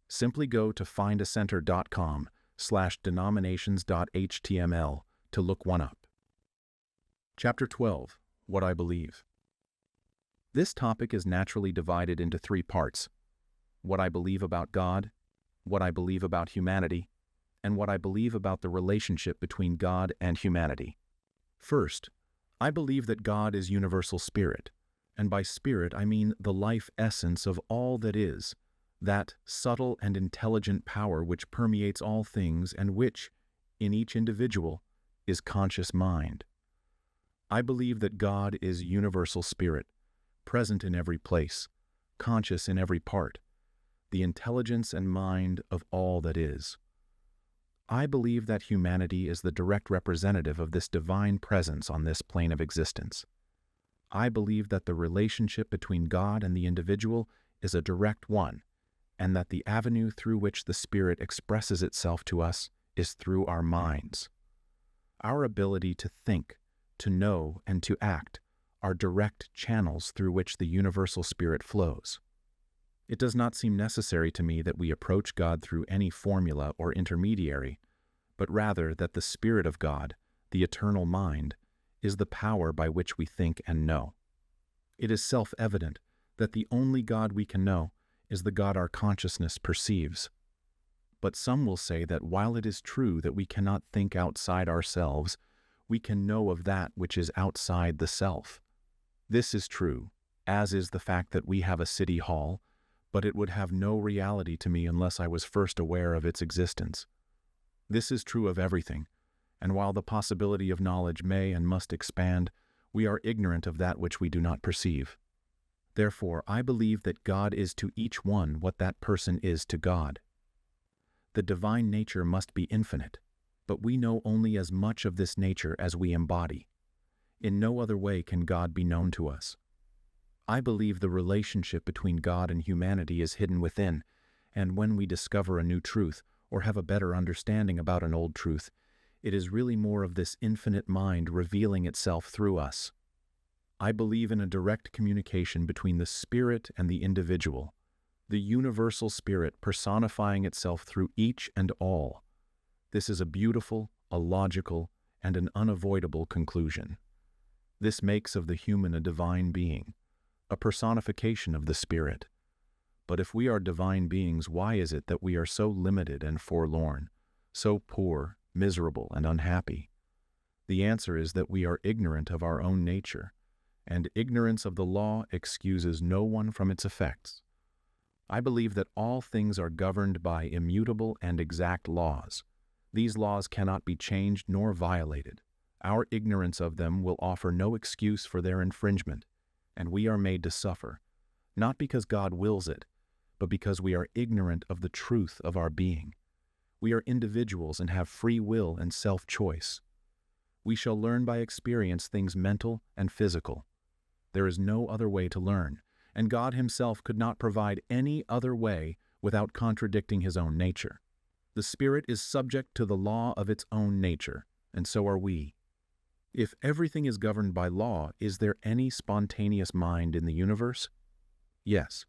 Simply go to findacenter.com/denominations.html to look one up. Chapter 12. What I Believe. This topic is naturally divided into 3 parts: what I believe about God, what I believe about humanity, and what I believe about the relationship between God and humanity. First, I believe that God is universal spirit, and by spirit I mean the life essence of all that is, that subtle and intelligent power which permeates all things and which, in each individual, is conscious mind. I believe that God is universal spirit, present in every place, conscious in every part, the intelligence and mind of all that is. I believe that humanity is the direct representative of this divine presence on this plane of existence. I believe that the relationship between God and the individual is a direct one, and that the avenue through which the Spirit expresses itself to us is through our minds. Our ability to think, to know, and to act are direct channels through which the universal Spirit flows. It does not seem necessary to me that we approach God through any formula or intermediary, but rather that the Spirit of God, the eternal mind, is the power by which we think and know. It is self-evident that the only God we can know is the God our consciousness perceives. But some will say that while it is true that we cannot think outside ourselves, we can know of that which is outside the self. This is true, as is the fact that we have a city hall, but it would have no reality to me unless I was first aware of its existence. This is true of everything, and while the possibility of knowledge may and must expand, we are ignorant of that which we do not perceive. Therefore, I believe that God is to each one what that person is to God. The divine nature must be infinite, but we know only as much of this nature as we embody. In no other way can God be known to us. I believe the relationship between God and humanity is hidden within, and when we discover a new truth or have a better understanding about an old truth, it is really more of this infinite mind revealing itself through us. I believe in a direct communication between the Spirit and the individual, the universal Spirit personifying itself through each and all. This is a beautiful, a logical, and an unavoidable conclusion. This makes of the human a divine being, a personification of the Spirit. But if we are divine beings, why is it that we are so limited and forlorn, so poor, miserable, and unhappy? The answer is that we are ignorant of our own nature, and ignorance of the law excuses no one from its effects. I believe that all things are governed by immutable and exact laws. These laws cannot be changed nor violated. Our ignorance of them will offer no excuse for their infringement, and we are made to suffer, not because God wills it, but because we are ignorant of the truth of our being. We are individuals and have free will and self-choice. We shall learn by experience things mental and physical. There is no other way to learn, and God Himself could not provide any other way without contradicting His own nature. The Spirit is subject to the law of its own nature, and so are we. If everything is governed by law, is there any spontaneous mind in the universe? Yes.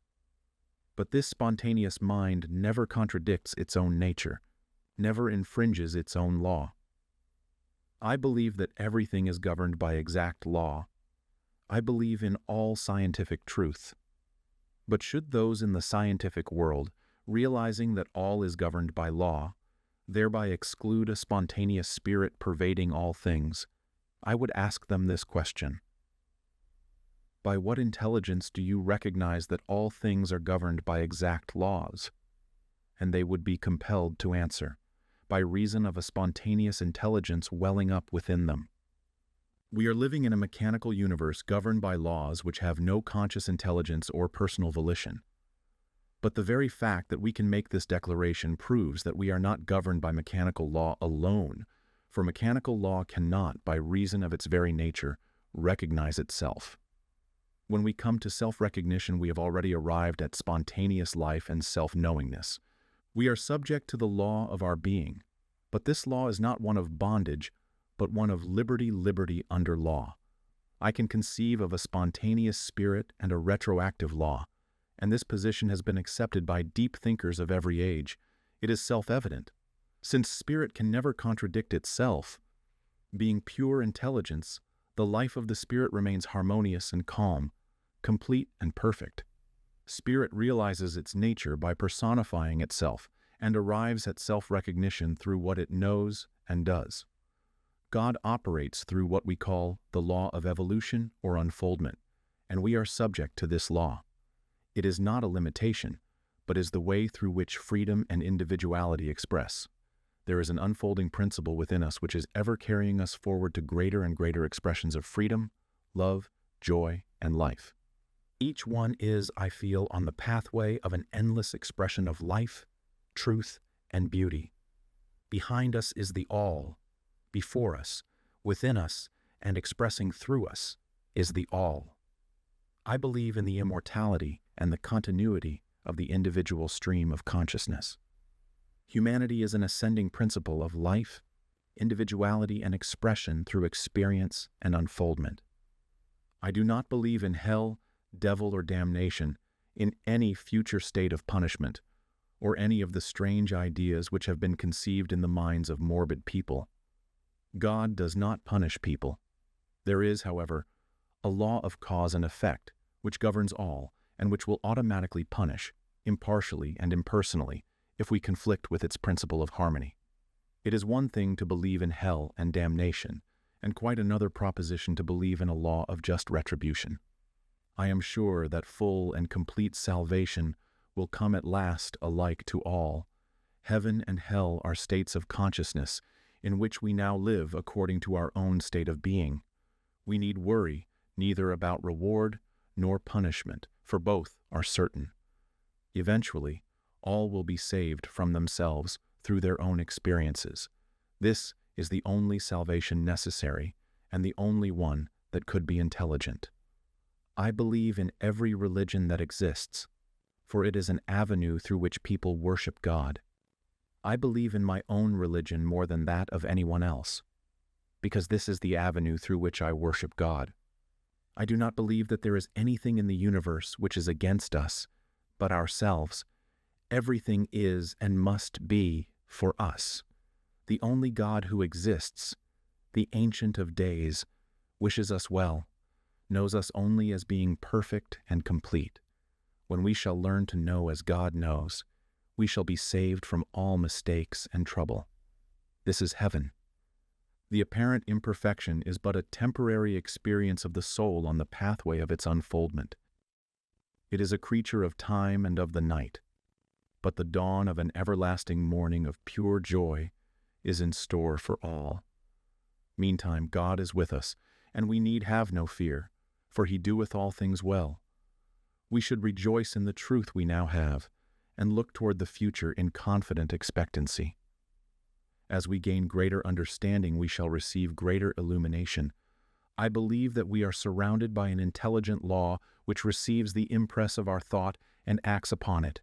But this spontaneous mind never contradicts its own nature, never infringes its own law. I believe that everything is governed by exact law. I believe in all scientific truth. But should those in the scientific world, realizing that all is governed by law, thereby exclude a spontaneous spirit pervading all things, I would ask them this question: by what intelligence do you recognize that all things are governed by exact laws? And they would be compelled to answer, by reason of a spontaneous intelligence welling up within them. We are living in a mechanical universe governed by laws which have no conscious intelligence or personal volition. But the very fact that we can make this declaration proves that we are not governed by mechanical law alone, for mechanical law cannot, by reason of its very nature, recognize itself. When we come to self-recognition, we have already arrived at spontaneous life and self-knowingness. We are subject to the law of our being, but this law is not one of bondage, but one of liberty under law. I can conceive of a spontaneous spirit and a retroactive law, and this position has been accepted by deep thinkers of every age. It is self-evident. Since spirit can never contradict itself, being pure intelligence, the life of the spirit remains harmonious and calm, complete and perfect. Spirit realizes its nature by personifying itself and arrives at self-recognition through what it knows and does. God operates through what we call the law of evolution or unfoldment, and we are subject to this law. It is not a limitation, but is the way through which freedom and individuality express. There is an unfolding principle within us which is ever carrying us forward to greater and greater expressions of freedom, love, joy, and life. Each one is, I feel, on the pathway of an endless expression of life, truth, and beauty. Behind us is the all. Before us, within us, and expressing through us is the all. I believe in the immortality and the continuity of the individual stream of consciousness. Humanity is an ascending principle of life, individuality, and expression through experience and unfoldment. I do not believe in hell, devil, or damnation, in any future state of punishment, or any of the strange ideas which have been conceived in the minds of morbid people. God does not punish people. There is, however, a law of cause and effect which governs all and which will automatically punish, impartially and impersonally, if we conflict with its principle of harmony. It is one thing to believe in hell and damnation, and quite another proposition to believe in a law of just retribution. I am sure that full and complete salvation will come at last alike to all. Heaven and hell are states of consciousness in which we now live according to our own state of being. We need worry neither about reward nor punishment, for both are certain. Eventually, all will be saved from themselves through their own experiences. This is the only salvation necessary and the only one that could be intelligent. I believe in every religion that exists, for it is an avenue through which people worship God. I believe in my own religion more than that of anyone else, because this is the avenue through which I worship God. I do not believe that there is anything in the universe which is against us, but ourselves. Everything is and must be for us. The only God who exists, the Ancient of Days, wishes us well, knows us only as being perfect and complete. When we shall learn to know as God knows, we shall be saved from all mistakes and trouble. This is heaven. The apparent imperfection is but a temporary experience of the soul on the pathway of its unfoldment. It is a creature of time and of the night, but the dawn of an everlasting morning of pure joy is in store for all. Meantime, God is with us, and we need have no fear, for he doeth all things well. We should rejoice in the truth we now have, and look toward the future in confident expectancy. As we gain greater understanding, we shall receive greater illumination. I believe that we are surrounded by an intelligent law which receives the impress of our thought and acts upon it.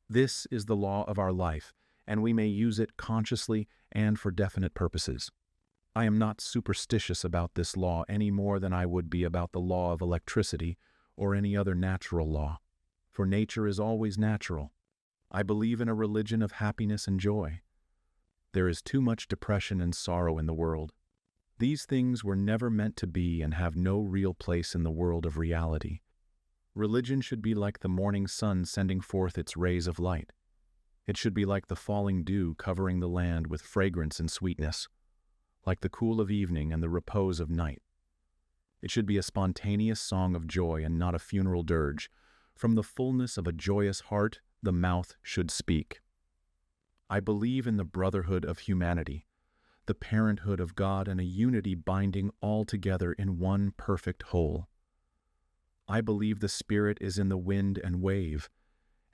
This is the law of our life, and we may use it consciously and for definite purposes. I am not superstitious about this law any more than I would be about the law of electricity or any other natural law, for nature is always natural. I believe in a religion of happiness and joy. There is too much depression and sorrow in the world. These things were never meant to be and have no real place in the world of reality. Religion should be like the morning sun sending forth its rays of light. It should be like the falling dew covering the land with fragrance and sweetness, like the cool of evening and the repose of night. It should be a spontaneous song of joy and not a funeral dirge. From the fullness of a joyous heart, the mouth should speak. I believe in the brotherhood of humanity, the parenthood of God, and a unity binding all together in one perfect whole. I believe the Spirit is in the wind and wave,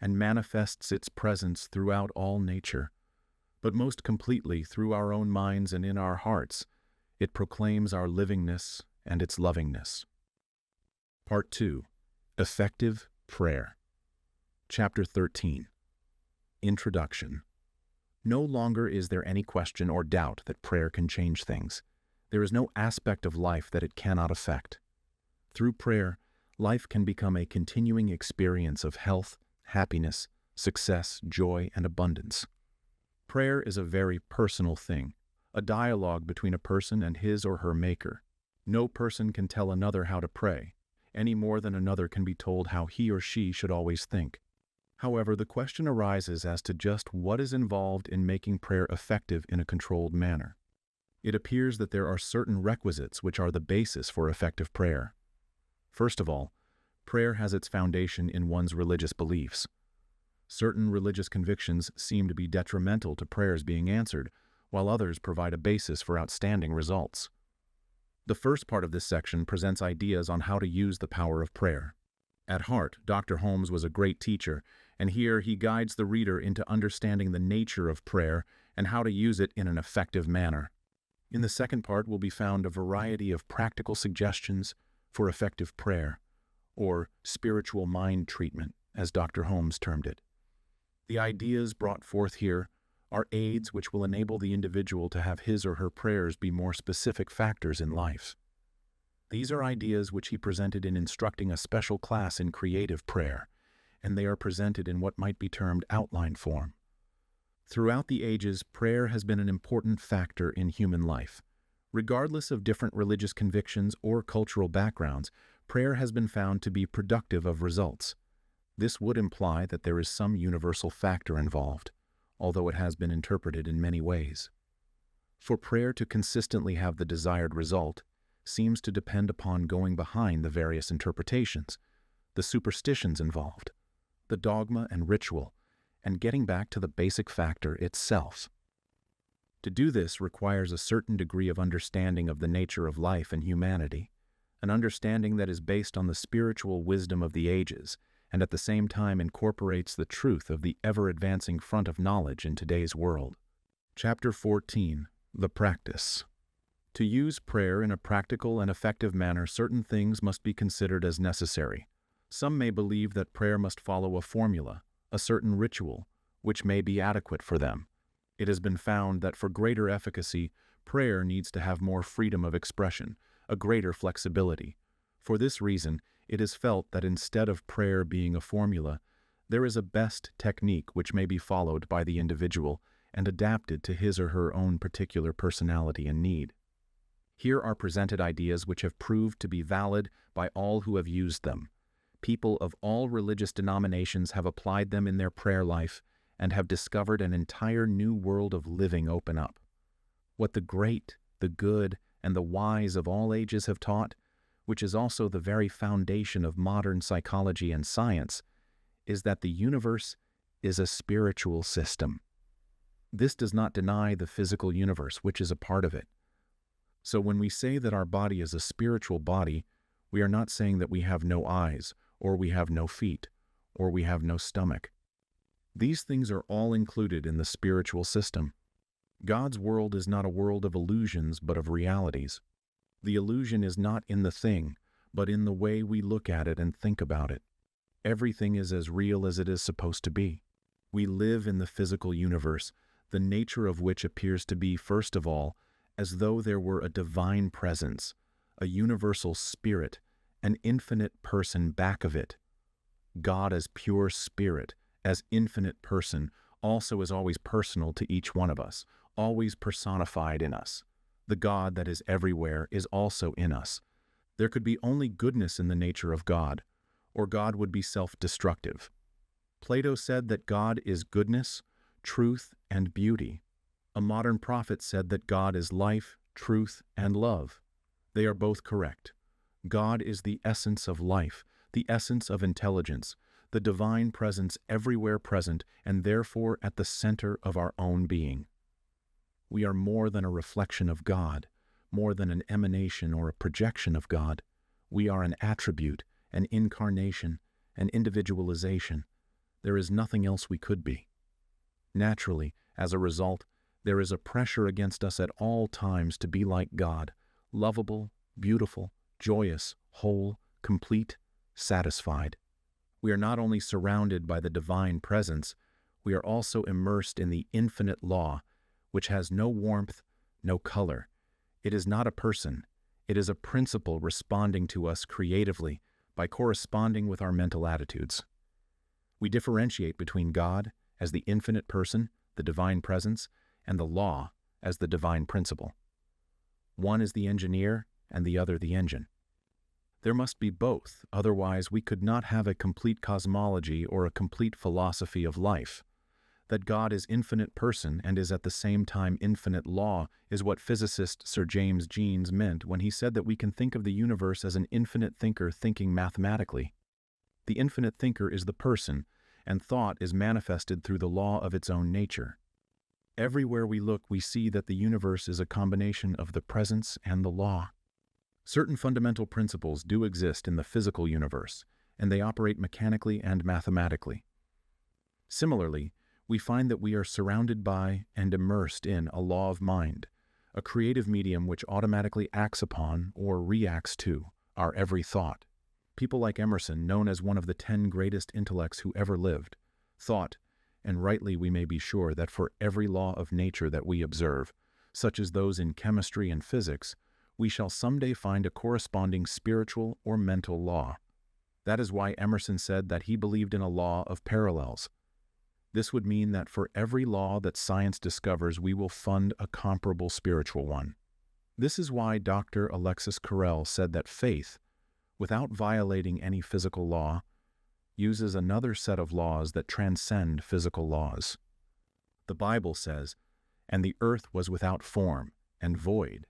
and manifests its presence throughout all nature, but most completely through our own minds and in our hearts. It proclaims our livingness and its lovingness. Part 2. Effective Prayer. Chapter 13. Introduction. No longer is there any question or doubt that prayer can change things. There is no aspect of life that it cannot affect. Through prayer, life can become a continuing experience of health, happiness, success, joy, and abundance. Prayer is a very personal thing, a dialogue between a person and his or her maker. No person can tell another how to pray, any more than another can be told how he or she should always think. However, the question arises as to just what is involved in making prayer effective in a controlled manner. It appears that there are certain requisites which are the basis for effective prayer. First of all, prayer has its foundation in one's religious beliefs. Certain religious convictions seem to be detrimental to prayers being answered, while others provide a basis for outstanding results. The first part of this section presents ideas on how to use the power of prayer. At heart, Dr. Holmes was a great teacher, and here he guides the reader into understanding the nature of prayer and how to use it in an effective manner. In the second part will be found a variety of practical suggestions for effective prayer, or spiritual mind treatment, as Dr. Holmes termed it. The ideas brought forth here are aids which will enable the individual to have his or her prayers be more specific factors in life. These are ideas which he presented in instructing a special class in creative prayer, and they are presented in what might be termed outline form. Throughout the ages, prayer has been an important factor in human life. Regardless of different religious convictions or cultural backgrounds, prayer has been found to be productive of results. This would imply that there is some universal factor involved, although it has been interpreted in many ways. For prayer to consistently have the desired result seems to depend upon going behind the various interpretations, the superstitions involved, the dogma and ritual, and getting back to the basic factor itself. To do this requires a certain degree of understanding of the nature of life and humanity, an understanding that is based on the spiritual wisdom of the ages, and at the same time incorporates the truth of the ever-advancing front of knowledge in today's world. Chapter 14. The Practice. To use prayer in a practical and effective manner, certain things must be considered as necessary. Some may believe that prayer must follow a formula, a certain ritual, which may be adequate for them. It has been found that for greater efficacy, prayer needs to have more freedom of expression, a greater flexibility. For this reason, it is felt that instead of prayer being a formula, there is a best technique which may be followed by the individual and adapted to his or her own particular personality and need. Here are presented ideas which have proved to be valid by all who have used them. People of all religious denominations have applied them in their prayer life and have discovered an entire new world of living open up. What the great, the good, and the wise of all ages have taught, which is also the very foundation of modern psychology and science, is that the universe is a spiritual system. This does not deny the physical universe, which is a part of it. So when we say that our body is a spiritual body, we are not saying that we have no eyes, or we have no feet, or we have no stomach. These things are all included in the spiritual system. God's world is not a world of illusions, but of realities. The illusion is not in the thing, but in the way we look at it and think about it. Everything is as real as it is supposed to be. We live in the physical universe, the nature of which appears to be, first of all, as though there were a divine presence, a universal spirit, an infinite person back of it. God as pure spirit, as infinite person, also is always personal to each one of us, always personified in us. The God that is everywhere is also in us. There could be only goodness in the nature of God, or God would be self-destructive. Plato said that God is goodness, truth, and beauty. A modern prophet said that God is life, truth, and love. They are both correct. God is the essence of life, the essence of intelligence, the divine presence everywhere present, and therefore at the center of our own being. We are more than a reflection of God, more than an emanation or a projection of God. We are an attribute, an incarnation, an individualization. There is nothing else we could be. Naturally, as a result, there is a pressure against us at all times to be like God, lovable, beautiful, joyous, whole, complete, satisfied. We are not only surrounded by the divine presence, we are also immersed in the infinite law, which has no warmth, no color. It is not a person. It is a principle responding to us creatively by corresponding with our mental attitudes. We differentiate between God as the infinite person, the divine presence, and the law as the divine principle. One is the engineer and the other the engine. There must be both, otherwise we could not have a complete cosmology or a complete philosophy of life. That God is infinite person and is at the same time infinite law is what physicist Sir James Jeans meant when he said that we can think of the universe as an infinite thinker thinking mathematically. The infinite thinker is the person, and thought is manifested through the law of its own nature. Everywhere we look, we see that the universe is a combination of the presence and the law. Certain fundamental principles do exist in the physical universe, and they operate mechanically and mathematically. Similarly, we find that we are surrounded by and immersed in a law of mind, a creative medium which automatically acts upon or reacts to our every thought. People like Emerson, known as one of the 10 greatest intellects who ever lived, thought, and rightly we may be sure, that for every law of nature that we observe, such as those in chemistry and physics, we shall someday find a corresponding spiritual or mental law. That is why Emerson said that he believed in a law of parallels. This would mean that for every law that science discovers, we will fund a comparable spiritual one. This is why Dr. Alexis Carrel said that faith, without violating any physical law, uses another set of laws that transcend physical laws. The Bible says, "And the earth was without form and void,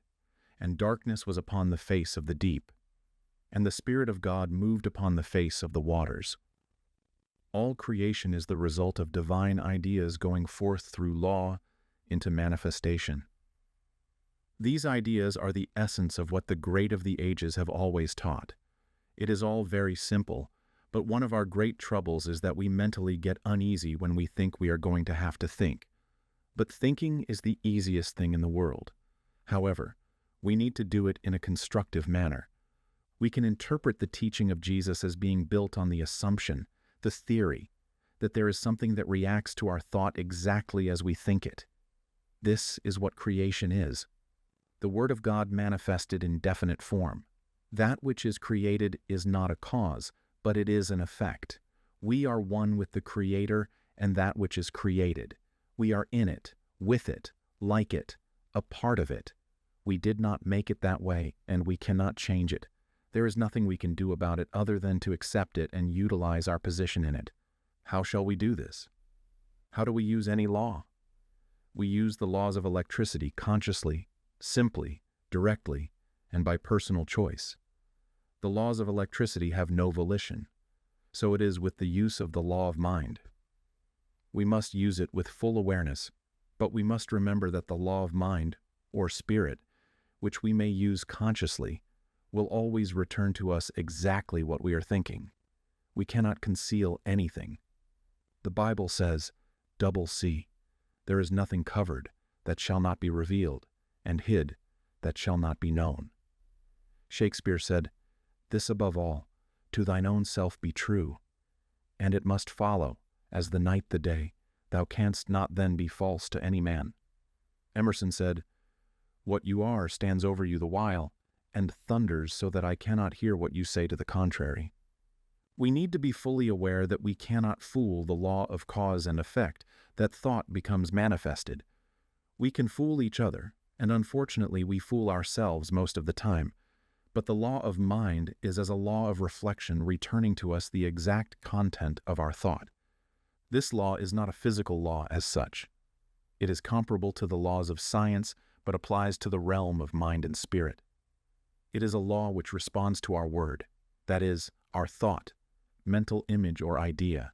and darkness was upon the face of the deep, and the Spirit of God moved upon the face of the waters." All creation is the result of divine ideas going forth through law into manifestation. These ideas are the essence of what the great of the ages have always taught. It is all very simple, but one of our great troubles is that we mentally get uneasy when we think we are going to have to think. But thinking is the easiest thing in the world. However, we need to do it in a constructive manner. We can interpret the teaching of Jesus as being built on the assumption, the theory, that there is something that reacts to our thought exactly as we think it. This is what creation is. The Word of God manifested in definite form. That which is created is not a cause, but it is an effect. We are one with the Creator and that which is created. We are in it, with it, like it, a part of it. We did not make it that way, and we cannot change it. There is nothing we can do about it other than to accept it and utilize our position in it. How shall we do this? How do we use any law? We use the laws of electricity consciously, simply, directly, and by personal choice. The laws of electricity have no volition. So it is with the use of the law of mind. We must use it with full awareness, but we must remember that the law of mind, or spirit, which we may use consciously, will always return to us exactly what we are thinking. We cannot conceal anything. The Bible says, double C, there is nothing covered that shall not be revealed, and hid that shall not be known. Shakespeare said, "This above all, to thine own self be true, and it must follow, as the night the day, thou canst not then be false to any man." Emerson said, "What you are stands over you the while, and thunders so that I cannot hear what you say to the contrary." We need to be fully aware that we cannot fool the law of cause and effect, that thought becomes manifested. We can fool each other, and unfortunately we fool ourselves most of the time. But the law of mind is as a law of reflection returning to us the exact content of our thought. This law is not a physical law as such. It is comparable to the laws of science, but applies to the realm of mind and spirit. It is a law which responds to our word, that is, our thought, mental image or idea.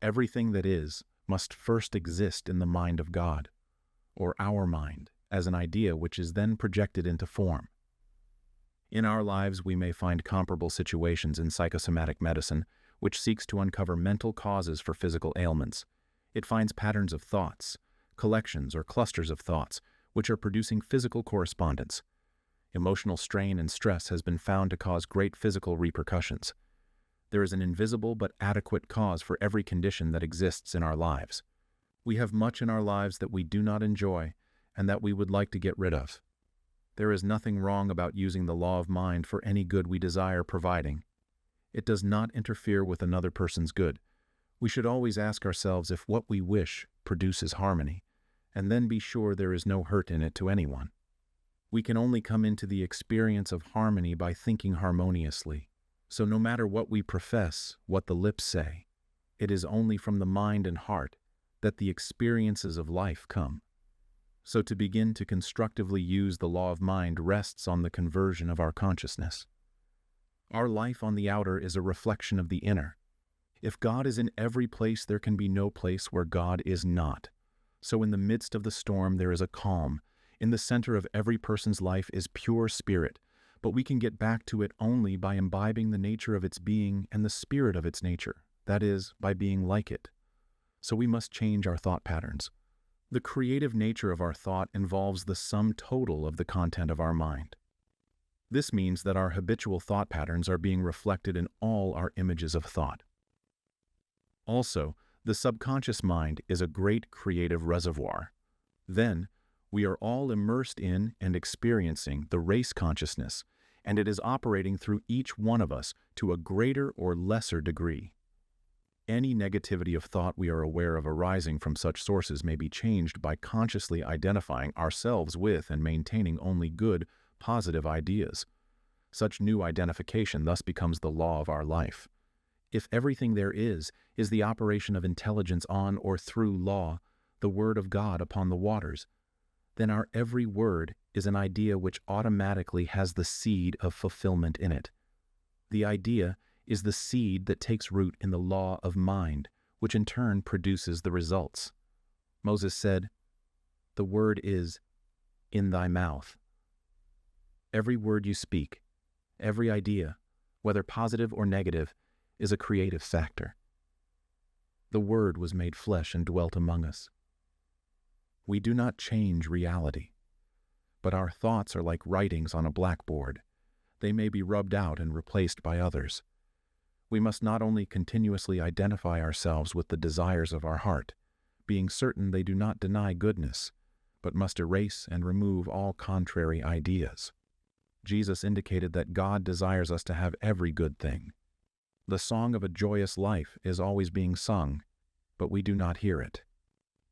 Everything that is must first exist in the mind of God, or our mind, as an idea which is then projected into form. In our lives, we may find comparable situations in psychosomatic medicine, which seeks to uncover mental causes for physical ailments. It finds patterns of thoughts, collections or clusters of thoughts, which are producing physical correspondence. Emotional strain and stress has been found to cause great physical repercussions. There is an invisible but adequate cause for every condition that exists in our lives. We have much in our lives that we do not enjoy and that we would like to get rid of. There is nothing wrong about using the law of mind for any good we desire providing. It does not interfere with another person's good. We should always ask ourselves if what we wish produces harmony, and then be sure there is no hurt in it to anyone. We can only come into the experience of harmony by thinking harmoniously. So no matter what we profess, what the lips say, it is only from the mind and heart that the experiences of life come. So to begin to constructively use the law of mind rests on the conversion of our consciousness. Our life on the outer is a reflection of the inner. If God is in every place, there can be no place where God is not. So in the midst of the storm there is a calm. In the center of every person's life is pure spirit, but we can get back to it only by imbibing the nature of its being and the spirit of its nature, that is, by being like it. So we must change our thought patterns. The creative nature of our thought involves the sum total of the content of our mind. This means that our habitual thought patterns are being reflected in all our images of thought. Also, the subconscious mind is a great creative reservoir. Then, we are all immersed in and experiencing the race consciousness, and it is operating through each one of us to a greater or lesser degree. Any negativity of thought we are aware of arising from such sources may be changed by consciously identifying ourselves with and maintaining only good, positive ideas. Such new identification thus becomes the law of our life. If everything there is the operation of intelligence on or through law, the word of God upon the waters, then our every word is an idea which automatically has the seed of fulfillment in it. The idea is the seed that takes root in the law of mind, which in turn produces the results. Moses said, "The word is in thy mouth." Every word you speak, every idea, whether positive or negative, is a creative factor. The Word was made flesh and dwelt among us. We do not change reality, but our thoughts are like writings on a blackboard. They may be rubbed out and replaced by others. We must not only continuously identify ourselves with the desires of our heart, being certain they do not deny goodness, but must erase and remove all contrary ideas. Jesus indicated that God desires us to have every good thing. The song of a joyous life is always being sung, but we do not hear it.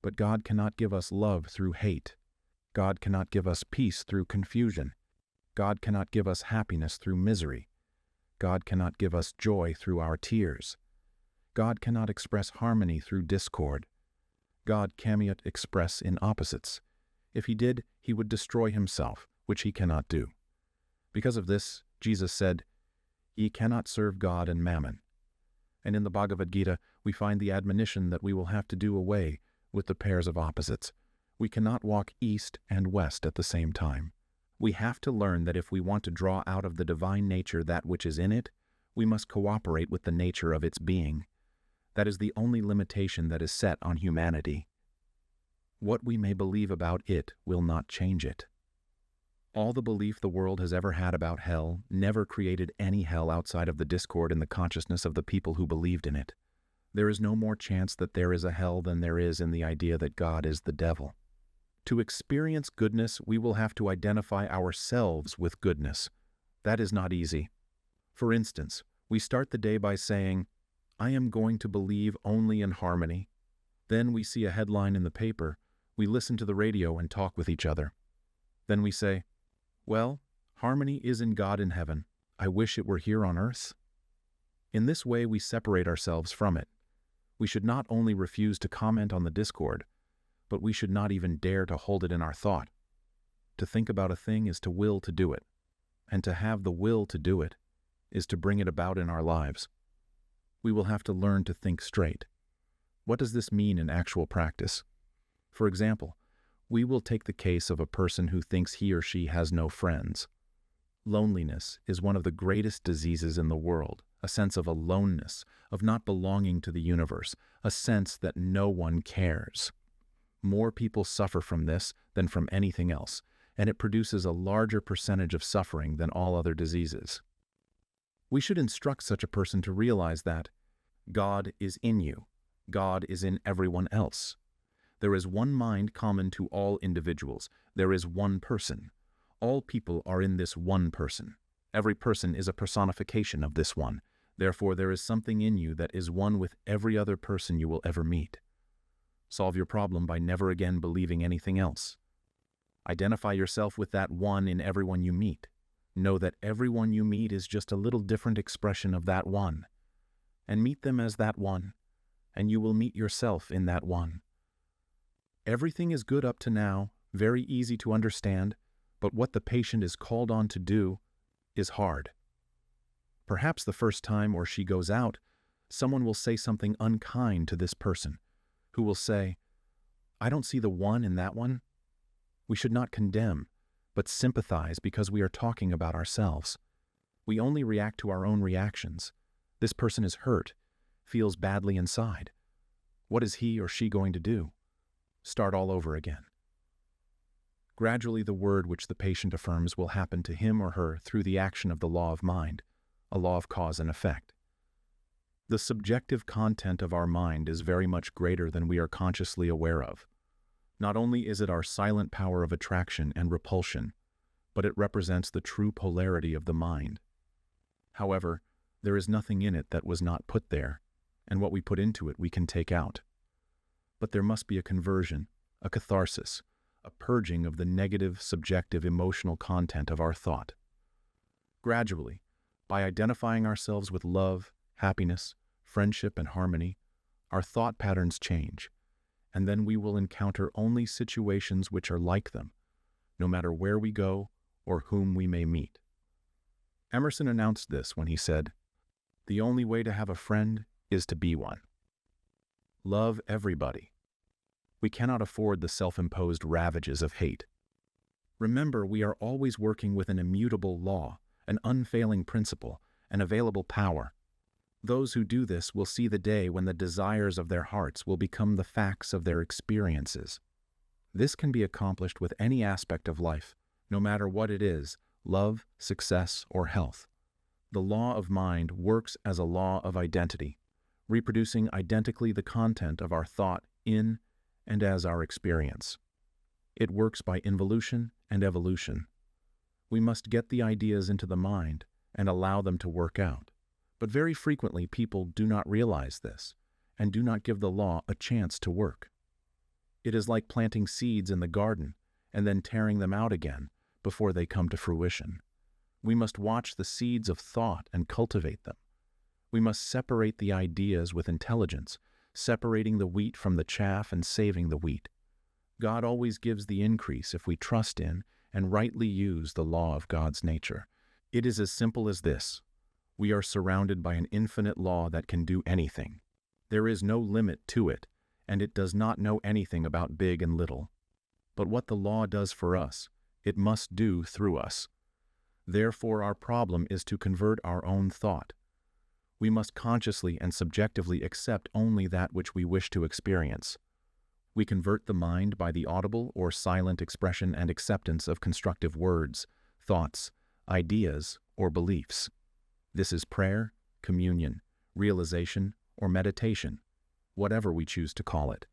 But God cannot give us love through hate. God cannot give us peace through confusion. God cannot give us happiness through misery. God cannot give us joy through our tears. God cannot express harmony through discord. God cannot express in opposites. If he did, he would destroy himself, which he cannot do. Because of this, Jesus said, "Ye cannot serve God and mammon." And in the Bhagavad Gita, we find the admonition that we will have to do away with the pairs of opposites. We cannot walk east and west at the same time. We have to learn that if we want to draw out of the divine nature that which is in it, we must cooperate with the nature of its being. That is the only limitation that is set on humanity. What we may believe about it will not change it. All the belief the world has ever had about hell never created any hell outside of the discord in the consciousness of the people who believed in it. There is no more chance that there is a hell than there is in the idea that God is the devil. To experience goodness, we will have to identify ourselves with goodness. That is not easy. For instance, we start the day by saying, "I am going to believe only in harmony." Then we see a headline in the paper, we listen to the radio and talk with each other. Then we say, "Well, harmony is in God in heaven. I wish it were here on earth." In this way we separate ourselves from it. We should not only refuse to comment on the discord, but we should not even dare to hold it in our thought. To think about a thing is to will to do it, and to have the will to do it is to bring it about in our lives. We will have to learn to think straight. What does this mean in actual practice? For example, we will take the case of a person who thinks he or she has no friends. Loneliness is one of the greatest diseases in the world, a sense of aloneness, of not belonging to the universe, a sense that no one cares. More people suffer from this than from anything else, and it produces a larger percentage of suffering than all other diseases. We should instruct such a person to realize that God is in you. God is in everyone else. There is one mind common to all individuals. There is one person. All people are in this one person. Every person is a personification of this one. Therefore, there is something in you that is one with every other person you will ever meet. Solve your problem by never again believing anything else. Identify yourself with that one in everyone you meet. Know that everyone you meet is just a little different expression of that one. And meet them as that one, and you will meet yourself in that one. Everything is good up to now, very easy to understand, but what the patient is called on to do is hard. Perhaps the first time or she goes out, someone will say something unkind to this person, who will say, "I don't see the one in that one." We should not condemn, but sympathize because we are talking about ourselves. We only react to our own reactions. This person is hurt, feels badly inside. What is he or she going to do? Start all over again. Gradually, the word which the patient affirms will happen to him or her through the action of the law of mind, a law of cause and effect. The subjective content of our mind is very much greater than we are consciously aware of. Not only is it our silent power of attraction and repulsion, but it represents the true polarity of the mind. However, there is nothing in it that was not put there, and what we put into it we can take out. But there must be a conversion, a catharsis, a purging of the negative, subjective, emotional content of our thought. Gradually, by identifying ourselves with love, happiness, friendship, and harmony, our thought patterns change, and then we will encounter only situations which are like them, no matter where we go or whom we may meet. Emerson announced this when he said, "The only way to have a friend is to be one." Love everybody. We cannot afford the self-imposed ravages of hate. Remember, we are always working with an immutable law, an unfailing principle, an available power. Those who do this will see the day when the desires of their hearts will become the facts of their experiences. This can be accomplished with any aspect of life, no matter what it is, love, success, or health. The law of mind works as a law of identity, reproducing identically the content of our thought in and as our experience. It works by involution and evolution. We must get the ideas into the mind and allow them to work out. But very frequently people do not realize this and do not give the law a chance to work. It is like planting seeds in the garden and then tearing them out again before they come to fruition. We must watch the seeds of thought and cultivate them. We must separate the ideas with intelligence, separating the wheat from the chaff and saving the wheat. God always gives the increase if we trust in and rightly use the law of God's nature. It is as simple as this. We are surrounded by an infinite law that can do anything. There is no limit to it, and it does not know anything about big and little. But what the law does for us, it must do through us. Therefore, our problem is to convert our own thought. We must consciously and subjectively accept only that which we wish to experience. We convert the mind by the audible or silent expression and acceptance of constructive words, thoughts, ideas, or beliefs. This is prayer, communion, realization, or meditation, whatever we choose to call it.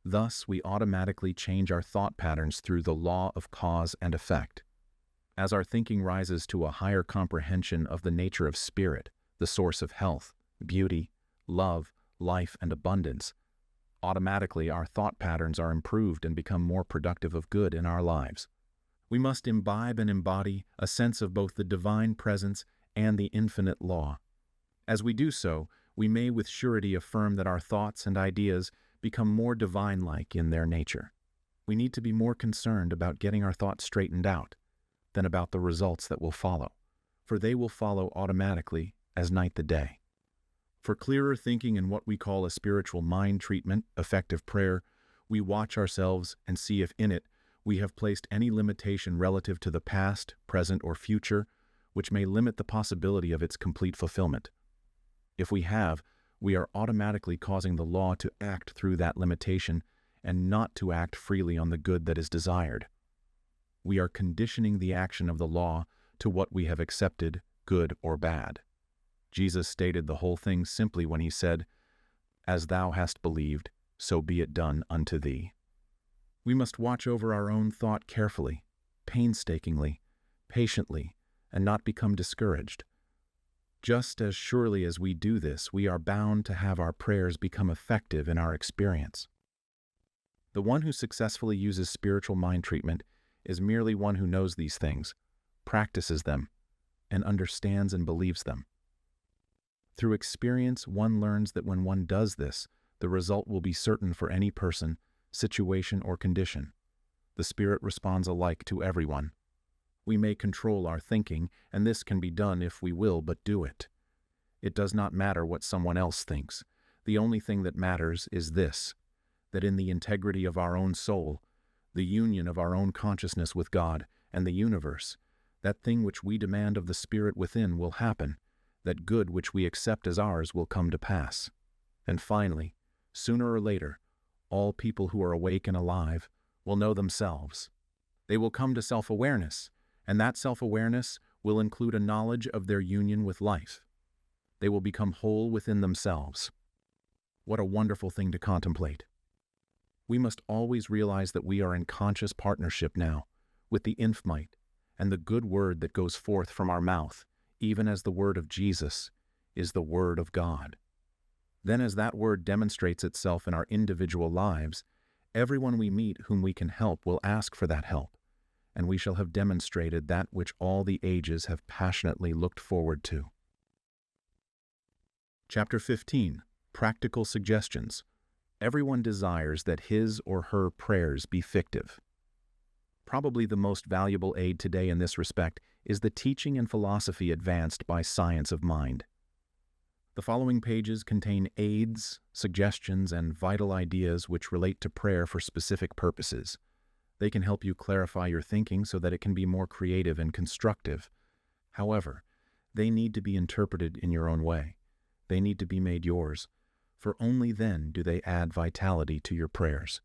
Thus, we automatically change our thought patterns through the law of cause and effect. As our thinking rises to a higher comprehension of the nature of spirit, the source of health, beauty, love, life, and abundance, automatically our thought patterns are improved and become more productive of good in our lives. We must imbibe and embody a sense of both the divine presence and the infinite law. As we do so, we may with surety affirm that our thoughts and ideas become more divine-like in their nature. We need to be more concerned about getting our thoughts straightened out than about the results that will follow, for they will follow automatically as night the day. For clearer thinking and what we call a spiritual mind treatment, effective prayer, we watch ourselves and see if in it we have placed any limitation relative to the past, present, or future, which may limit the possibility of its complete fulfillment. If we have, we are automatically causing the law to act through that limitation and not to act freely on the good that is desired. We are conditioning the action of the law to what we have accepted, good or bad. Jesus stated the whole thing simply when he said, "As thou hast believed, so be it done unto thee." We must watch over our own thought carefully, painstakingly, patiently, and not become discouraged. Just as surely as we do this, we are bound to have our prayers become effective in our experience. The one who successfully uses spiritual mind treatment is merely one who knows these things, practices them, and understands and believes them. Through experience, one learns that when one does this, the result will be certain for any person, situation, or condition. The Spirit responds alike to everyone. We may control our thinking, and this can be done if we will but do it. It does not matter what someone else thinks. The only thing that matters is this, that in the integrity of our own soul, the union of our own consciousness with God and the universe, that thing which we demand of the Spirit within will happen, that good which we accept as ours will come to pass. And finally, sooner or later, all people who are awake and alive will know themselves. They will come to self-awareness, and that self-awareness will include a knowledge of their union with life. They will become whole within themselves. What a wonderful thing to contemplate. We must always realize that we are in conscious partnership now with the Infinite and the good word that goes forth from our mouth, even as the word of Jesus is the word of God. Then as that word demonstrates itself in our individual lives, everyone we meet whom we can help will ask for that help, and we shall have demonstrated that which all the ages have passionately looked forward to. Chapter 15. Practical Suggestions. Everyone desires that his or her prayers be fictive. Probably the most valuable aid today in this respect is the teaching and philosophy advanced by science of mind. The following pages contain aids, suggestions, and vital ideas which relate to prayer for specific purposes. They can help you clarify your thinking so that it can be more creative and constructive. However, they need to be interpreted in your own way. They need to be made yours, for only then do they add vitality to your prayers.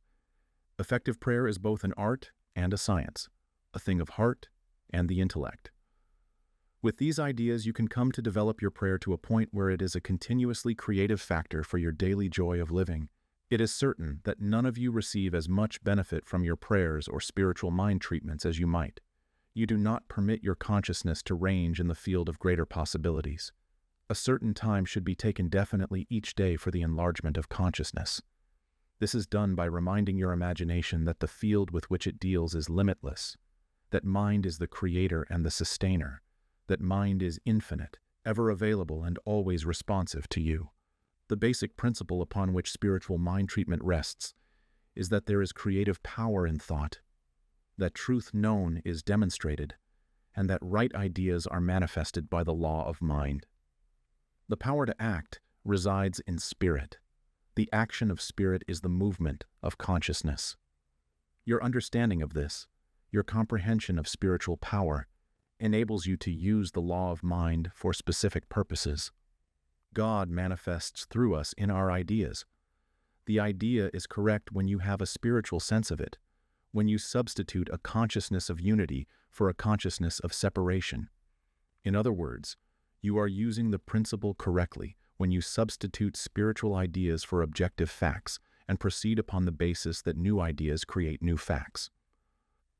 Effective prayer is both an art and a science, a thing of heart and the intellect. With these ideas, you can come to develop your prayer to a point where it is a continuously creative factor for your daily joy of living. It is certain that none of you receive as much benefit from your prayers or spiritual mind treatments as you might. You do not permit your consciousness to range in the field of greater possibilities. A certain time should be taken definitely each day for the enlargement of consciousness. This is done by reminding your imagination that the field with which it deals is limitless, that mind is the creator and the sustainer, that mind is infinite, ever available and always responsive to you. The basic principle upon which spiritual mind treatment rests is that there is creative power in thought, that truth known is demonstrated, and that right ideas are manifested by the law of mind. The power to act resides in spirit. The action of spirit is the movement of consciousness. Your understanding of this, your comprehension of spiritual power, enables you to use the law of mind for specific purposes. God manifests through us in our ideas. The idea is correct when you have a spiritual sense of it, when you substitute a consciousness of unity for a consciousness of separation. In other words, you are using the principle correctly when you substitute spiritual ideas for objective facts and proceed upon the basis that new ideas create new facts.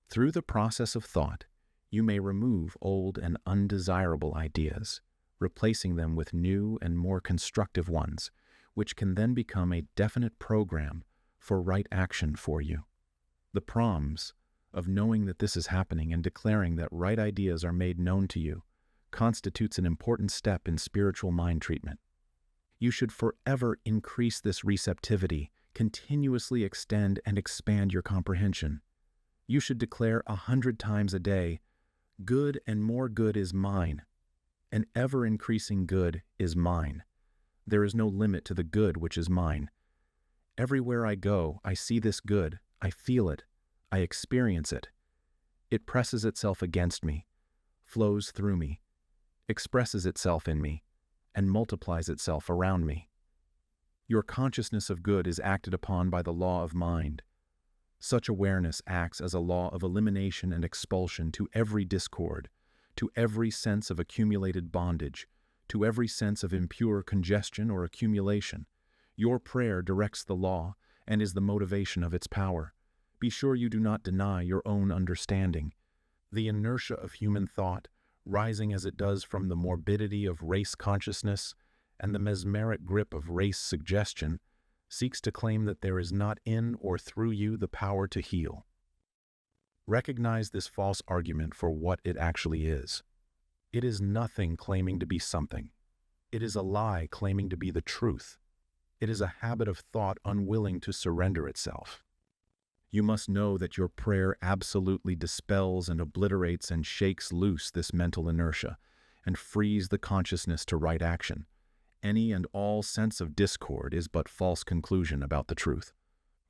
Through the process of thought, you may remove old and undesirable ideas, replacing them with new and more constructive ones, which can then become a definite program for right action for you. The prompts of knowing that this is happening and declaring that right ideas are made known to you constitutes an important step in spiritual mind treatment. You should forever increase this receptivity, continuously extend and expand your comprehension. You should declare 100 times a day, "Good and more good is mine. An ever-increasing good is mine. There is no limit to the good which is mine. Everywhere I go, I see this good, I feel it, I experience it. It presses itself against me, flows through me, expresses itself in me, and multiplies itself around me." Your consciousness of good is acted upon by the law of mind. Such awareness acts as a law of elimination and expulsion to every discord, to every sense of accumulated bondage, to every sense of impure congestion or accumulation. Your prayer directs the law and is the motivation of its power. Be sure you do not deny your own understanding. The inertia of human thought, rising as it does from the morbidity of race consciousness and the mesmeric grip of race suggestion, seeks to claim that there is not in or through you the power to heal. Recognize this false argument for what it actually is. It is nothing claiming to be something. It is a lie claiming to be the truth. It is a habit of thought unwilling to surrender itself. You must know that your prayer absolutely dispels and obliterates and shakes loose this mental inertia and frees the consciousness to right action. Any and all sense of discord is but false conclusion about the truth.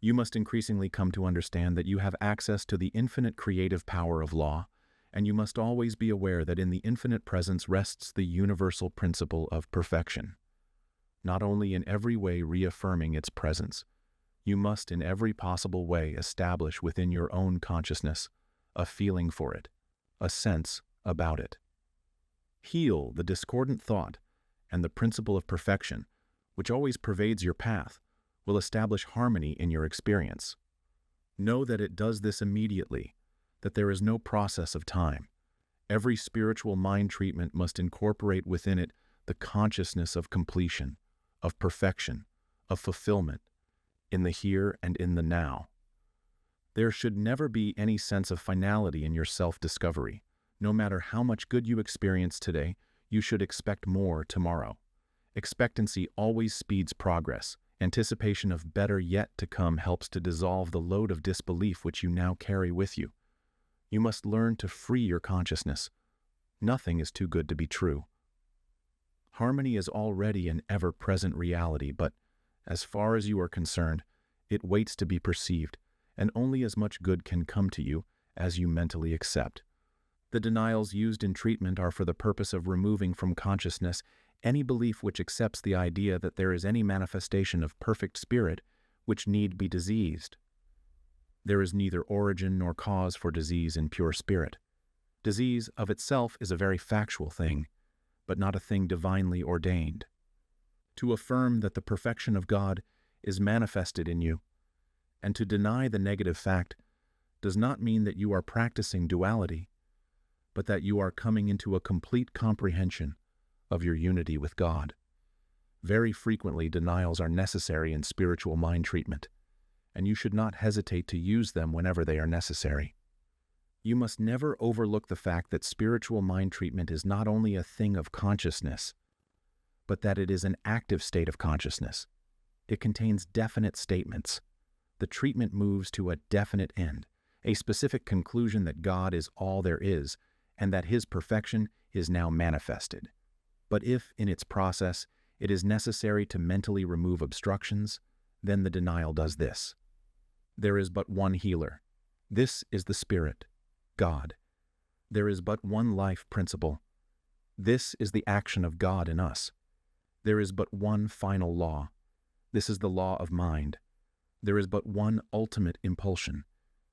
You must increasingly come to understand that you have access to the infinite creative power of law, and you must always be aware that in the infinite presence rests the universal principle of perfection. Not only in every way reaffirming its presence, you must in every possible way establish within your own consciousness a feeling for it, a sense about it. Heal the discordant thought, and the principle of perfection, which always pervades your path, will establish harmony in your experience. Know that it does this immediately, that there is no process of time. Every spiritual mind treatment must incorporate within it the consciousness of completion, of perfection, of fulfillment, in the here and in the now. There should never be any sense of finality in your self-discovery. No matter how much good you experience today, you should expect more tomorrow. Expectancy always speeds progress. Anticipation of better yet to come helps to dissolve the load of disbelief which you now carry with you. You must learn to free your consciousness. Nothing is too good to be true. Harmony is already an ever-present reality, but as far as you are concerned, it waits to be perceived, and only as much good can come to you as you mentally accept. The denials used in treatment are for the purpose of removing from consciousness any belief which accepts the idea that there is any manifestation of perfect spirit which need be diseased. There is neither origin nor cause for disease in pure spirit. Disease of itself is a very factual thing, but not a thing divinely ordained. To affirm that the perfection of God is manifested in you, and to deny the negative fact, does not mean that you are practicing duality, but that you are coming into a complete comprehension of your unity with God. Very frequently, denials are necessary in spiritual mind treatment, and you should not hesitate to use them whenever they are necessary. You must never overlook the fact that spiritual mind treatment is not only a thing of consciousness, but that it is an active state of consciousness. It contains definite statements. The treatment moves to a definite end, a specific conclusion that God is all there is, and that His perfection is now manifested. But if, in its process, it is necessary to mentally remove obstructions, then the denial does this. There is but one healer. This is the Spirit, God. There is but one life principle. This is the action of God in us. There is but one final law. This is the law of mind. There is but one ultimate impulsion.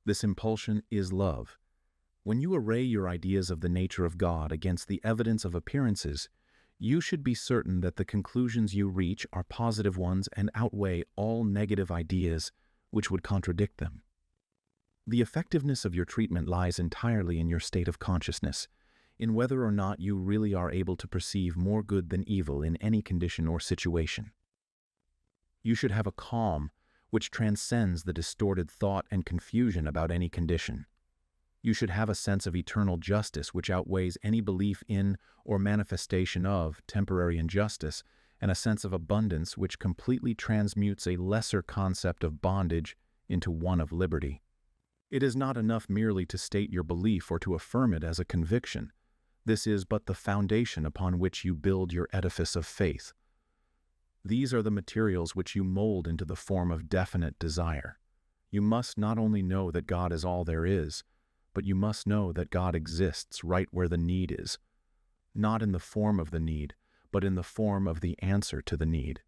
This impulsion is love. When you array your ideas of the nature of God against the evidence of appearances, you should be certain that the conclusions you reach are positive ones and outweigh all negative ideas which would contradict them. The effectiveness of your treatment lies entirely in your state of consciousness, in whether or not you really are able to perceive more good than evil in any condition or situation. You should have a calm which transcends the distorted thought and confusion about any condition. You should have a sense of eternal justice which outweighs any belief in or manifestation of temporary injustice, and a sense of abundance which completely transmutes a lesser concept of bondage into one of liberty. It is not enough merely to state your belief or to affirm it as a conviction. This is but the foundation upon which you build your edifice of faith. These are the materials which you mold into the form of definite desire. You must not only know that God is all there is, but you must know that God exists right where the need is, not in the form of the need, but in the form of the answer to the need.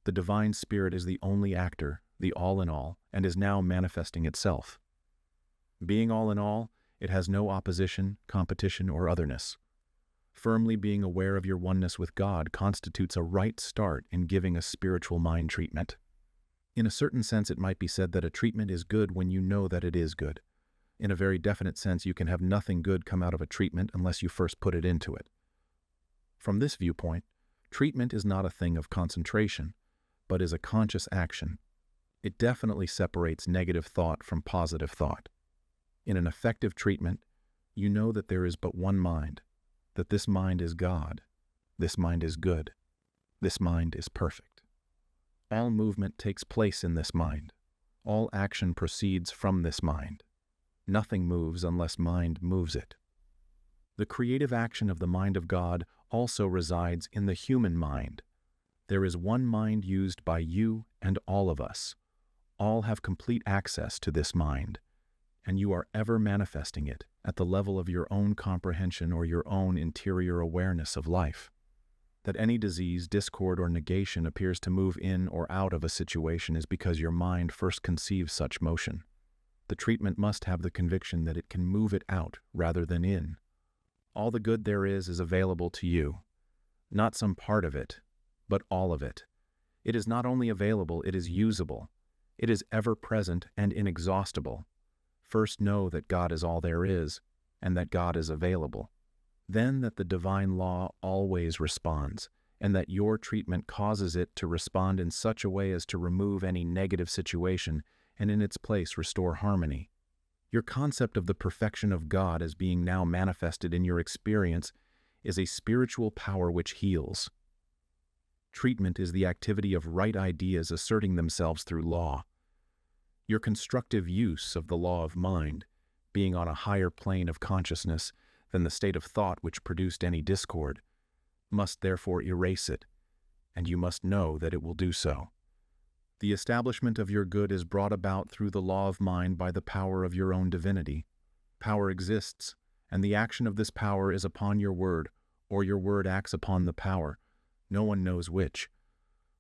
The Divine Spirit is the only actor, the all-in-all, and is now manifesting itself. Being all in all, it has no opposition, competition, or otherness. Firmly being aware of your oneness with God constitutes a right start in giving a spiritual mind treatment. In a certain sense, it might be said that a treatment is good when you know that it is good. In a very definite sense, you can have nothing good come out of a treatment unless you first put it into it. From this viewpoint, treatment is not a thing of concentration, but is a conscious action. It definitely separates negative thought from positive thought. In an effective treatment, you know that there is but one mind, that this mind is God, this mind is good, this mind is perfect. All movement takes place in this mind. All action proceeds from this mind. Nothing moves unless mind moves it. The creative action of the mind of God also resides in the human mind. There is one mind used by you and all of us. All have complete access to this mind, and you are ever manifesting it at the level of your own comprehension or your own interior awareness of life. That any disease, discord, or negation appears to move in or out of a situation is because your mind first conceives such motion. The treatment must have the conviction that it can move it out rather than in. All the good there is available to you. Not some part of it, but all of it. It is not only available, it is usable. It is ever present and inexhaustible. First know that God is all there is, and that God is available. Then that the divine law always responds, and that your treatment causes it to respond in such a way as to remove any negative situation and in its place restore harmony. Your concept of the perfection of God as being now manifested in your experience is a spiritual power which heals. Treatment is the activity of right ideas asserting themselves through law. Your constructive use of the law of mind, being on a higher plane of consciousness than the state of thought which produced any discord, must therefore erase it, and you must know that it will do so. The establishment of your good is brought about through the law of mind by the power of your own divinity. Power exists, and the action of this power is upon your word, or your word acts upon the power. No one knows which.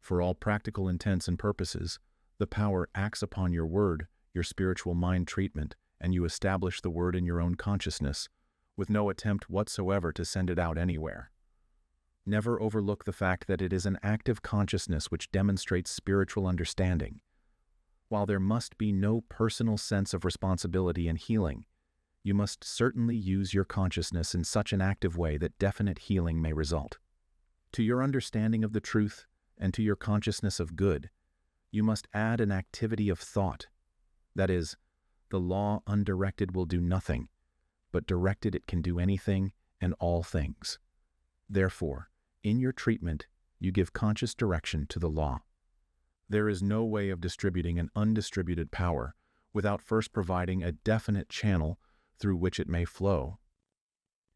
For all practical intents and purposes, the power acts upon your word, your spiritual mind treatment, and you establish the word in your own consciousness, with no attempt whatsoever to send it out anywhere. Never overlook the fact that it is an active consciousness which demonstrates spiritual understanding. While there must be no personal sense of responsibility in healing, you must certainly use your consciousness in such an active way that definite healing may result. To your understanding of the truth and to your consciousness of good, you must add an activity of thought. That is, the law undirected will do nothing, but directed it can do anything and all things. Therefore, in your treatment, you give conscious direction to the law. There is no way of distributing an undistributed power without first providing a definite channel through which it may flow.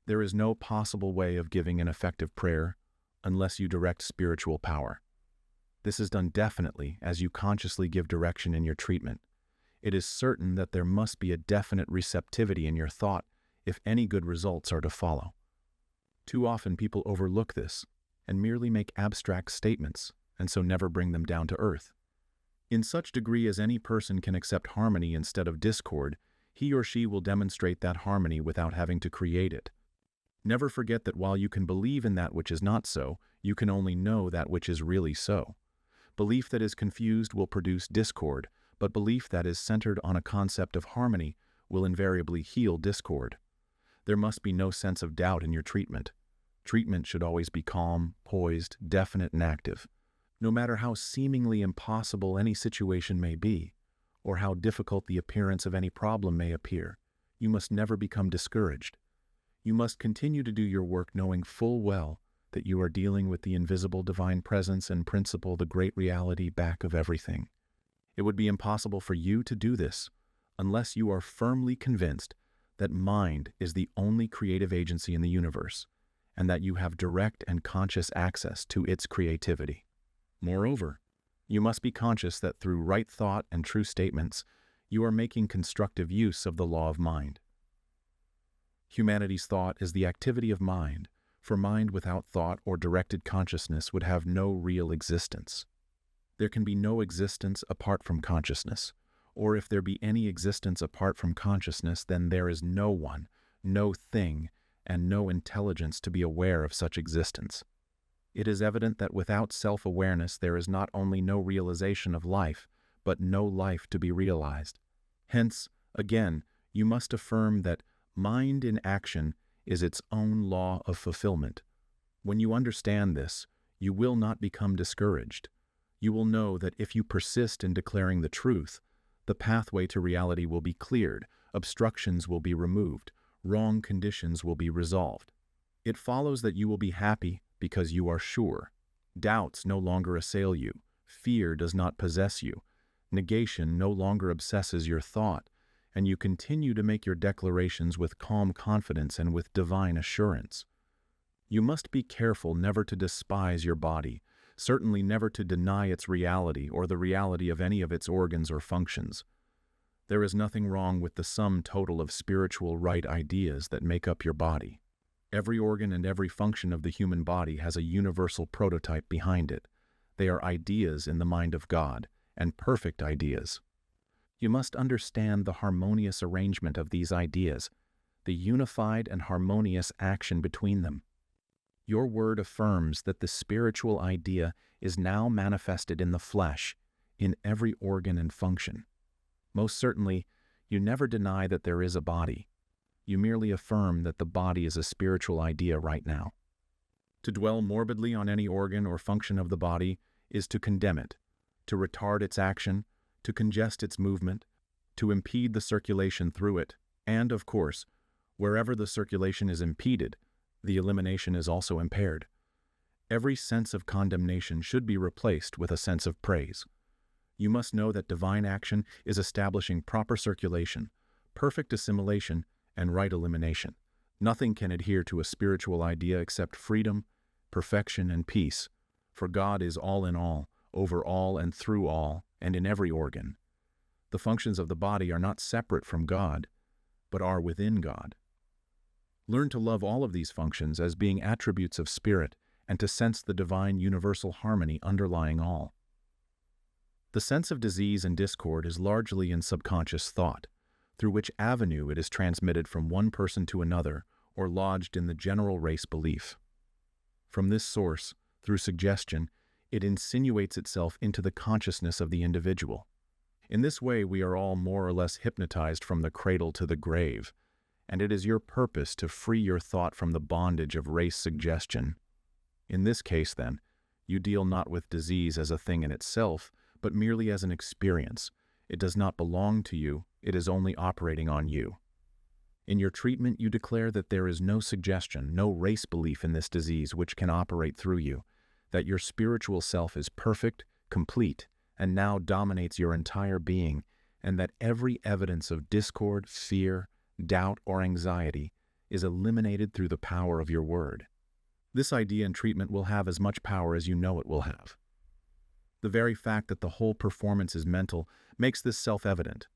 There is no possible way of giving an effective prayer unless you direct spiritual power. This is done definitely as you consciously give direction in your treatment. It is certain that there must be a definite receptivity in your thought if any good results are to follow. Too often people overlook this and merely make abstract statements, and so never bring them down to earth. In such degree as any person can accept harmony instead of discord, he or she will demonstrate that harmony without having to create it. Never forget that while you can believe in that which is not so, you can only know that which is really so. Belief that is confused will produce discord, but belief that is centered on a concept of harmony will invariably heal discord. There must be no sense of doubt in your treatment. Treatment should always be calm, poised, definite, and active. No matter how seemingly impossible any situation may be, or how difficult the appearance of any problem may appear, you must never become discouraged. You must continue to do your work knowing full well that you are dealing with the invisible divine presence and principle, the great reality back of everything. It would be impossible for you to do this unless you are firmly convinced that mind is the only creative agency in the universe, and that you have direct and conscious access to its creativity. Moreover, you must be conscious that through right thought and true statements, you are making constructive use of the law of mind. Humanity's thought is the activity of mind, for mind without thought or directed consciousness would have no real existence. There can be no existence apart from consciousness, or if there be any existence apart from consciousness, then there is no one, no thing, and no intelligence to be aware of such existence. It is evident that without self-awareness there is not only no realization of life, but no life to be realized. Hence, again, you must affirm that mind in action is its own law of fulfillment. When you understand this, you will not become discouraged. You will know that if you persist in declaring the truth, the pathway to reality will be cleared, obstructions will be removed, wrong conditions will be resolved. It follows that you will be happy because you are sure. Doubts no longer assail you. Fear does not possess you. Negation no longer obsesses your thought, and you continue to make your declarations with calm confidence and with divine assurance. You must be careful never to despise your body, certainly never to deny its reality or the reality of any of its organs or functions. There is nothing wrong with the sum total of spiritual right ideas that make up your body. Every organ and every function of the human body has a universal prototype behind it. They are ideas in the mind of God, and perfect ideas. You must understand the harmonious arrangement of these ideas, the unified and harmonious action between them. Your word affirms that the spiritual idea is now manifested in the flesh, in every organ and function. Most certainly, you never deny that there is a body. You merely affirm that the body is a spiritual idea right now. To dwell morbidly on any organ or function of the body is to condemn it, to retard its action, to congest its movement, to impede the circulation through it, and, of course, wherever the circulation is impeded, the elimination is also impaired. Every sense of condemnation should be replaced with a sense of praise. You must know that divine action is establishing proper circulation, perfect assimilation, and right elimination. Nothing can adhere to a spiritual idea except freedom, perfection, and peace, for God is all in all, over all and through all, and in every organ. The functions of the body are not separate from God, but are within God. Learn to love all of these functions as being attributes of spirit and to sense the divine universal harmony underlying all. The sense of disease and discord is largely in subconscious thought, through which avenue it is transmitted from one person to another or lodged in the general race belief. From this source, through suggestion, it insinuates itself into the consciousness of the individual. In this way, we are all more or less hypnotized from the cradle to the grave, and it is your purpose to free your thought from the bondage of race suggestion. In this case, then, you deal not with disease as a thing in itself, but merely as an experience. It does not belong to you, it is only operating on you. In your treatment, you declare that there is no suggestion, no race belief in this disease which can operate through you, that your spiritual self is perfect, complete, and now dominates your entire being, and that every evidence of discord, fear, doubt, or anxiety is eliminated through the power of your word. This idea and treatment will have as much power as you know it will have. The very fact that the whole performance is mental makes this self-evident.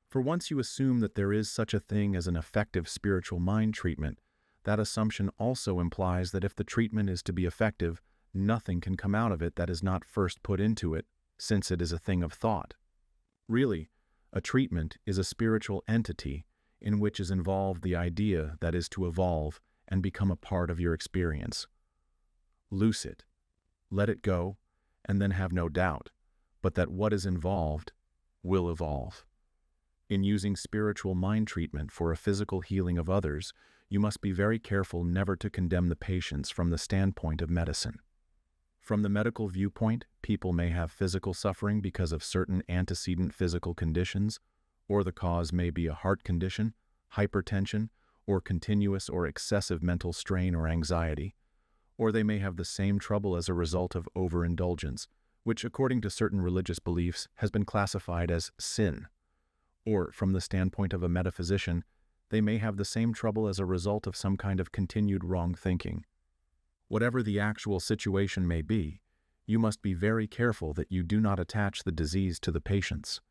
For once you assume that there is such a thing as an effective spiritual mind treatment, that assumption also implies that if the treatment is to be effective, nothing can come out of it that is not first put into it, since it is a thing of thought. Really, a treatment is a spiritual entity in which is involved the idea that is to evolve and become a part of your experience. Loose it, let it go, and then have no doubt, but that what is involved will evolve. In using spiritual mind treatment for a physical healing of others, you must be very careful never to condemn the patients from the standpoint of medicine. From the medical viewpoint, people may have physical suffering because of certain antecedent physical conditions, or the cause may be a heart condition, hypertension, or continuous or excessive mental strain or anxiety, or they may have the same trouble as a result of overindulgence, which according to certain religious beliefs has been classified as sin. Or, from the standpoint of a metaphysician, they may have the same trouble as a result of some kind of continued wrong thinking. Whatever the actual situation may be, you must be very careful that you do not attach the disease to the patients.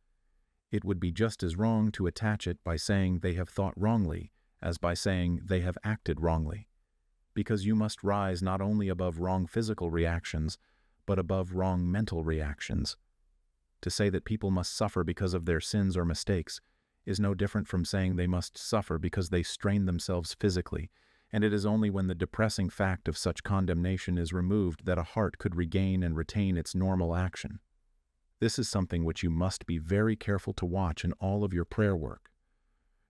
It would be just as wrong to attach it by saying they have thought wrongly as by saying they have acted wrongly, because you must rise not only above wrong physical reactions, but above wrong mental reactions. To say that people must suffer because of their sins or mistakes is no different from saying they must suffer because they strain themselves physically, and it is only when the depressing fact of such condemnation is removed that a heart could regain and retain its normal action. This is something which you must be very careful to watch in all of your prayer work.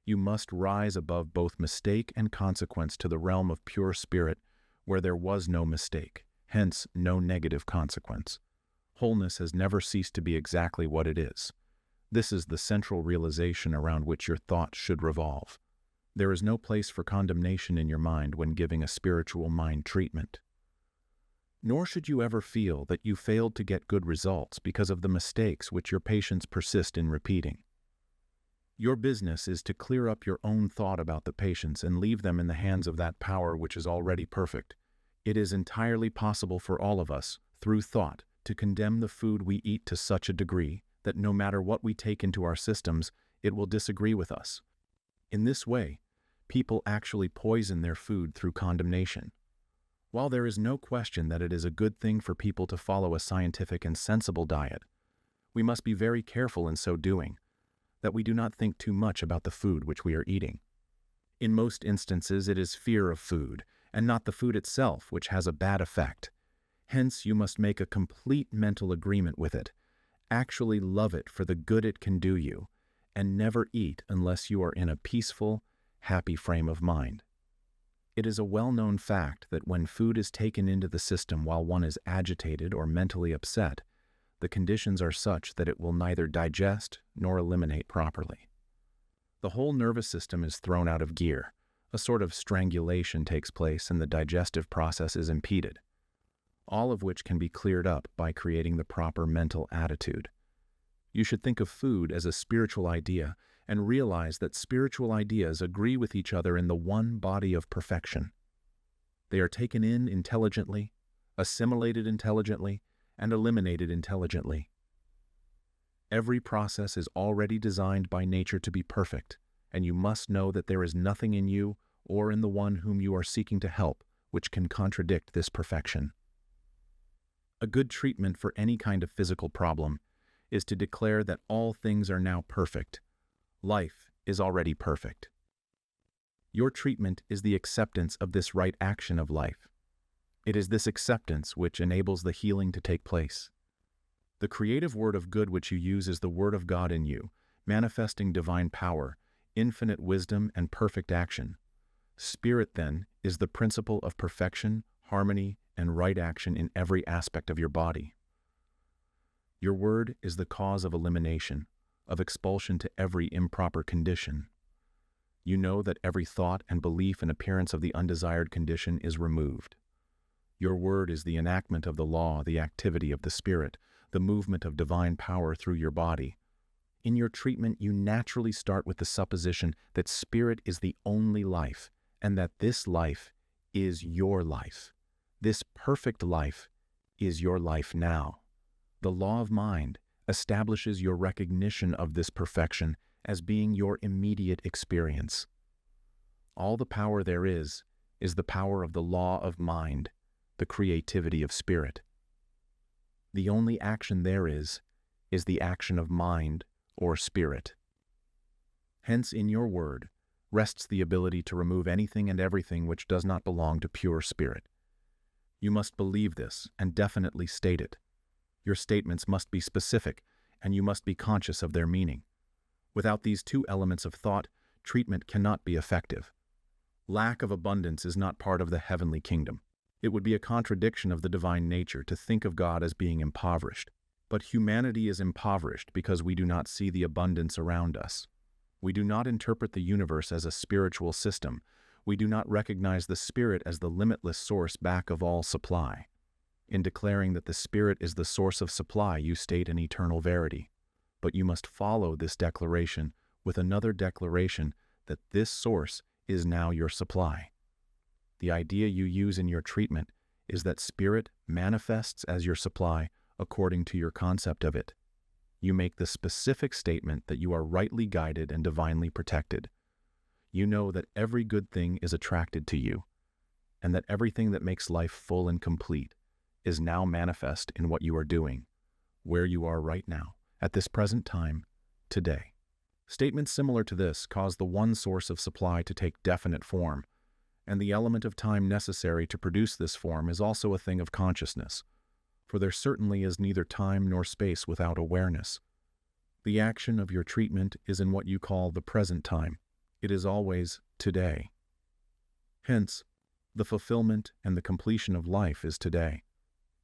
You must rise above both mistake and consequence to the realm of pure spirit, where there was no mistake, hence no negative consequence. Wholeness has never ceased to be exactly what it is. This is the central realization around which your thoughts should revolve. There is no place for condemnation in your mind when giving a spiritual mind treatment. Nor should you ever feel that you failed to get good results because of the mistakes which your patients persist in repeating. Your business is to clear up your own thought about the patients and leave them in the hands of that power which is already perfect. It is entirely possible for all of us, through thought, to condemn the food we eat to such a degree that no matter what we take into our systems, it will disagree with us. In this way, people actually poison their food through condemnation. While there is no question that it is a good thing for people to follow a scientific and sensible diet, we must be very careful in so doing, that we do not think too much about the food which we are eating. In most instances, it is fear of food, and not the food itself, which has a bad effect. Hence, you must make a complete mental agreement with it, actually love it for the good it can do you, and never eat unless you are in a peaceful, happy frame of mind. It is a well-known fact that when food is taken into the system while one is agitated or mentally upset, the conditions are such that it will neither digest nor eliminate properly. The whole nervous system is thrown out of gear, a sort of strangulation takes place and the digestive process is impeded, all of which can be cleared up by creating the proper mental attitude. You should think of food as a spiritual idea and realize that spiritual ideas agree with each other in the one body of perfection. They are taken in intelligently, assimilated intelligently, and eliminated intelligently. Every process is already designed by nature to be perfect, and you must know that there is nothing in you or in the one whom you are seeking to help which can contradict this perfection. A good treatment for any kind of physical problem is to declare that all things are now perfect. Life is already perfect. Your treatment is the acceptance of this right action of life. It is this acceptance which enables the healing to take place. The creative word of good which you use is the word of God in you, manifesting divine power, infinite wisdom, and perfect action. Spirit, then, is the principle of perfection, harmony, and right action in every aspect of your body. Your word is the cause of elimination, of expulsion to every improper condition. You know that every thought and belief and appearance of the undesired condition is removed. Your word is the enactment of the law, the activity of the Spirit, the movement of divine power through your body. In your treatment, you naturally start with the supposition that Spirit is the only life, and that this life is your life. This perfect life is your life now. The law of mind establishes your recognition of this perfection as being your immediate experience. All the power there is the power of the law of mind, the creativity of spirit. The only action there is the action of mind or spirit. Hence, in your word rests the ability to remove anything and everything which does not belong to pure spirit. You must believe this and definitely state it. Your statements must be specific, and you must be conscious of their meaning. Without these two elements of thought, treatment cannot be effective. Lack of abundance is not part of the heavenly kingdom. It would be a contradiction of the divine nature to think of God as being impoverished. But humanity is impoverished because we do not see the abundance around us. We do not interpret the universe as a spiritual system. We do not recognize the Spirit as the limitless source back of all supply. In declaring that the Spirit is the source of supply, you state an eternal verity. But you must follow this declaration with another declaration that this source is now your supply. The idea you use in your treatment is that Spirit manifests as your supply according to your concept of it. You make the specific statement that you are rightly guided and divinely protected. You know that every good thing is attracted to you, and that everything that makes life full and complete is now manifest in what you are doing, where you are right now, at this present time, today. Statements similar to this cause the one source of supply to take definite form, and the element of time necessary to produce this form is also a thing of consciousness, for there certainly is neither time nor space without awareness. The action of your treatment is in what you call the present time. It is always today. Hence, the fulfillment and the completion of life is today.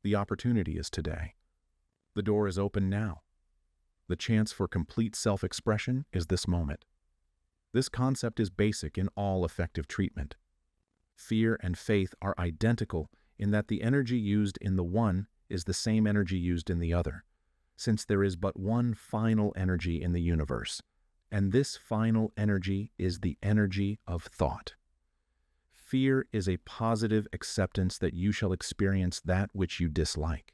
The opportunity is today. The door is open now. The chance for complete self-expression is this moment. This concept is basic in all effective treatment. Fear and faith are identical in that the energy used in the one is the same energy used in the other, since there is but one final energy in the universe, and this final energy is the energy of thought. Fear is a positive acceptance that you shall experience that which you dislike.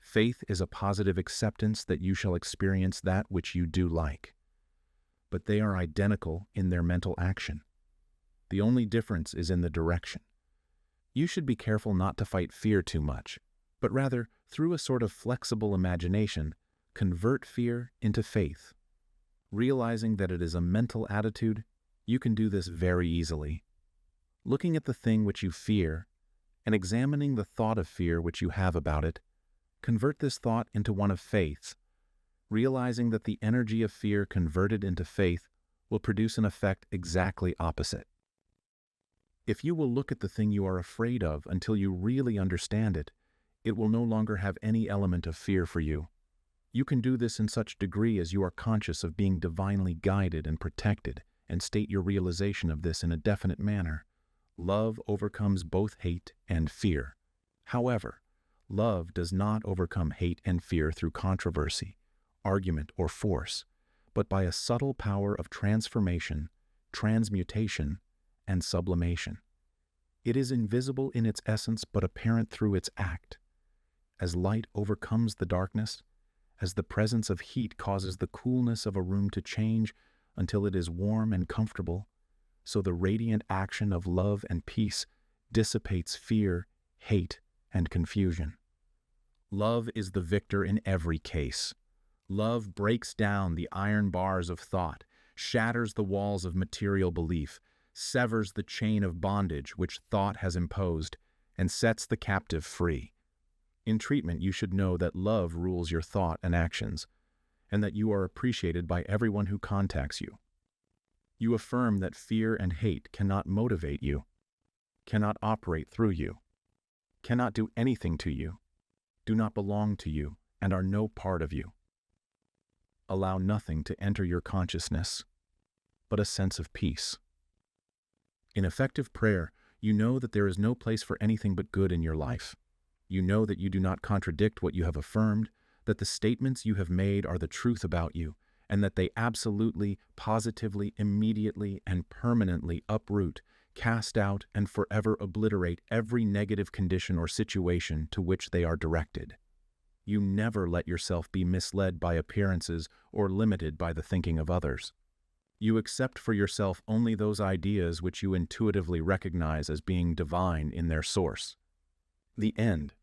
Faith is a positive acceptance that you shall experience that which you do like. But they are identical in their mental action. The only difference is in the direction. You should be careful not to fight fear too much, but rather, through a sort of flexible imagination, convert fear into faith. Realizing that it is a mental attitude, you can do this very easily. Looking at the thing which you fear, and examining the thought of fear which you have about it, convert this thought into one of faith, realizing that the energy of fear converted into faith will produce an effect exactly opposite. If you will look at the thing you are afraid of until you really understand it, it will no longer have any element of fear for you. You can do this in such degree as you are conscious of being divinely guided and protected, and state your realization of this in a definite manner. Love overcomes both hate and fear. However, love does not overcome hate and fear through controversy, argument, or force, but by a subtle power of transformation, transmutation, and sublimation. It is invisible in its essence but apparent through its act. As light overcomes the darkness, as the presence of heat causes the coolness of a room to change until it is warm and comfortable, so the radiant action of love and peace dissipates fear, hate, and confusion. Love is the victor in every case. Love breaks down the iron bars of thought, shatters the walls of material belief, severs the chain of bondage which thought has imposed, and sets the captive free. In treatment, you should know that love rules your thought and actions, and that you are appreciated by everyone who contacts you. You affirm that fear and hate cannot motivate you, cannot operate through you, cannot do anything to you, do not belong to you, and are no part of you. Allow nothing to enter your consciousness, but a sense of peace. In effective prayer, you know that there is no place for anything but good in your life. You know that you do not contradict what you have affirmed, that the statements you have made are the truth about you, and that they absolutely, positively, immediately, and permanently uproot, cast out, and forever obliterate every negative condition or situation to which they are directed. You never let yourself be misled by appearances or limited by the thinking of others. You accept for yourself only those ideas which you intuitively recognize as being divine in their source. The end